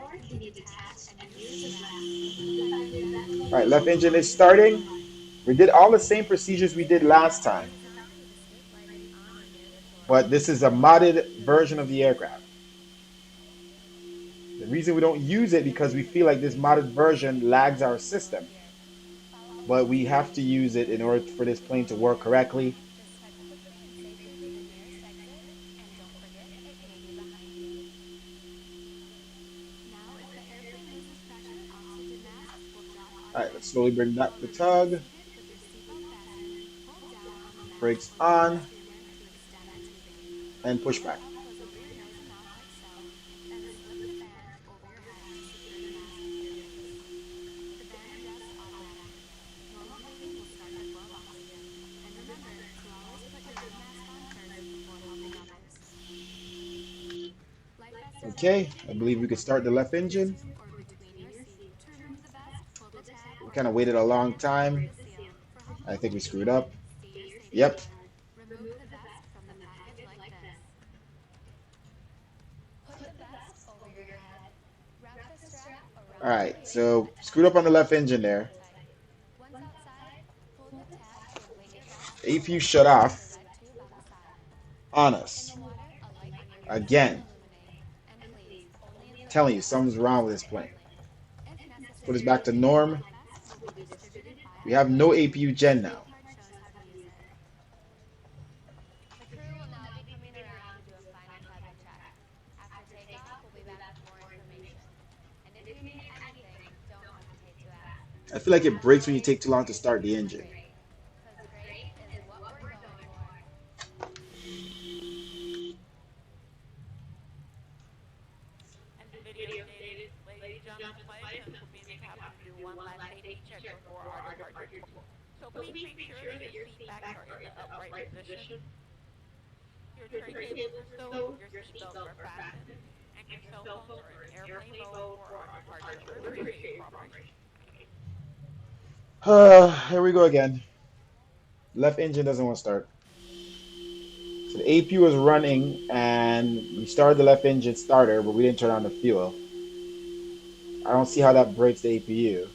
All right, left engine is starting. We did all the same procedures we did last time. But this is a modded version of the aircraft. The reason we don't use it because we feel like this modded version lags our system. But we have to use it in order for this plane to work correctly. All right, let's slowly bring back the tug. Brakes on. And push back. Okay, I believe we could start the left engine. We kind of waited a long time. I think we screwed up. Yep. All right, so screwed up on the left engine there. APU shut off on us. Again, telling you something's wrong with this plane. Put us back to norm. We have no APU gen now. I feel like it breaks when you take too long to start the engine. Video stated, ladies and gentlemen, flight attendants will be in the cabin to do one last safety check before our departure. So please make sure that your seat backs are in the upright position. Your tray tables are stowed, your seat belts are fastened, and your cell phones are in airplane mode for our departure. We appreciate your cooperation. Here we go again. Left engine doesn't want to start. So the APU was running and we started the left engine starter, but we didn't turn on the fuel. I don't see how that breaks the APU.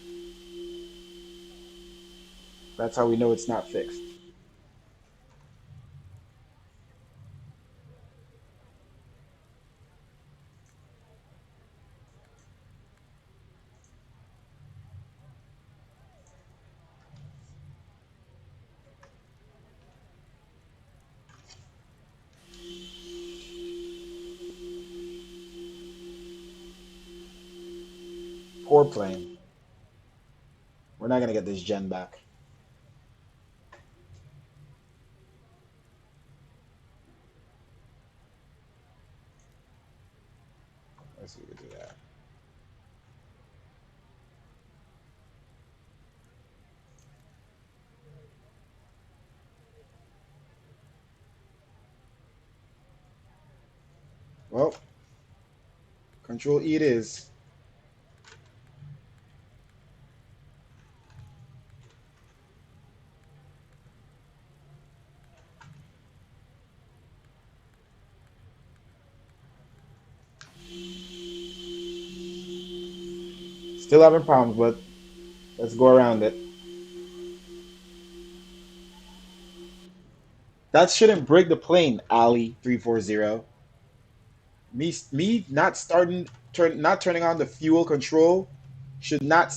That's how we know it's not fixed. Poor plane. We're not going to get this gen back. Let's see if we can do that. Well, Control E it is. Still having problems, but let's go around it. That shouldn't break the plane, Ali 340. Me not not turning on the fuel control should not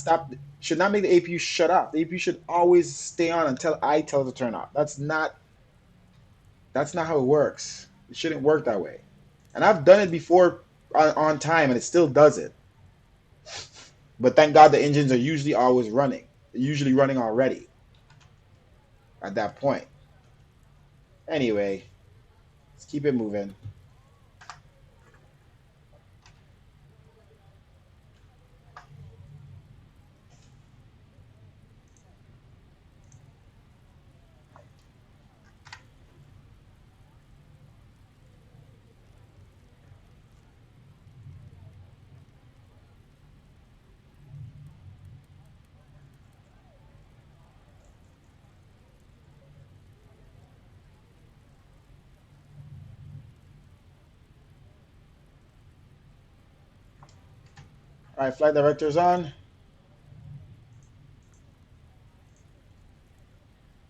make the APU shut off. The APU should always stay on until I tell it to turn off. That's not how it works. It shouldn't work that way. And I've done it before on time and it still does it. But thank God the engines are usually always running. They're usually running already at that point. Anyway, let's keep it moving. All right, flight director's on.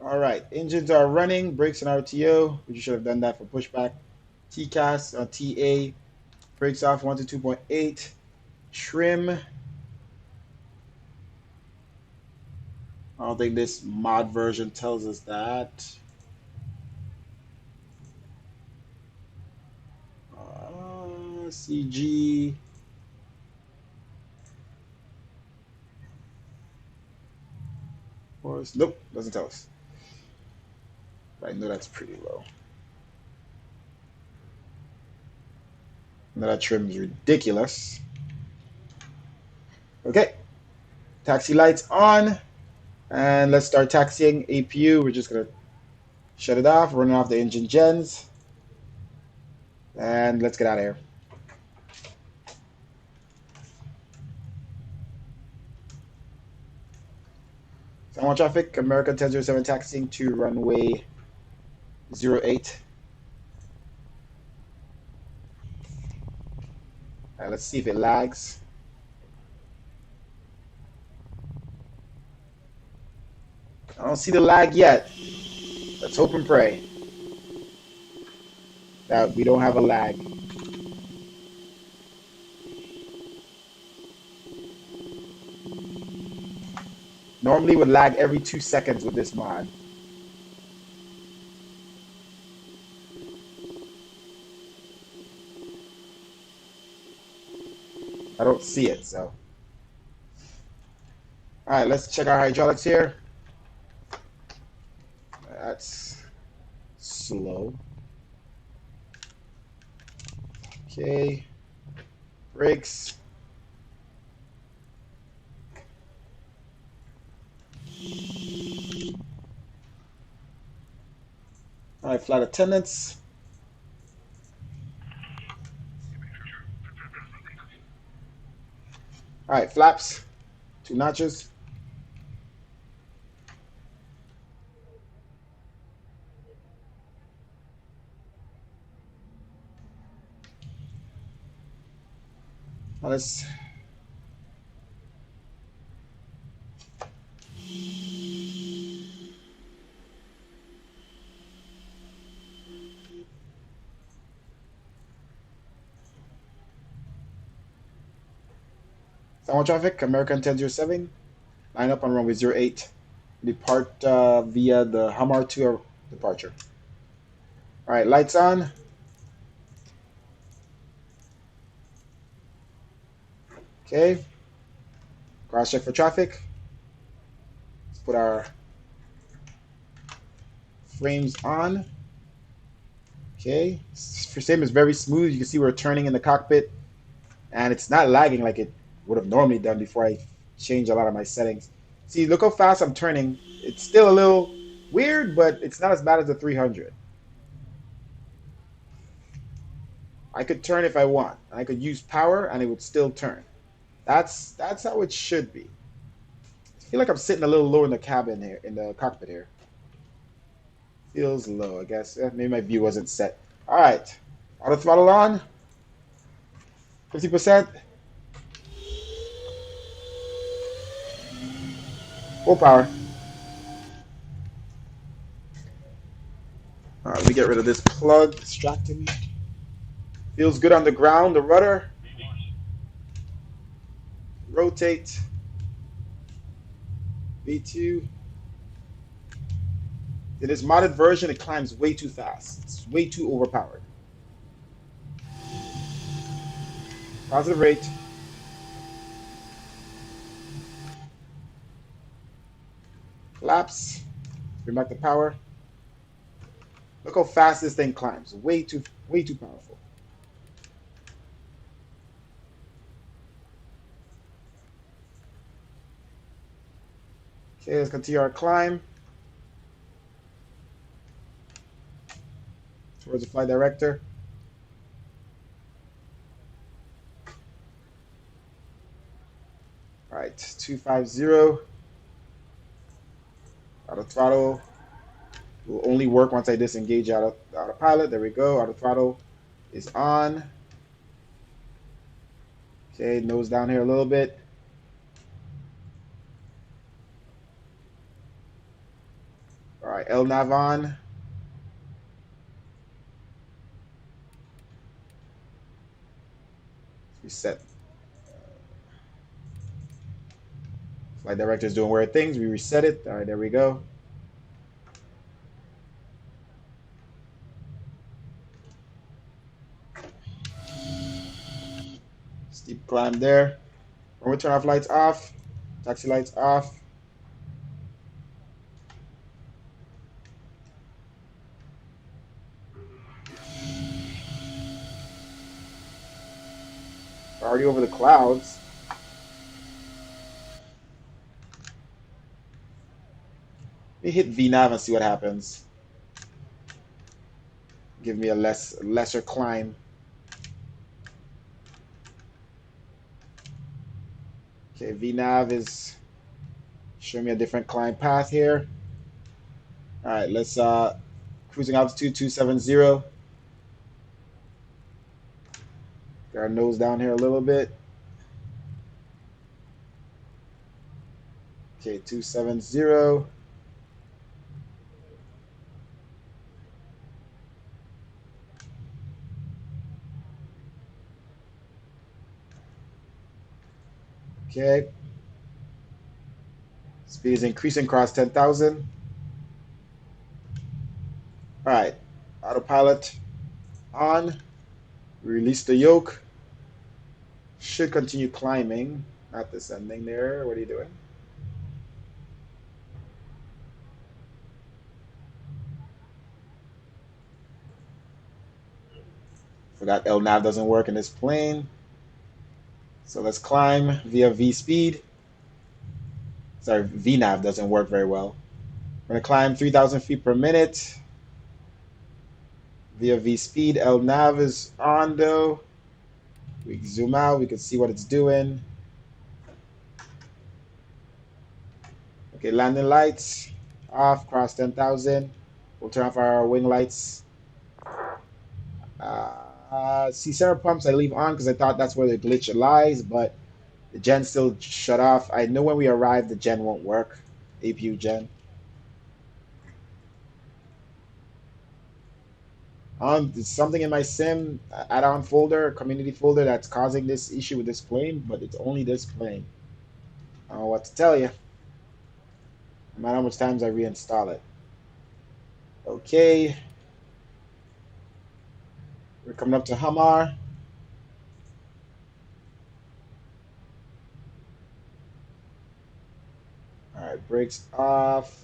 All right, engines are running, brakes and RTO. We should have done that for pushback. TCAS on TA, brakes off 1 to 2.8. Trim. I don't think this mod version tells us that. CG. Nope, doesn't tell us. I know that's pretty low. Now that trim is ridiculous. Okay, taxi lights on. And let's start taxiing APU. We're just going to shut it off, running off the engine gens. And let's get out of here. Sound traffic, American 1007 taxiing to runway 08. All right, let's see if it lags. I don't see the lag yet. Let's hope and pray that we don't have a lag. Normally it would lag every 2 seconds with this mod. I don't see it, so. All right, let's check our hydraulics here. That's slow. Okay. Brakes. All right, flight attendants. All right, flaps. 2 notches. Now let's. Sound traffic, American 1007. Line up on runway 08. Depart via the Hamar 2 departure. All right, lights on. Okay. Cross check for traffic. Let's put our frames on. Okay. Same is very smooth. You can see we're turning in the cockpit, and it's not lagging like it would have normally done before I changed a lot of my settings. See, look how fast I'm turning. It's still a little weird, but it's not as bad as the 300. I could turn if I want. I could use power, and it would still turn. That's how it should be. I feel like I'm sitting a little low in the cabin here, in the cockpit here. Feels low, I guess. Maybe my view wasn't set. All right. Auto throttle on. 50%. Full power. All right, let me get rid of this plug distracting me. Feels good on the ground. The rudder. Rotate. V2. In this modded version, it climbs way too fast. It's way too overpowered. Positive rate. Collapse. Bring back the power. Look how fast this thing climbs. Way too powerful. Okay, let's continue our climb towards the flight director. All right, 250. Auto throttle will only work once I disengage out of pilot. There we go. Auto throttle is on. Okay, nose down here a little bit. All right, LNAV on. Reset. Flight director is doing weird things. We reset it. All right, there we go. Steep climb there. When we turn off lights off, taxi lights off. Already over the clouds. Let me hit VNav and see what happens. Give me a lesser climb. Okay, VNav is Show me a different climb path here. All right, let's cruising altitude 270. Get our nose down here a little bit. Okay, 270. Okay. Speed is increasing across 10,000. All right, autopilot on. Release the yoke. Should continue climbing, not descending there. What are you doing? Forgot LNAV doesn't work in this plane. So let's climb via V speed. Sorry, VNAV doesn't work very well. We're gonna climb 3,000 feet per minute via V speed. LNAV is on though. We can zoom out, we can see what it's doing. Okay, landing lights off, cross 10,000. We'll turn off our wing lights. Cera pumps I leave on because I thought that's where the glitch lies, but the gen still shut off. I know when we arrive the gen won't work. APU gen. There's something in my sim add-on folder, community folder that's causing this issue with this plane, but it's only this plane. I don't know what to tell you. No matter how much times I reinstall it. Okay. We're coming up to Hamar. All right, brakes off.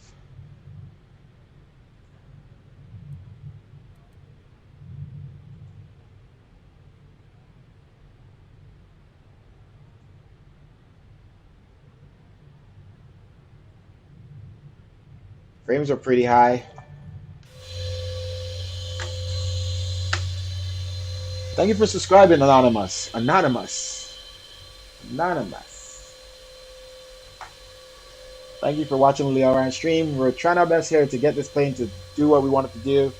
Frames are pretty high. Thank you for subscribing, Anonymous. Anonymous. Anonymous. Thank you for watching Leo Ryan stream. We're trying our best here to get this plane to do what we want it to do.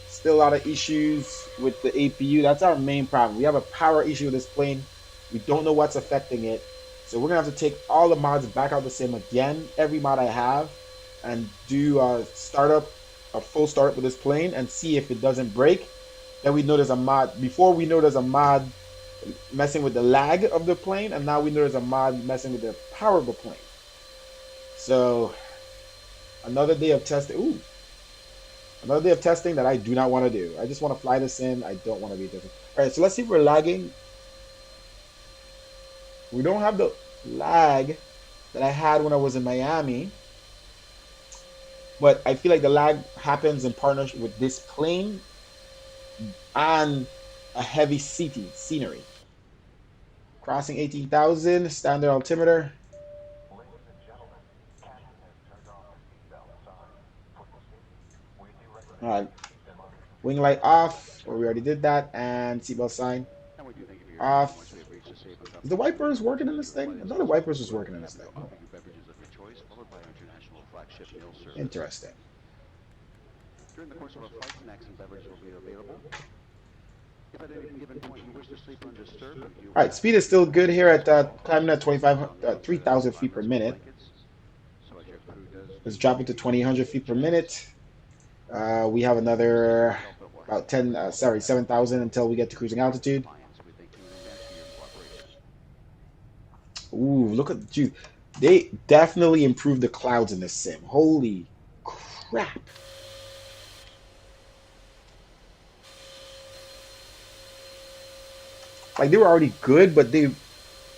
Still a lot of issues with the APU. That's our main problem. We have a power issue with this plane. We don't know what's affecting it. So we're going to have to take all the mods back out the sim again, every mod I have, and do a startup, a full startup with this plane and see if it doesn't break. Then we know there's a mod. Before we know there's a mod messing with the lag of the plane, and now we know there's a mod messing with the power of the plane. So another day of testing. Ooh. Another day of testing that I do not want to do. I just want to fly this in. I don't want to be different. All right, so let's see if we're lagging. We don't have the lag that I had when I was in Miami. But I feel like the lag happens in partnership with this plane and a heavy scenery. Crossing 18,000, standard altimeter. All right, wing light off, or we already did that, and seatbelt sign off. Is the wipers working in this thing? I thought the wipers was working in this thing. Oh. Interesting. During the course of a flight, snacks and beverages will be available. If at any given point you wish to sleep undisturbed, all right, speed is still good here at climbing at 3,000 feet per minute. Let's drop it to 2,800 feet per minute. We have another about 7,000 until we get to cruising altitude. Ooh, look at you. They definitely improved the clouds in this sim. Holy crap. Like, they were already good, but they...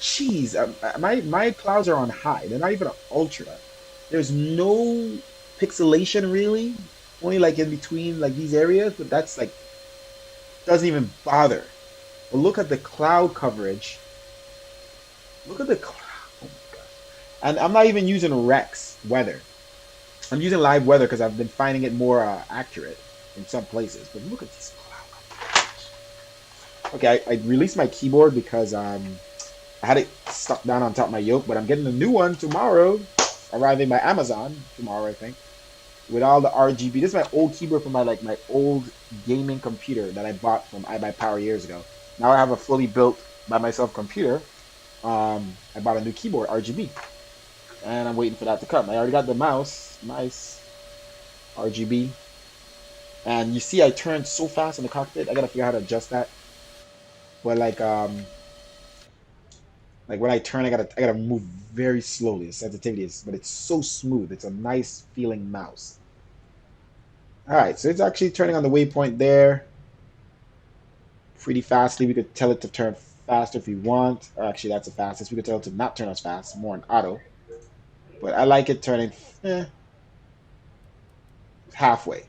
Jeez, my clouds are on high. They're not even ultra. There's no pixelation, really. Only, like, in between, like, these areas. But that's, like... Doesn't even bother. But look at the cloud coverage. Look at the cloud. Oh, my gosh. And I'm not even using Rex weather. I'm using live weather because I've been finding it more accurate in some places. But look at this cloud coverage. Okay, I released my keyboard because I I had it stuck down on top of my yoke, but I'm getting a new one tomorrow, arriving by Amazon tomorrow, I think, with all the RGB. This is my old keyboard from my old gaming computer that I bought from iBuyPower years ago. Now I have a fully built by myself computer. I bought a new keyboard, RGB, and I'm waiting for that to come. I already got the mouse, nice RGB, and you see I turned so fast in the cockpit. I gotta figure out how to adjust that. But like when I turn, I gotta move very slowly. The sensitivity is, but it's so smooth. It's a nice feeling mouse. All right, so it's actually turning on the waypoint there pretty fastly. We could tell it to turn faster if we want. Or actually, that's the fastest. We could tell it to not turn as fast, more in auto. But I like it turning halfway.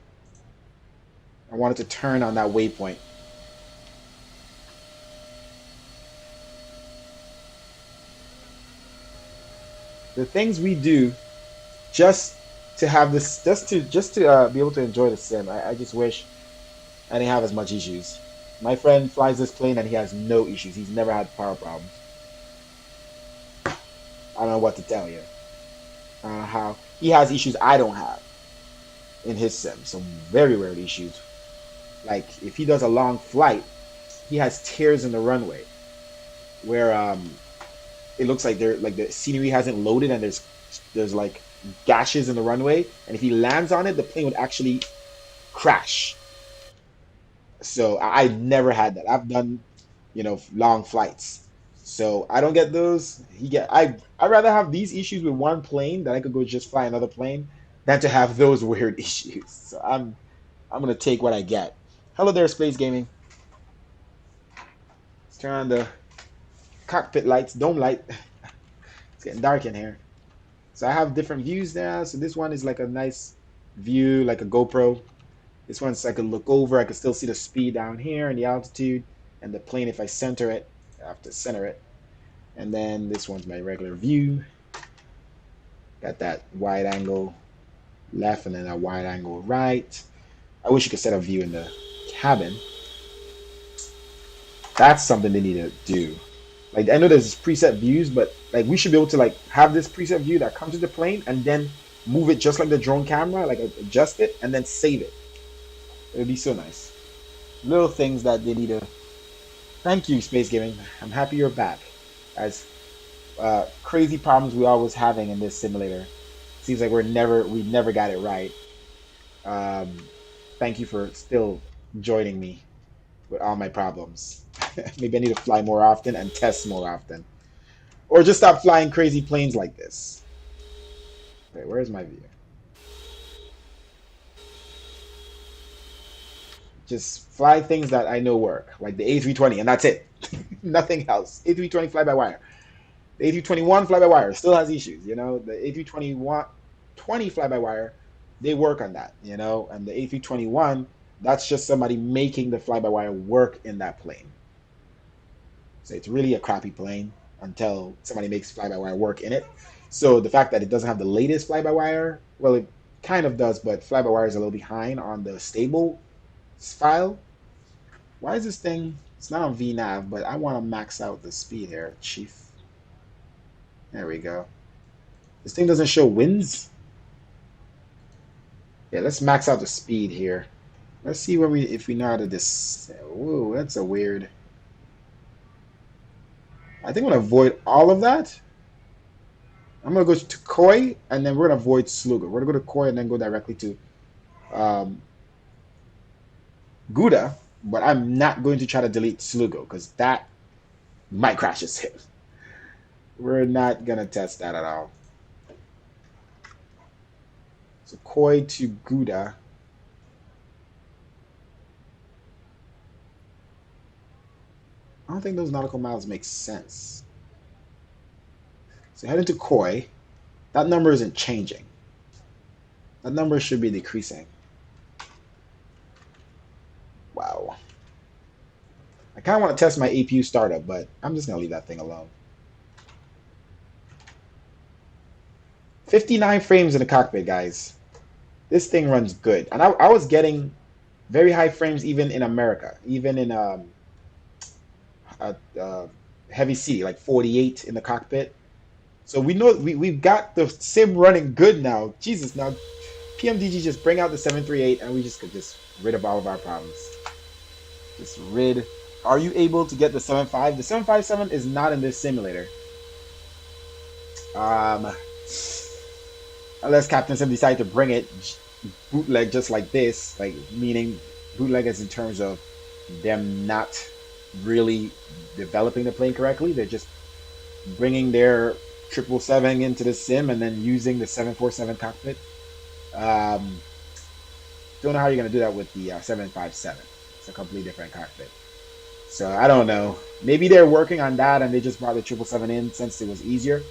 I want it to turn on that waypoint. The things we do just to have this, just to be able to enjoy the sim. I just wish I didn't have as much issues. My friend flies this plane and he has no issues. He's never had power problems. I don't know what to tell you. How he has issues I don't have in his sim. Some very rare issues. Like if he does a long flight, he has tears in the runway where it looks like the scenery hasn't loaded and there's like gashes in the runway, and if he lands on it, the plane would actually crash. So I never had that. I've done, long flights. So I don't get those. I'd rather have these issues with one plane that I could go just fly another plane than to have those weird issues. So I'm gonna take what I get. Hello there, Space Gaming. Let's turn on the cockpit lights, dome light. It's getting dark in here. So I have different views now. So this one is like a nice view, like a GoPro. This one's I could look over. I could still see the speed down here and the altitude and the plane if I center it. I have to center it. And then this one's my regular view. Got that wide angle left and then a wide angle right. I wish you could set a view in the cabin. That's something they need to do. Like I know there's preset views, but like we should be able to like have this preset view that comes to the plane and then move it just like the drone camera, like adjust it and then save it. It would be so nice. Little things that they need to. Thank you, Space Gaming. I'm happy you're back. As crazy problems we always having in this simulator. Seems like we never got it right. Thank you for still joining me with all my problems. Maybe I need to fly more often and test more often. Or just stop flying crazy planes like this. Okay, where's my view? Just fly things that I know work, like the A320, and that's it. Nothing else. A320 fly-by-wire. The A321 fly-by-wire still has issues, The A320 fly-by-wire, they work on that, And the A321, that's just somebody making the fly-by-wire work in that plane. So it's really a crappy plane until somebody makes fly-by-wire work in it. So the fact that it doesn't have the latest fly-by-wire, well, it kind of does, but fly-by-wire is a little behind on the stable file. Why is this thing? It's not on VNav, but I want to max out the speed here, Chief. There we go. This thing doesn't show winds. Yeah, let's max out the speed here. Let's see if we know how to this. Whoa, that's a weird. I think I'm gonna avoid all of that. I'm gonna go to Koi and then we're gonna avoid Sluga. We're gonna go to Koi and then go directly to Gouda, but I'm not going to try to delete Slugo because that might crash his hip. We're not gonna test that at all. So Koi to Gouda. I don't think those nautical miles make sense. So heading to Koi, that number isn't changing. That number should be decreasing. Wow. I kind of want to test my APU startup, but I'm just going to leave that thing alone. 59 frames in the cockpit, guys. This thing runs good. And I was getting very high frames even in America. Even in heavy seat, like 48 in the cockpit. So we know we've got the sim running good now. Jesus, now PMDG just bring out the 738 and we just could just rid of all of our problems. Just rid. Are you able to get the 7.5? The 757 is not in this simulator. Unless Captain Sim decide to bring it bootleg just like this, like meaning bootleg as in terms of them not really developing the plane correctly. They're just bringing their 777 into the sim and then using the 747 cockpit. Don't know how you're gonna do that with the 757. It's a completely different cockpit. So I don't know. Maybe they're working on that and they just brought the 777 in since it was easier.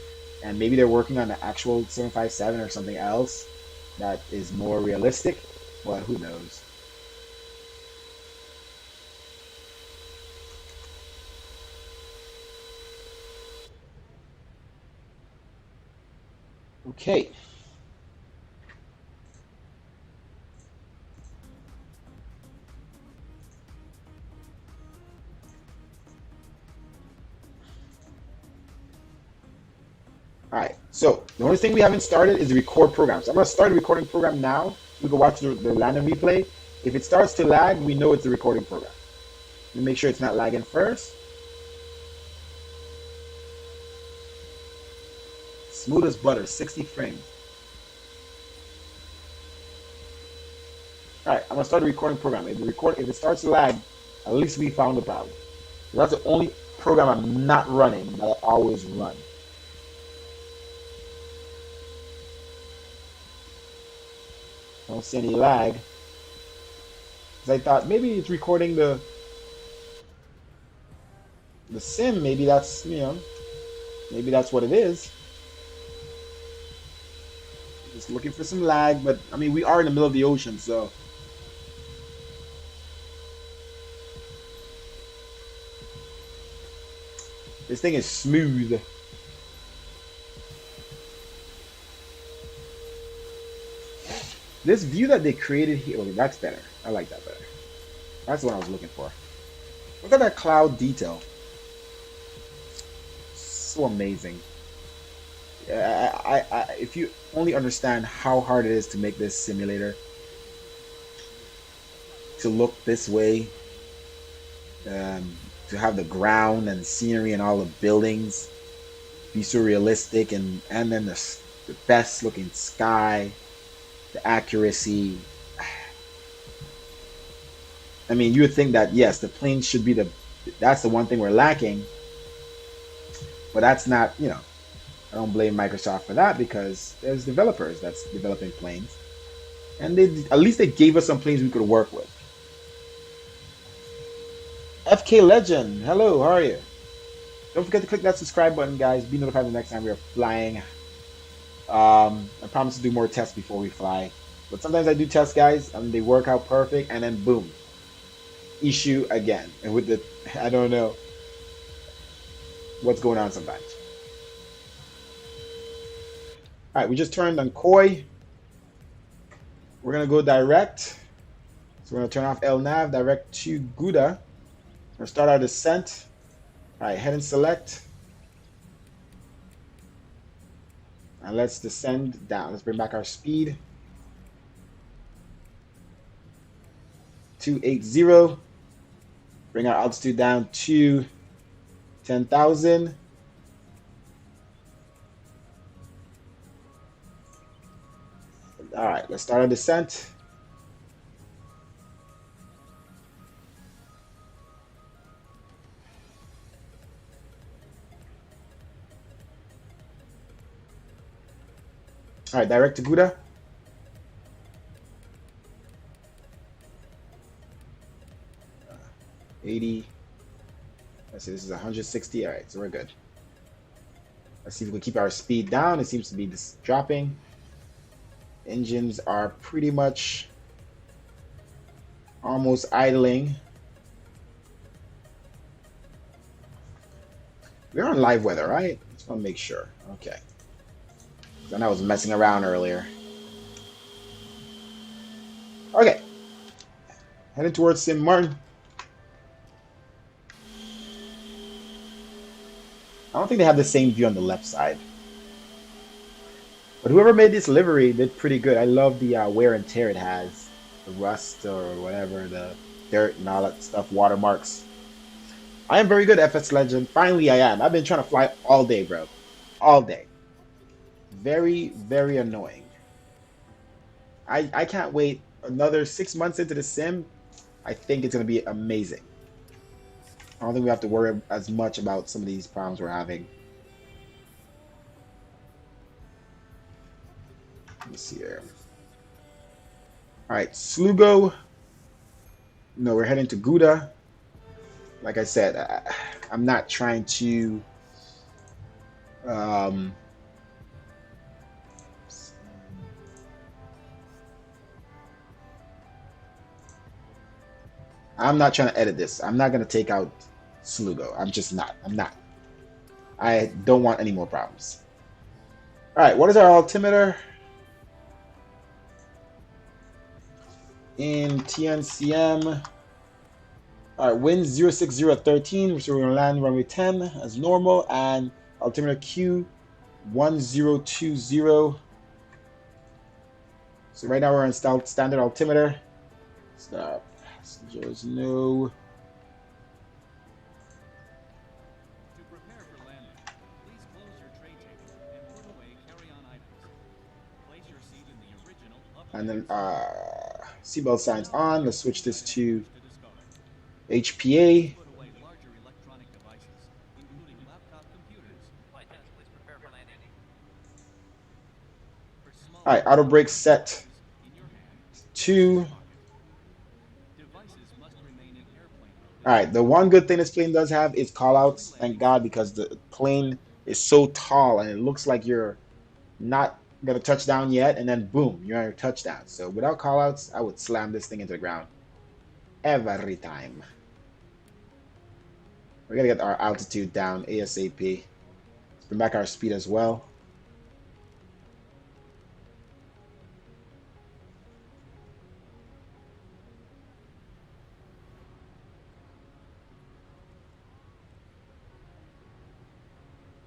And maybe they're working on the actual 757 or something else that is more realistic. But who knows? Okay. All right, so the only thing we haven't started is the record program. So I'm gonna start a recording program now. So we can watch the landing replay. If it starts to lag, we know it's the recording program. We make sure it's not lagging first. Smooth as butter, 60 frames. All right, I'm gonna start a recording program. If it starts to lag, at least we found the problem. So that's the only program I'm not running that I always run. I don't see any lag. Because I thought maybe it's recording the sim. Maybe that's, maybe that's what it is. Just looking for some lag, but I mean, we are in the middle of the ocean, so. This thing is smooth. This view that they created here, okay, that's better. I like that better. That's what I was looking for. Look at that cloud detail. So amazing. If you only understand how hard it is to make this simulator to look this way, to have the ground and scenery and all the buildings be so realistic, and then the best looking sky, the accuracy. I mean, you would think that yes, the plane should be that's the one thing we're lacking, but that's not, I don't blame Microsoft for that because there's developers that's developing planes, and at least they gave us some planes we could work with. FK Legend, hello, how are you? Don't forget to click that subscribe button, guys. Be notified the next time we are flying. I promise to do more tests before we fly, but sometimes I do tests, guys, and they work out perfect, and then boom, issue again. And with I don't know what's going on sometimes. All right, we just turned on Koi. We're gonna go direct. So we're gonna turn off LNAV, direct to Gouda. We're gonna start our descent. All right, head and select. And let's descend down. Let's bring back our speed. 280. Bring our altitude down to 10,000. All right, let's start our descent. All right, direct to Gouda. Uh, 80. Let's see, this is 160. All right, so we're good. Let's see if we can keep our speed down. It seems to be just dropping. Engines are pretty much almost idling. We're on live weather, right? Just want to make sure. Okay. I know I was messing around earlier. Okay. Heading towards St. Martin. I don't think they have the same view on the left side. But whoever made this livery did pretty good. I love the wear and tear it has. The rust or whatever, the dirt and all that stuff, watermarks. I am very good, FS Legend. Finally, I am. I've been trying to fly all day, bro. All day. Very, very annoying. I can't wait another 6 months into the sim. I think it's going to be amazing. I don't think we have to worry as much about some of these problems we're having. Let me see here. All right, Slugo. No, we're heading to Gouda. Like I said, I'm not trying to I'm not trying to edit this. I'm not going to take out Slugo. I'm just not. I'm not. I don't want any more problems. All right, what is our altimeter? In TNCM. All right, wind 06013, so we're going to land runway 10 as normal, and altimeter Q 1020. So right now we're on standard altimeter. Stop. Passengers, no. To prepare for landing, please close your tray table and put away carry-on items. Place your seat in the original And then seatbelt signs on. Let's switch this to HPA. Put away larger electronic devices, including laptop computers. Flight attendants, please prepare for landing. For small All right, auto brake set in your hand, to. devices must remain in airplane mode. All right, the one good thing this plane does have is callouts. Thank God, because the plane is so tall and it looks like you're not gonna touch down yet, and then boom, you're on your touchdown. So without callouts, I would slam this thing into the ground every time. We're gonna get our altitude down ASAP. Let's bring back our speed as well.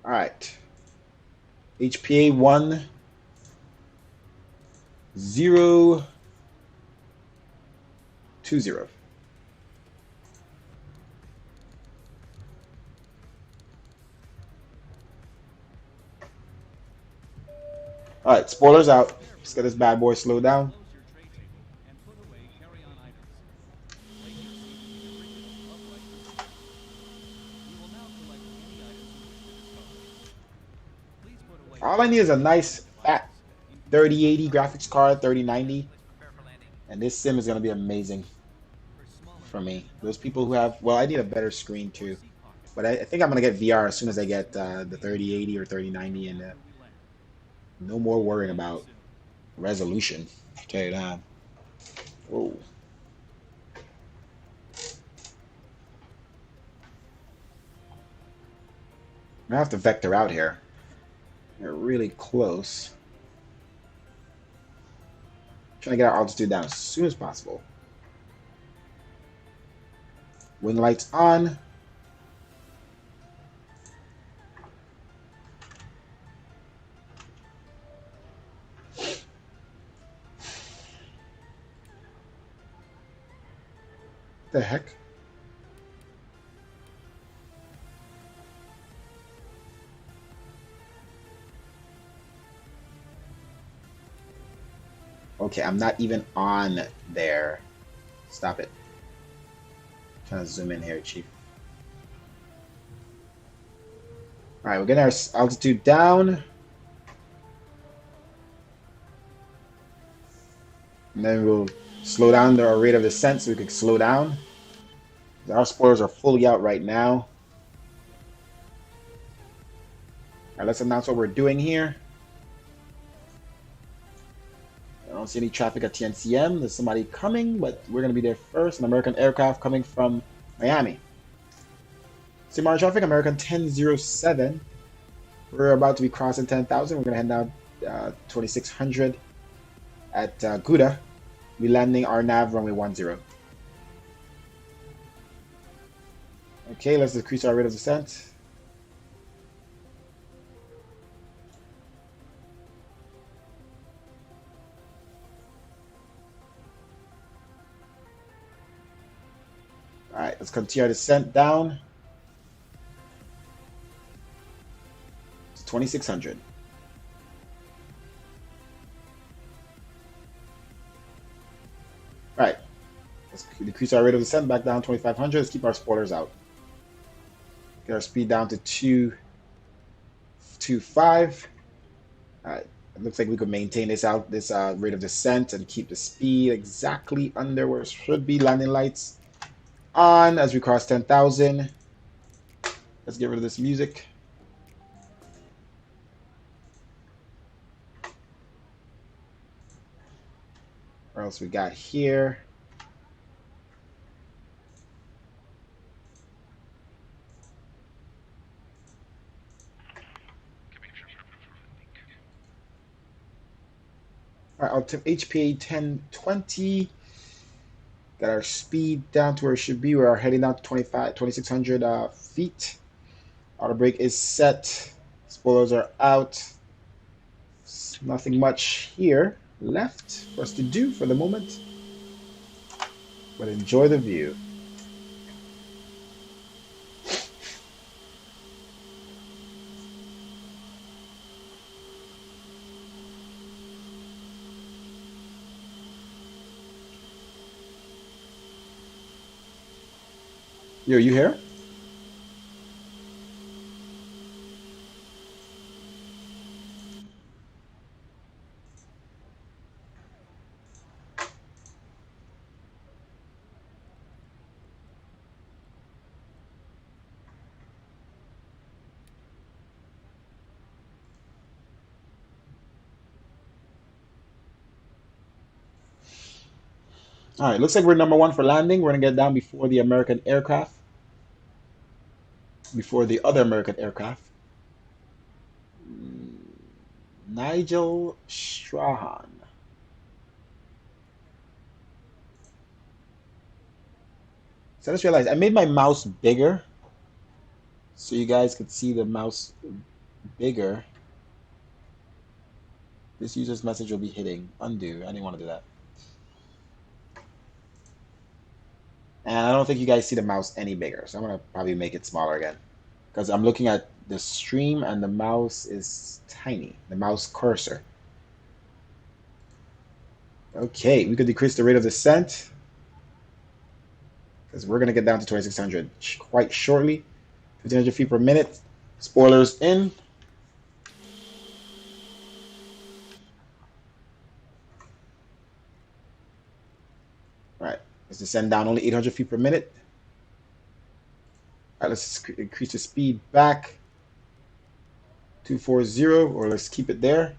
All right. HPA 1020. All right, spoilers out. Let's get this bad boy slowed down. Close your tray table and put away carry-on items. Place your seat in the original upright position. We will now collect any items you wish to dispose. Please put away All I need is a nice fat devices, 3080 graphics card, 3090, Please prepare for landing. and this sim is gonna be amazing for smaller for me. Those people who have, well, I need a better screen too, but I think I'm gonna get VR as soon as I get the 3080 or 3090, and no more worrying about resolution. I'll tell you that. Whoa. I'm gonna have to vector out here. We're really close. Trying to get our altitude down as soon as possible. Wing lights on. The heck? Okay, I'm not even on there. Stop it. Trying to zoom in here, Chief. All right, we're getting our altitude down. And then we'll slow down our rate of descent so we can slow down. Our spoilers are fully out right now. All right, let's announce what we're doing here. I don't see any traffic at TNCM. There's somebody coming, but we're going to be there first. An American aircraft coming from Miami. CMR traffic, American 1007. We're about to be crossing 10,000. We're going to head down 2600 at Gouda. We're landing our nav runway 10. Okay, let's decrease our rate of descent. continue our descent down to 2600. All right, let's decrease our rate of descent back down 2500. Let's keep our spoilers out. Get our speed down to 225. All right, it looks like we could maintain this rate of descent and keep the speed exactly under where it should be. Landing lights on as we cross 10,000. Let's get rid of this music. What else we got here? All right, HPA 1020. Got our speed down to where it should be. We're heading down to 2600 feet. Auto brake is set. Spoilers are out. Nothing much here left for us to do for the moment. But enjoy the view. Yo, you here? All right, looks like we're number one for landing. We're gonna get down before the American aircraft, before the other American aircraft. Nigel Strahan. So I just realized I made my mouse bigger so you guys could see the mouse bigger. This user's message will be hitting. Undo. I didn't want to do that. And I don't think you guys see the mouse any bigger, so I'm going to probably make it smaller again. Because I'm looking at the stream and the mouse is tiny. The mouse cursor. Okay, we could decrease the rate of descent. Because we're going to get down to 2600 quite shortly. 1500 feet per minute. Spoilers in. All right, let's descend down only 800 feet per minute. All right, let's increase the speed back. 240, or let's keep it there.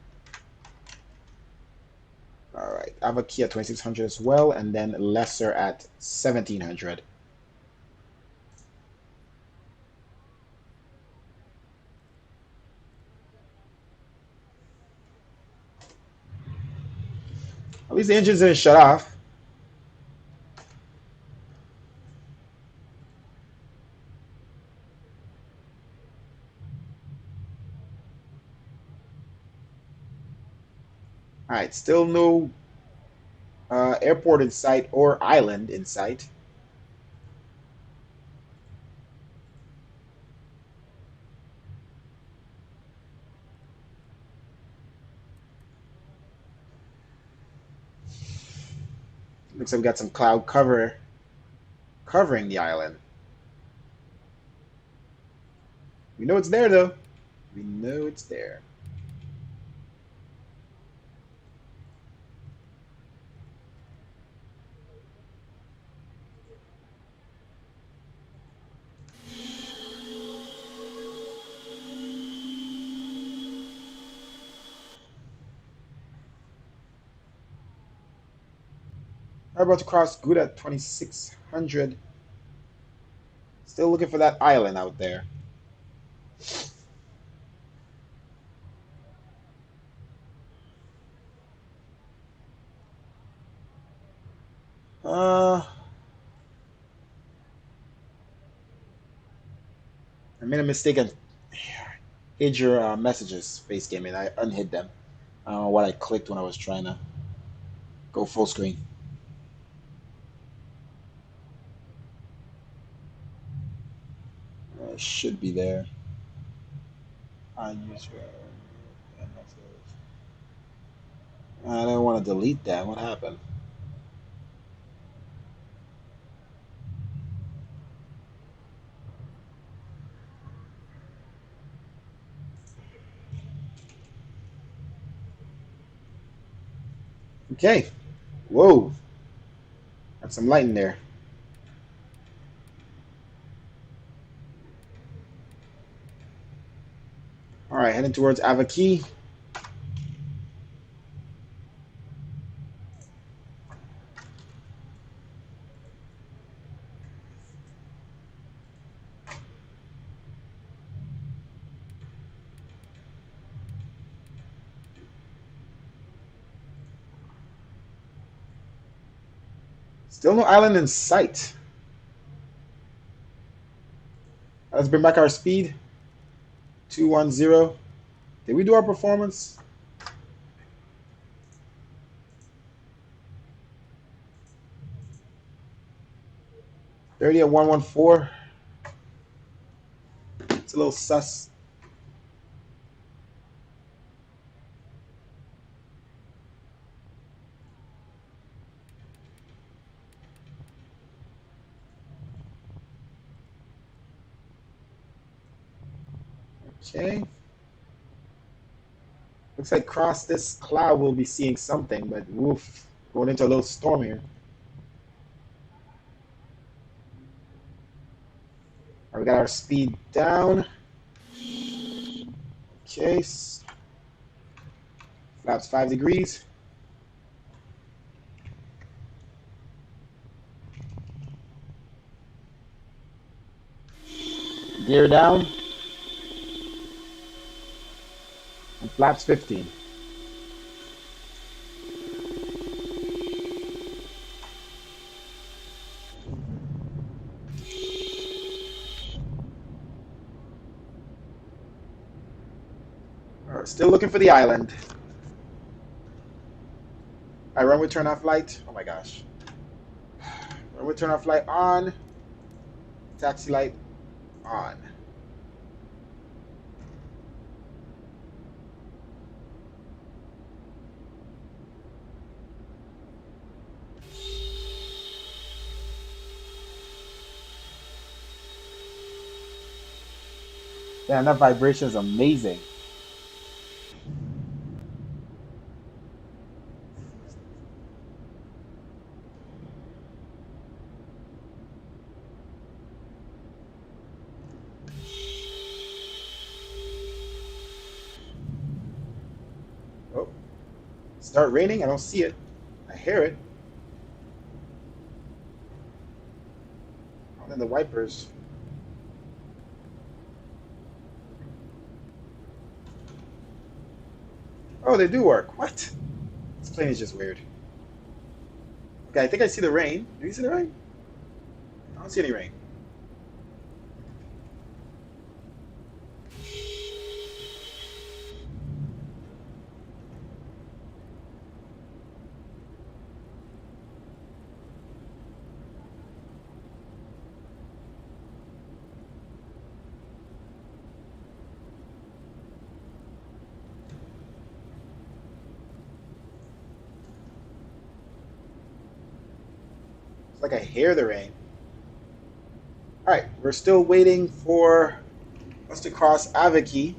All right, I have a key at 2600 as well, and then lesser at 1700. At least the engines didn't shut off. All right, still no airport in sight or island in sight. Looks like we got some cloud covering the island. We know it's there, though. We know it's there. We're about to cross good at 2600. Still looking for that island out there. I made a mistake and hid your messages, face gaming. I unhid them. I don't know what I clicked when I was trying to go full screen. Should be there. Unused. I don't want to delete that. What happened? Okay. Whoa. Got some light in there. All right, heading towards Avaki. Still no island in sight. Let's bring back our speed. 210. Did we do our performance? 30 at 114. It's a little sus. Okay. Looks like across this cloud we'll be seeing something, but woof. Going into a little storm here. All right, we got our speed down. Okay. Flaps 5 degrees. Gear down. And flaps 15. All right, still looking for the island. All right, runway turn off light. Oh my gosh. Runway turn off light on. Taxi light on. Damn, that vibration is amazing. Oh, start raining? I don't see it. I hear it. And then the wipers. Oh, they do work. What? This plane is just weird. Okay, I think I see the rain. Do you see the rain? I don't see any rain. It's like I hear the rain. All right, we're still waiting for us to cross Avaki.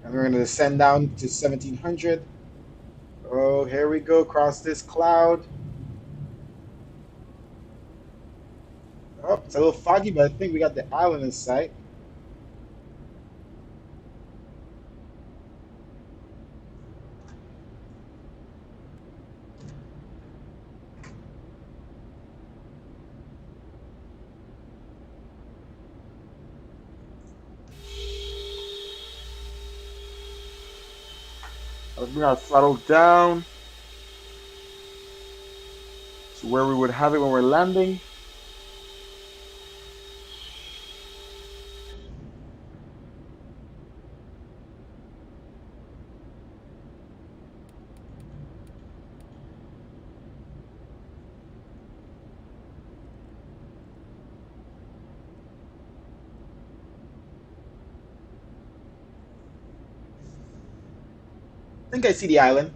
And we're going to descend down to 1700. Oh, here we go, across this cloud. Oh, it's a little foggy, but I think we got the island in sight. Let's bring our throttle down to where we would have it when we're landing. think I see the island.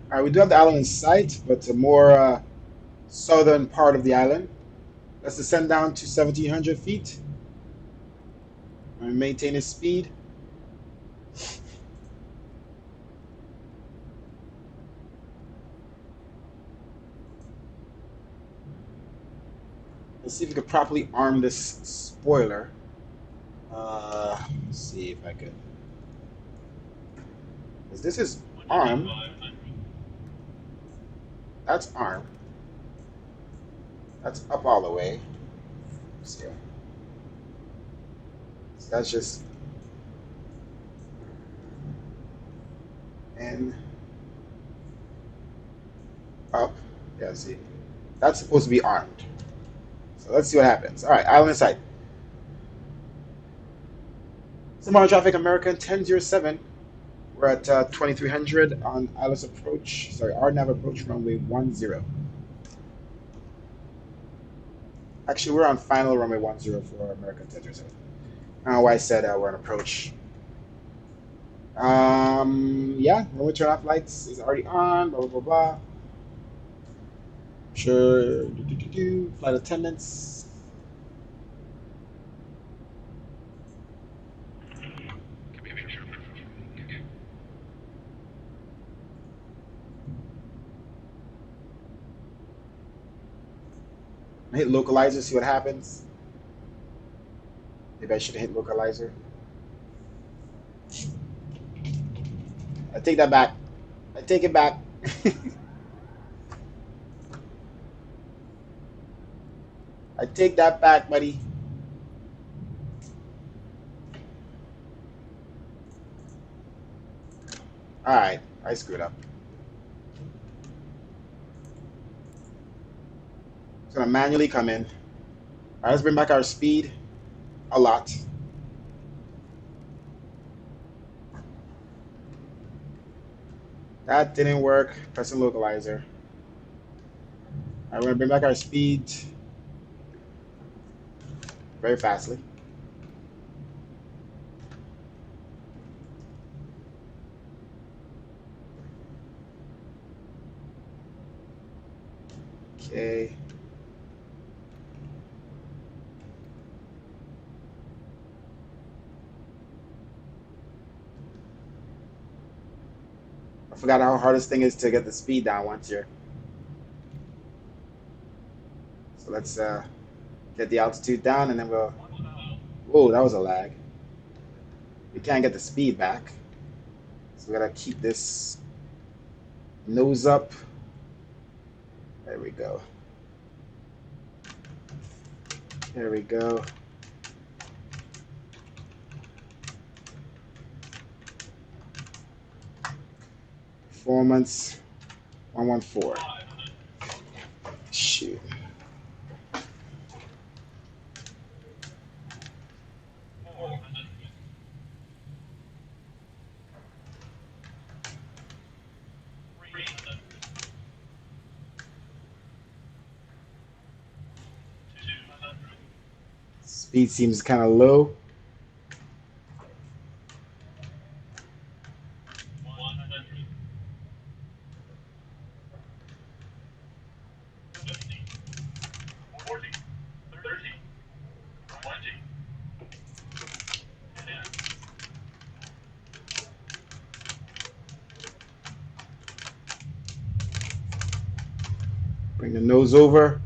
All right, we do have the island in sight, but a more southern part of the island. Let's descend down to 1,700 feet and maintain its speed. Let's see if we could properly arm this spoiler. Let's see if I could. Because this is armed. That's armed. That's up all the way. Let's see. So that's just and up. Yeah, see. That's supposed to be armed. So let's see what happens. All right, island in sight. Tomorrow traffic American 1007. We're at 2300 on ILS approach. Sorry, RNAV approach runway 10. Actually, we're on final runway 10 for American 1007. I don't know why I said we're on approach. Yeah, runway turn off lights is already on. Blah blah blah blah. Sure. Flight attendants. Hit localizer, see what happens. Maybe I should hit localizer. I take that back. I take it back. I take that back, buddy. All right, I screwed up. It's gonna manually come in. All right, let's bring back our speed a lot. That didn't work. Pressing localizer. All right, we're gonna bring back our speed very fastly. Okay. I forgot how hard this thing is to get the speed down once here. So let's get the altitude down and then we'll. Whoa, that was a lag. We can't get the speed back. So we gotta keep this nose up. There we go. There we go. Performance 114. Shoot. Speed seems kind of low. Bring the nose over.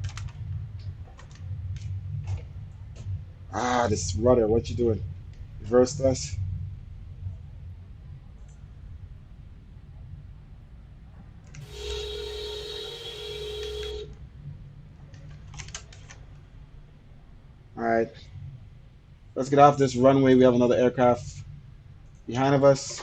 Ah, this rudder, what you doing? Reverse thrust. All right, let's get off this runway. We have another aircraft behind of us.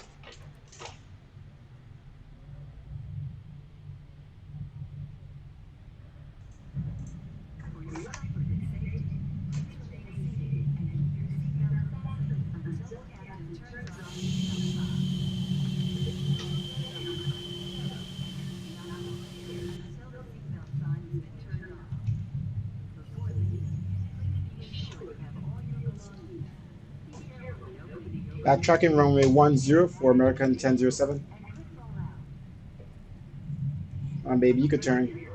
Backtracking runway 10 for American 1007. Come on, baby, you could turn. We'll be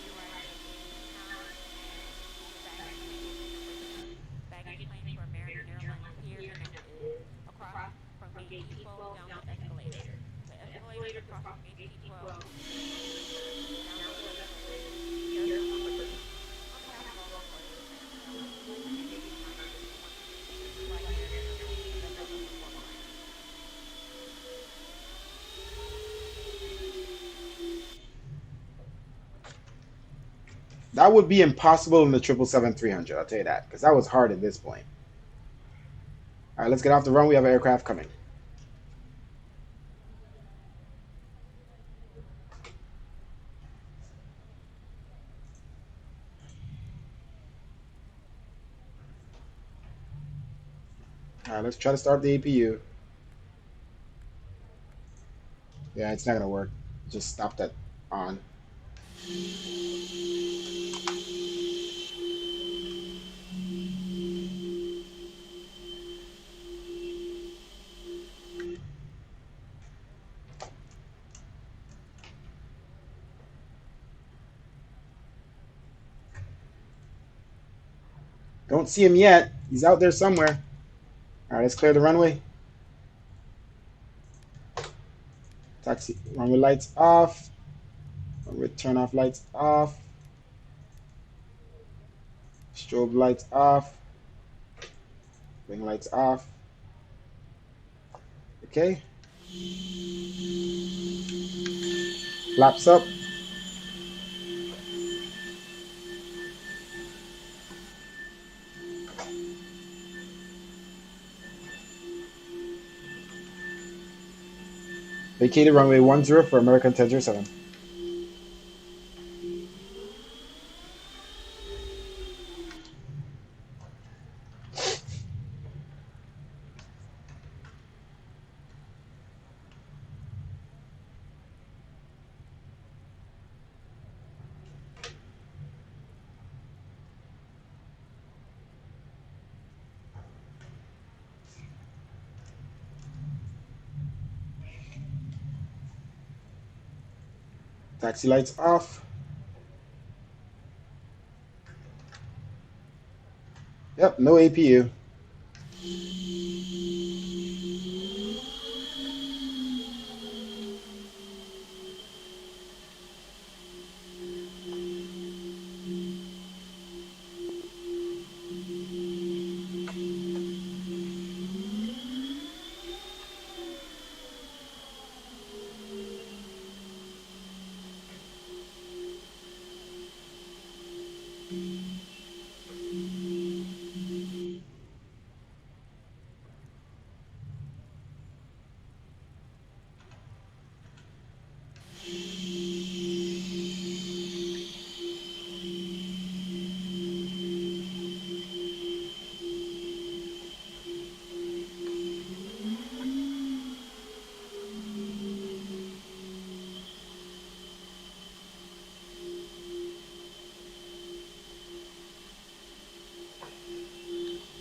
arriving in town, and your baggage claim will be number 2. Baggage claim for American Airlines here across from gate T12 down the escalators. The escalators across from gate T12 will be down those escalators. Carousel number 2. On behalf of all employees of American Airlines, we'd like to thank you for flying with this wonderful flight American Airlines that doesn't perform flying. That would be impossible in the 777-300, I'll tell you that, because that was hard at this point. All right, let's get off the run. We have an aircraft coming. All right, let's try to start the APU. Yeah, it's not going to work. Just stop that on. Don't see him yet. He's out there somewhere. All right, let's clear the runway. Taxi, runway lights off. Runway turn off lights off. Strobe lights off. Wing lights off. Okay. Flaps up. Vacated runway 10 for American 1007. Taxi lights off. Yep, no APU.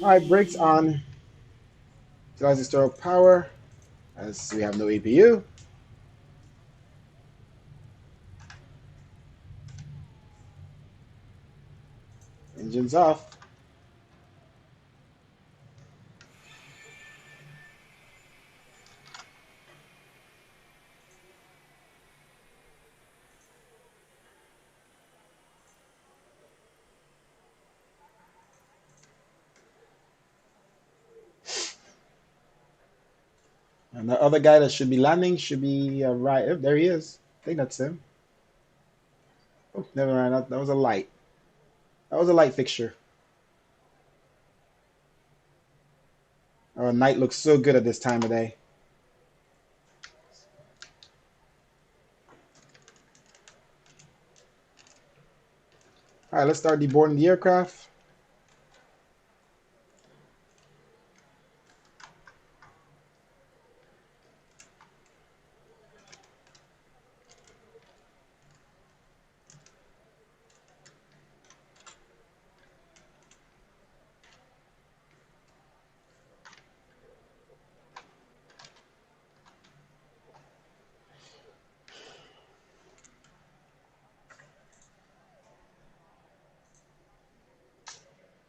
All right, brakes on. Utilizing stroke power as we have no APU. Engines off. And the other guy that should be landing should be right. Oh, there he is. I think that's him. Oh, never mind. That was a light. That was a light fixture. Oh, night looks so good at this time of day. All right, let's start deboarding the aircraft.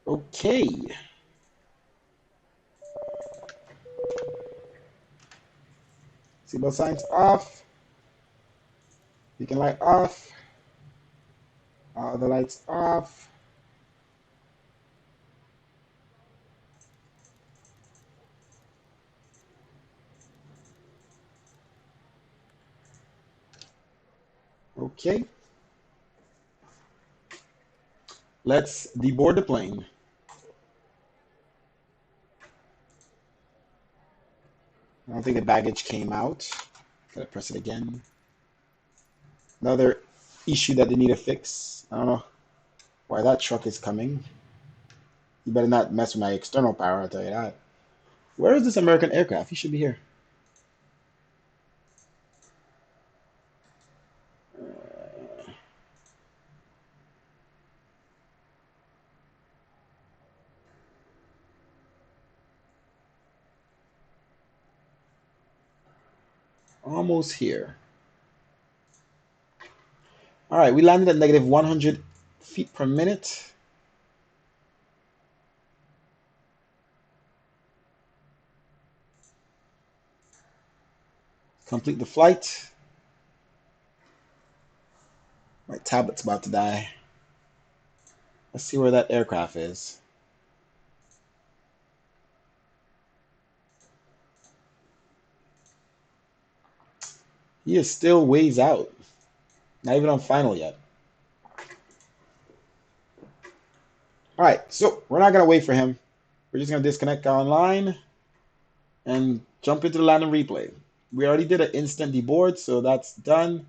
Okay. Seatbelt signs off. Beacon light off. All the lights off. Okay. Let's deboard the plane. I don't think the baggage came out. Gotta press it again. Another issue that they need to fix. I don't know why that truck is coming. You better not mess with my external power, I'll tell you that. Where is this American aircraft? He should be here. Almost here. All right, we landed at negative 100 feet per minute. Complete the flight. My tablet's about to die. Let's see where that aircraft is. He is still ways out. Not even on final yet. All right, so we're not going to wait for him. We're just going to disconnect online and jump into the landing replay. We already did an instant deboard, so that's done.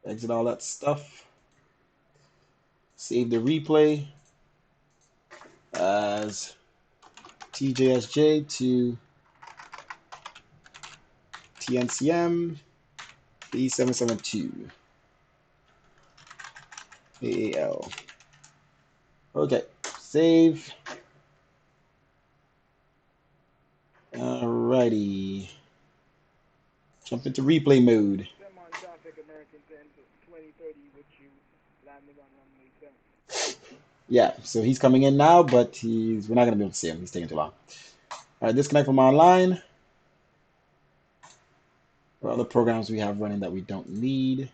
Exit all that stuff. Save the replay as TJSJ to TNCM B772 AAL. Okay, save. Alrighty. Jump into replay mode. Yeah, so he's coming in now, but we're not gonna be able to see him. He's taking too long. All right, disconnect from online. What other programs we have running that we don't need?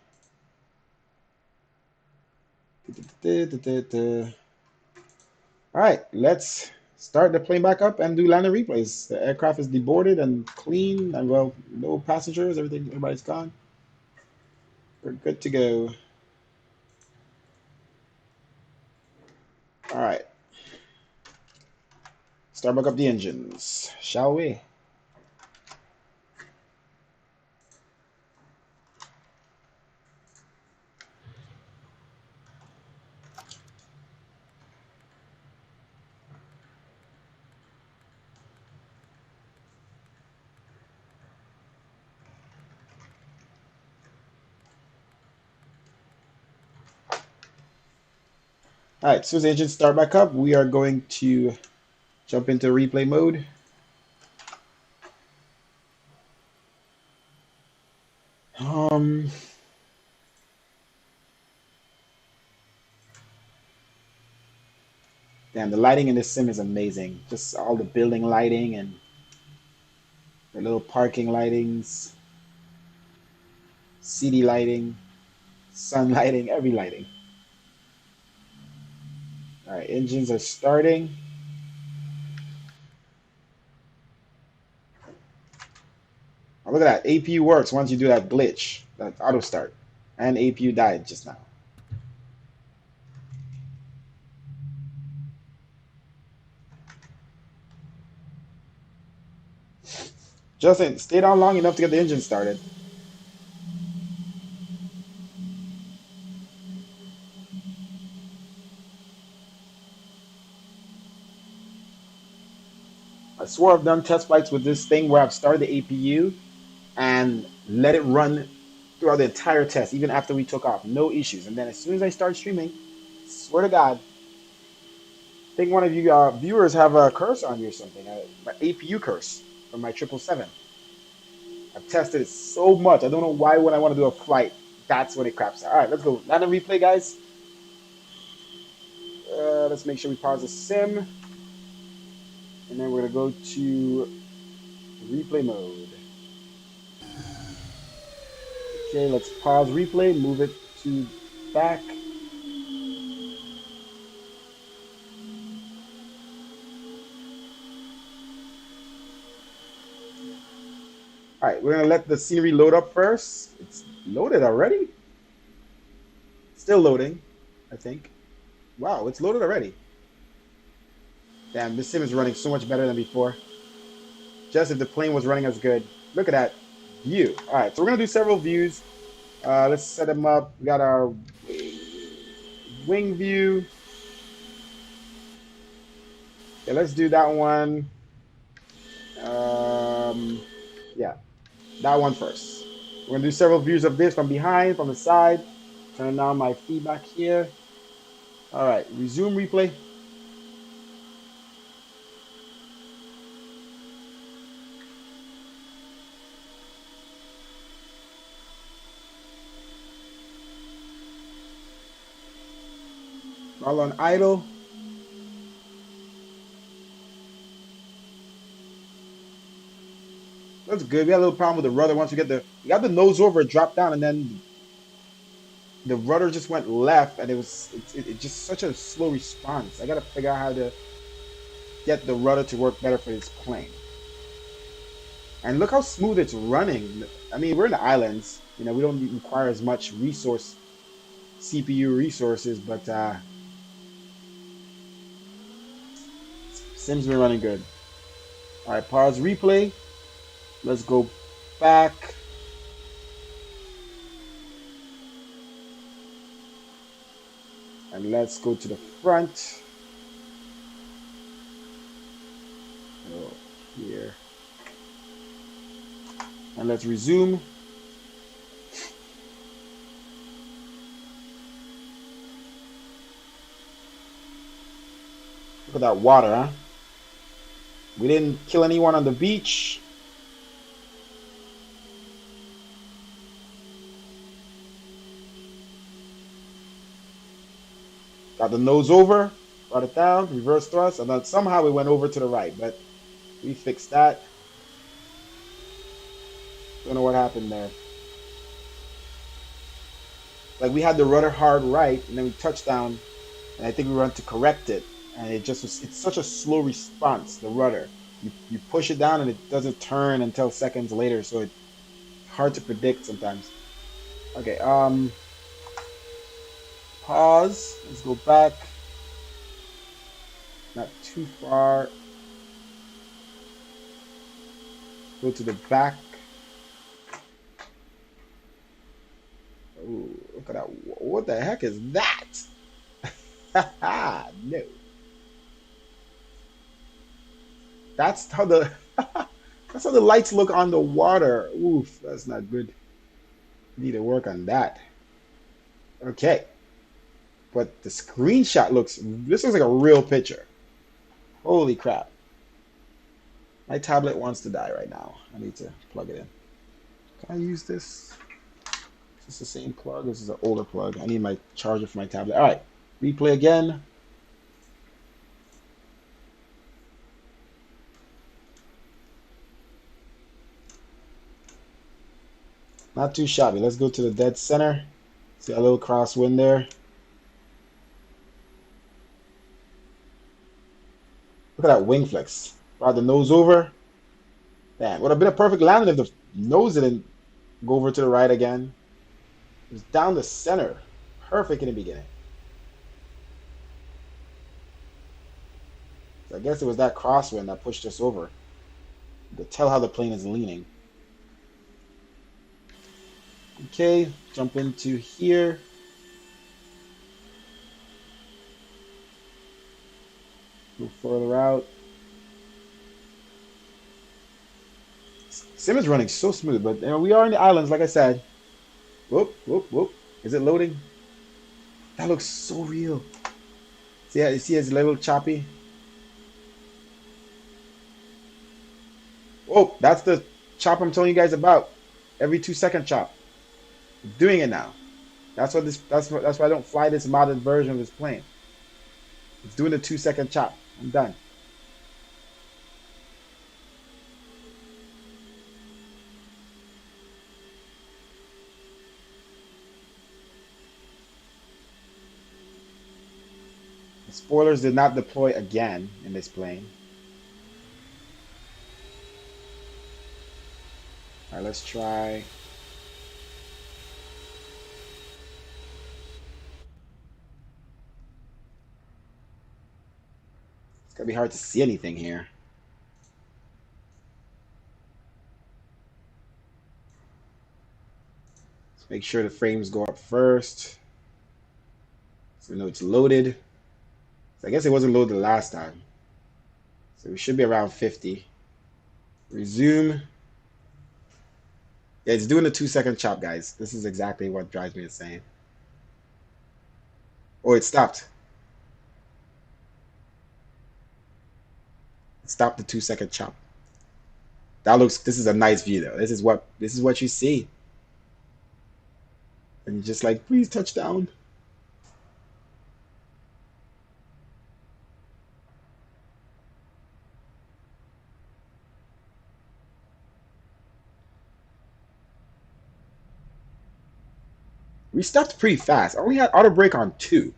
All right, let's start the plane back up and do landing replays. The aircraft is deboarded and clean, and well, no passengers. Everybody's gone. We're good to go. All right. Start back up the engines, shall we? All right, so as the engines start back up, we are going to jump into replay mode. Damn, the lighting in this sim is amazing. Just all the building lighting and the little parking lightings, city lighting, sun lighting, every lighting. All right, engines are starting. Oh, look at that. APU works once you do that glitch, that auto start. And APU died just now. Justin, stay down long enough to get the engine started. I swore I've done test flights with this thing where I've started the APU and let it run throughout the entire test, even after we took off. No issues. And then as soon as I start streaming, swear to God, I think one of you viewers have a curse on you or something, my APU curse from my 777. I've tested it so much. I don't know why when I want to do a flight, that's when it craps out. All right, let's go. Land and replay, guys. Let's make sure we pause the sim. And then we're going to go to replay mode. Okay, let's pause replay, move it to back. All right, we're going to let the scenery load up first. It's loaded already? Still loading, I think. Wow, it's loaded already. Damn, this sim is running so much better than before. Just if the plane was running as good. Look at that view. All right, so we're going to do several views. Let's set them up. We got our wing view. Okay, let's do that one. Yeah, that one first. We're going to do several views of this from behind, from the side. Turn on my feedback here. All right, resume replay. All on idle. That's good. We had a little problem with the rudder once we got the nose over, it dropped down, and then the rudder just went left, and it just such a slow response. I gotta figure out how to get the rudder to work better for this plane. And look how smooth it's running. I mean, we're in the islands. You know, we don't require as much CPU resources, but Sim's been running good. All right, pause replay. Let's go back. And let's go to the front. Oh, here. And let's resume. Look at that water, huh? We didn't kill anyone on the beach. Got the nose over, brought it down, reverse thrust, and then somehow it went over to the right, but we fixed that. Don't know what happened there. Like we had the rudder hard right, and then we touched down, and I think we went to correct it, and it's such a slow response, the rudder. You push it down and it doesn't turn until seconds later, so it's hard to predict sometimes. Okay, pause. Let's go back. Not too far. Go to the back. Ooh, look at that. What the heck is that? No. That's how the that's how the lights look on the water. Oof, that's not good. Need to work on that. Okay. But the screenshot this looks like a real picture. Holy crap. My tablet wants to die right now. I need to plug it in. Can I use this? Is this the same plug? This is an older plug. I need my charger for my tablet. All right. Replay again. Not too shabby. Let's go to the dead center. See a little crosswind there. Look at that wing flex. Brought the nose over. Damn, would have been a perfect landing if the nose didn't go over to the right again. It was down the center. Perfect in the beginning. So I guess it was that crosswind that pushed us over. You can tell how the plane is leaning. Okay, jump into here. Go further out. Sim is running so smooth, but you know, we are in the islands, like I said. Whoop, whoop, whoop. Is it loading? That looks so real. See, you see it's a little choppy? Whoa, that's the chop I'm telling you guys about. Every 2-second chop. I'm doing it now. That's why I don't fly this modded version of this plane. It's doing the 2-second chop. I'm done. The spoilers did not deploy again in this plane. Alright, let's try. It's gonna be hard to see anything here. Let's make sure the frames go up first. So we know it's loaded. So I guess it wasn't loaded the last time. So we should be around 50. Resume. Yeah, it's doing the 2-second chop, guys. This is exactly what drives me insane. Oh, it stopped. It stopped the 2-second chop. This is a nice view though. This is what you see. And you're just like, please touch down. We stopped pretty fast. I only had auto brake on 2.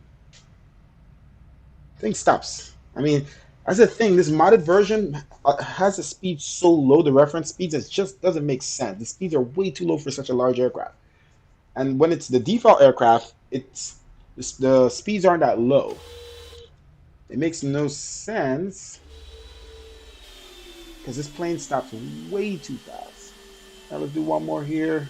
Thing stops. I mean, that's the thing. This modded version has the speed so low, the reference speeds, it just doesn't make sense. The speeds are way too low for such a large aircraft. And when it's the default aircraft, the speeds aren't that low. It makes no sense because this plane stops way too fast. Now let's do one more here.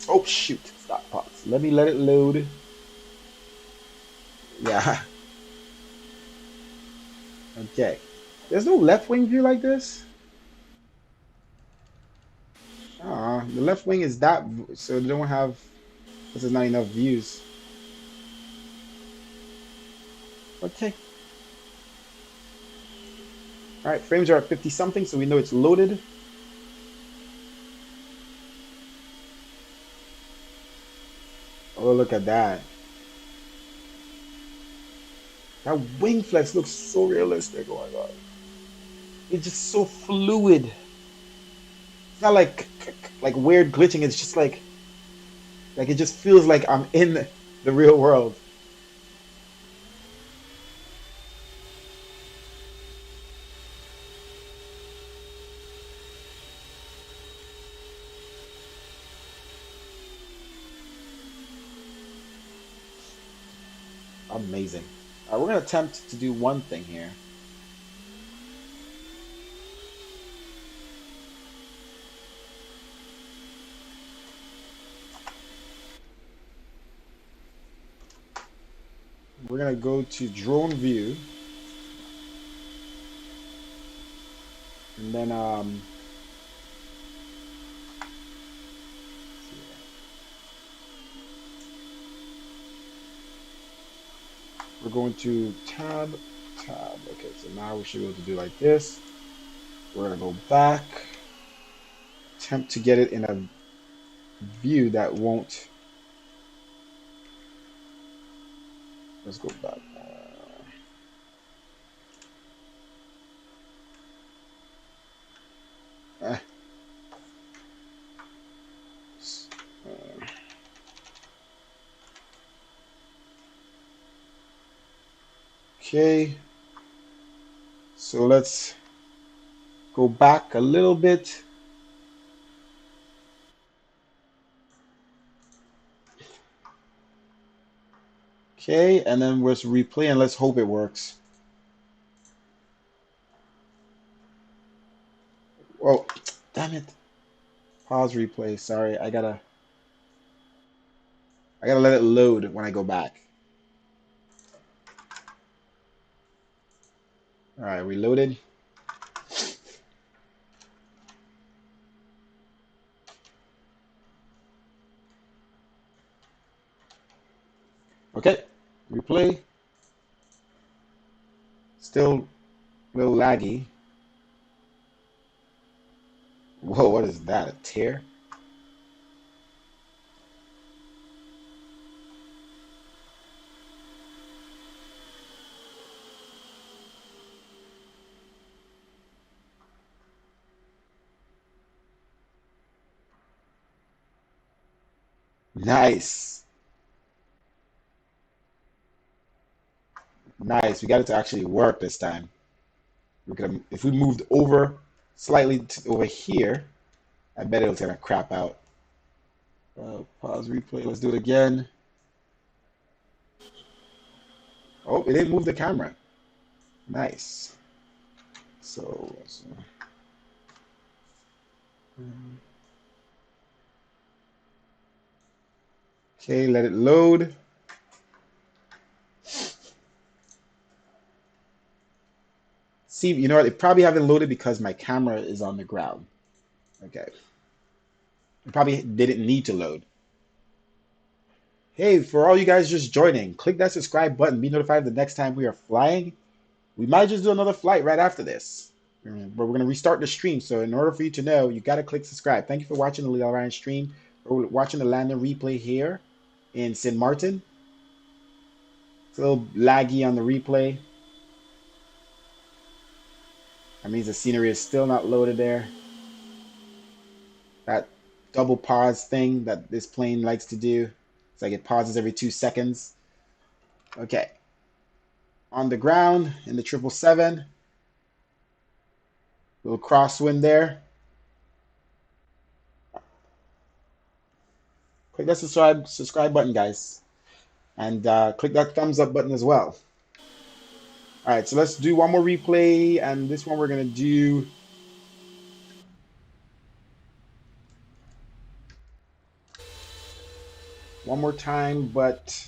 Oh shoot! Stop pause. Let it load. Yeah. Okay. There's no left wing view like this. The left wing is that, so they don't have. This is not enough views. Okay. All right, frames are at 50 something, so we know it's loaded. Oh, look at that. That wing flex looks so realistic. Oh my god. It's just so fluid. It's not like weird glitching. It's just like it just feels like I'm in the real world. Amazing. All right, we're going to attempt to do one thing here. We're going to go to drone view. And then we're going to tab. Okay, so now we should be able to do like this. We're going to go back. Attempt to get it in a view that won't. Let's go back. Uh, okay, so let's go back a little bit. Okay, and then let's replay and let's hope it works. Oh, damn it. Pause replay. Sorry, I gotta let it load when I go back. All right, reloaded. Okay, replay. Still a little laggy. Whoa, what is that? A tear? Nice. Nice. We got it to actually work this time. We could have, if we moved over slightly over here, I bet it was gonna crap out. Pause replay. Let's do it again. Oh, it didn't move the camera. Nice. So, okay, let it load. See, you know what? It probably haven't loaded because my camera is on the ground. Okay. It probably didn't need to load. Hey, for all you guys just joining, click that subscribe button. Be notified the next time we are flying. We might just do another flight right after this. But we're going to restart the stream. So in order for you to know, you got to click subscribe. Thank you for watching the Lil Ryan stream. We're watching the landing replay here in St. Maarten. It's a little laggy on the replay. That means the scenery is still not loaded there. That double pause thing that this plane likes to do. It's like it pauses every 2 seconds. Okay. On the ground in the 777. Little crosswind there. Click that subscribe button, guys. And click that thumbs up button as well. All right, so let's do one more replay. And this one we're going to do one more time, but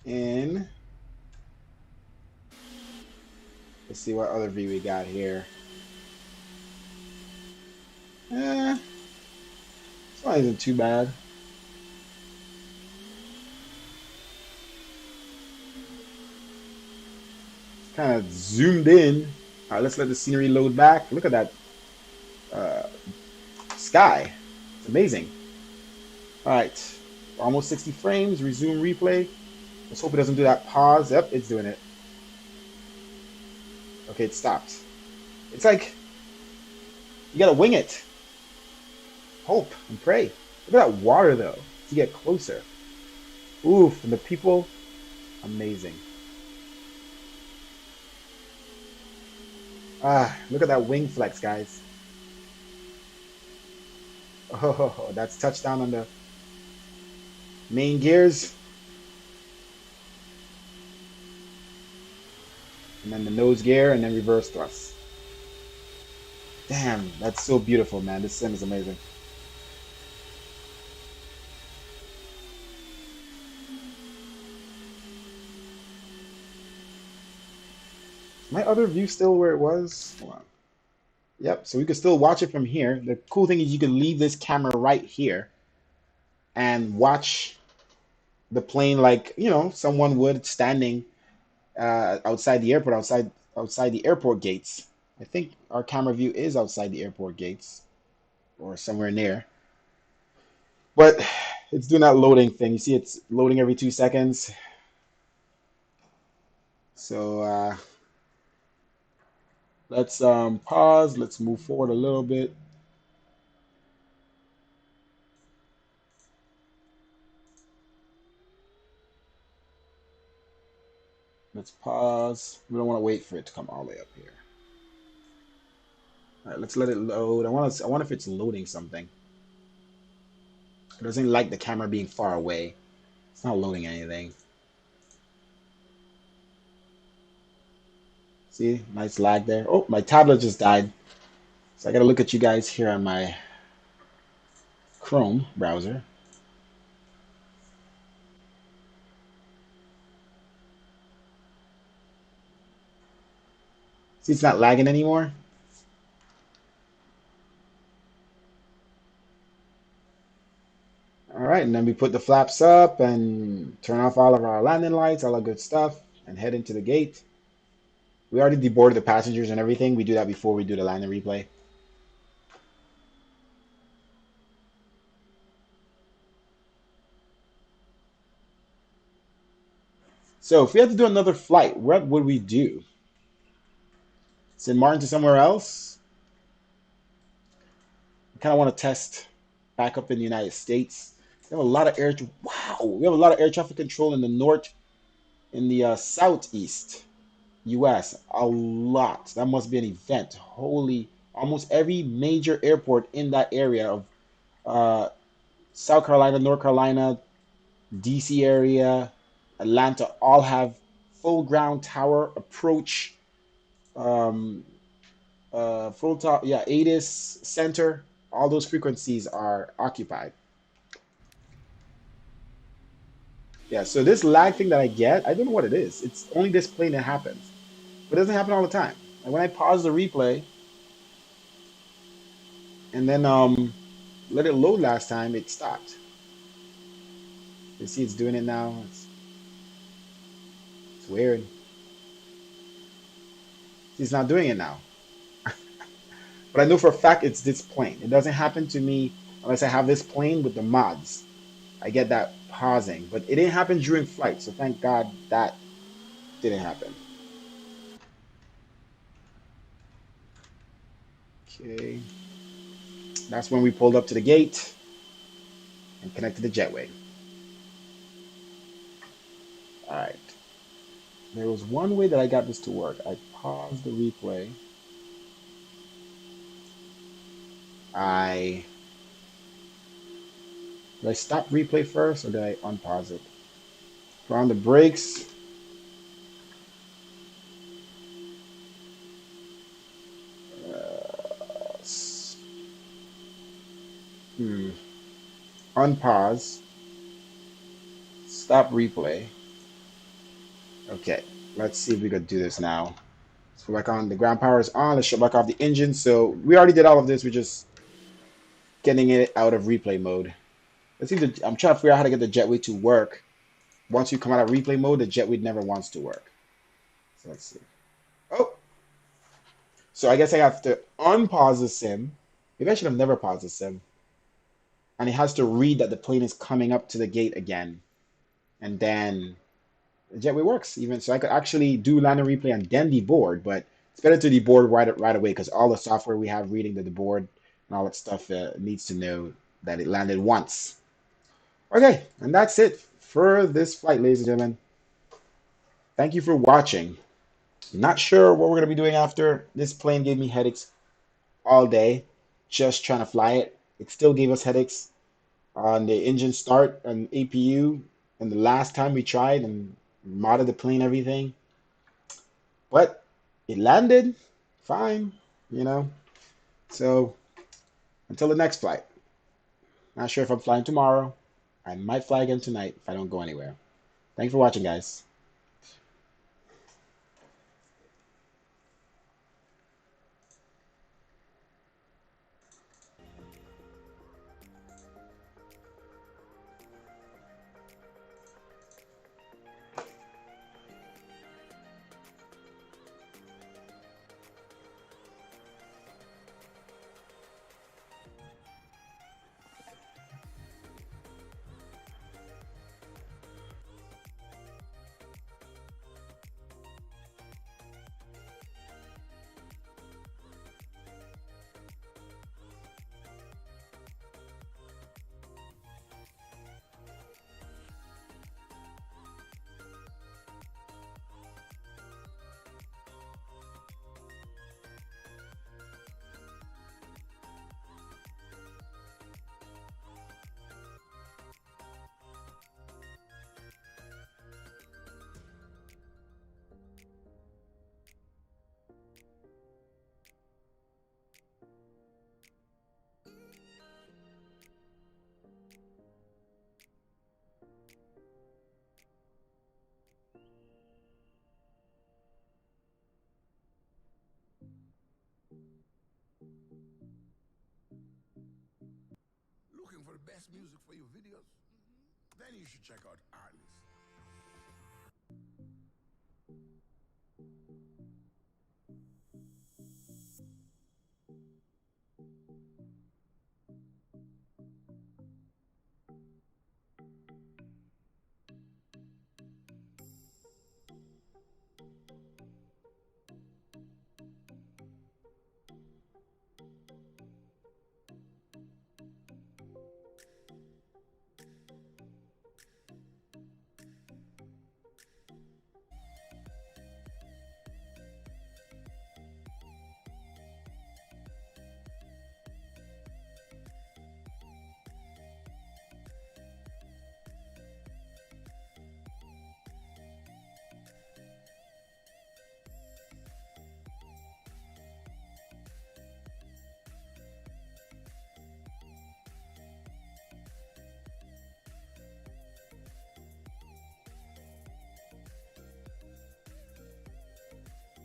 in... Let's see what other view we got here. This one isn't too bad. Kind of zoomed in. All right, let's let the scenery load back. Look at that sky. It's amazing. All right, almost 60 frames. Resume replay. Let's hope it doesn't do that pause. Yep, it's doing it. Okay, it stopped. It's like you gotta wing it. Hope and pray. Look at that water though. To get closer. Oof, and the people, amazing. Look at that wing flex, guys. Oh, that's touchdown on the main gears. And then the nose gear and then reverse thrust. Damn, that's so beautiful, man. This sim is amazing. My other view still where it was? Hold on. Yep, so we can still watch it from here. The cool thing is you can leave this camera right here and watch the plane like, you know, someone would standing outside the airport, outside the airport gates. I think our camera view is outside the airport gates or somewhere near. But it's doing that loading thing. You see it's loading every 2 seconds. So Let's pause. Let's move forward a little bit. Let's pause. We don't want to wait for it to come all the way up here. All right, let's let it load. I wonder if it's loading something. It doesn't like the camera being far away. It's not loading anything. See, nice lag there. Oh, my tablet just died. So I gotta look at you guys here on my Chrome browser. See, it's not lagging anymore. All right, and then we put the flaps up and turn off all of our landing lights, all that good stuff, and head into the gate. We already deboarded the passengers and everything. We do that before we do the landing replay. So if we had to do another flight, what would we do? Send Maarten to somewhere else? I kind of want to test back up in the United States. We have a lot of air. Wow, we have a lot of air traffic control in the north, in the southeast U.S. A lot. That must be an event. Holy, almost every major airport in that area of uh, South Carolina, North Carolina, DC area, Atlanta, all have full ground tower approach, um, full top, yeah, ATIS center. All those frequencies are occupied. Yeah, so this lag thing that I get, I don't know what it is. It's only this plane that happens, but it doesn't happen all the time. Like when I pause the replay and then let it load last time, it stopped. You see, it's doing it now. It's weird. See, it's not doing it now. But I know for a fact it's this plane. It doesn't happen to me unless I have this plane with the mods. I get that pausing, but it didn't happen during flight. So thank God that didn't happen. Okay. That's when we pulled up to the gate and connected the jetway. All right. There was one way that I got this to work. I paused the replay. I Did I stop replay first or did I unpause it? Put on the brakes. Uh, Unpause. Stop replay. Okay, let's see if we could do this now. So back on, the ground power is on. Let's shut back off the engine. So we already did all of this. We're just getting it out of replay mode. Let's see. I'm trying to figure out how to get the jetway to work. Once you come out of replay mode, the jetway never wants to work. So let's see. Oh, so I guess I have to unpause the sim. Maybe I should have never paused the sim. And it has to read that the plane is coming up to the gate again. And then the jetway works. Even so, I could actually do landing replay and then deboard, but it's better to deboard right away because all the software we have reading the deboard and all that stuff needs to know that it landed once. Okay, and that's it for this flight, ladies and gentlemen. Thank you for watching. Not sure what we're going to be doing after. This plane gave me headaches all day just trying to fly it. It still gave us headaches on the engine start and APU and the last time we tried and modded the plane, everything. But it landed fine, you know. So until the next flight. Not sure if I'm flying tomorrow. I might fly again tonight if I don't go anywhere. Thanks for watching, guys. best music for your videos? Then you should check out Artlist.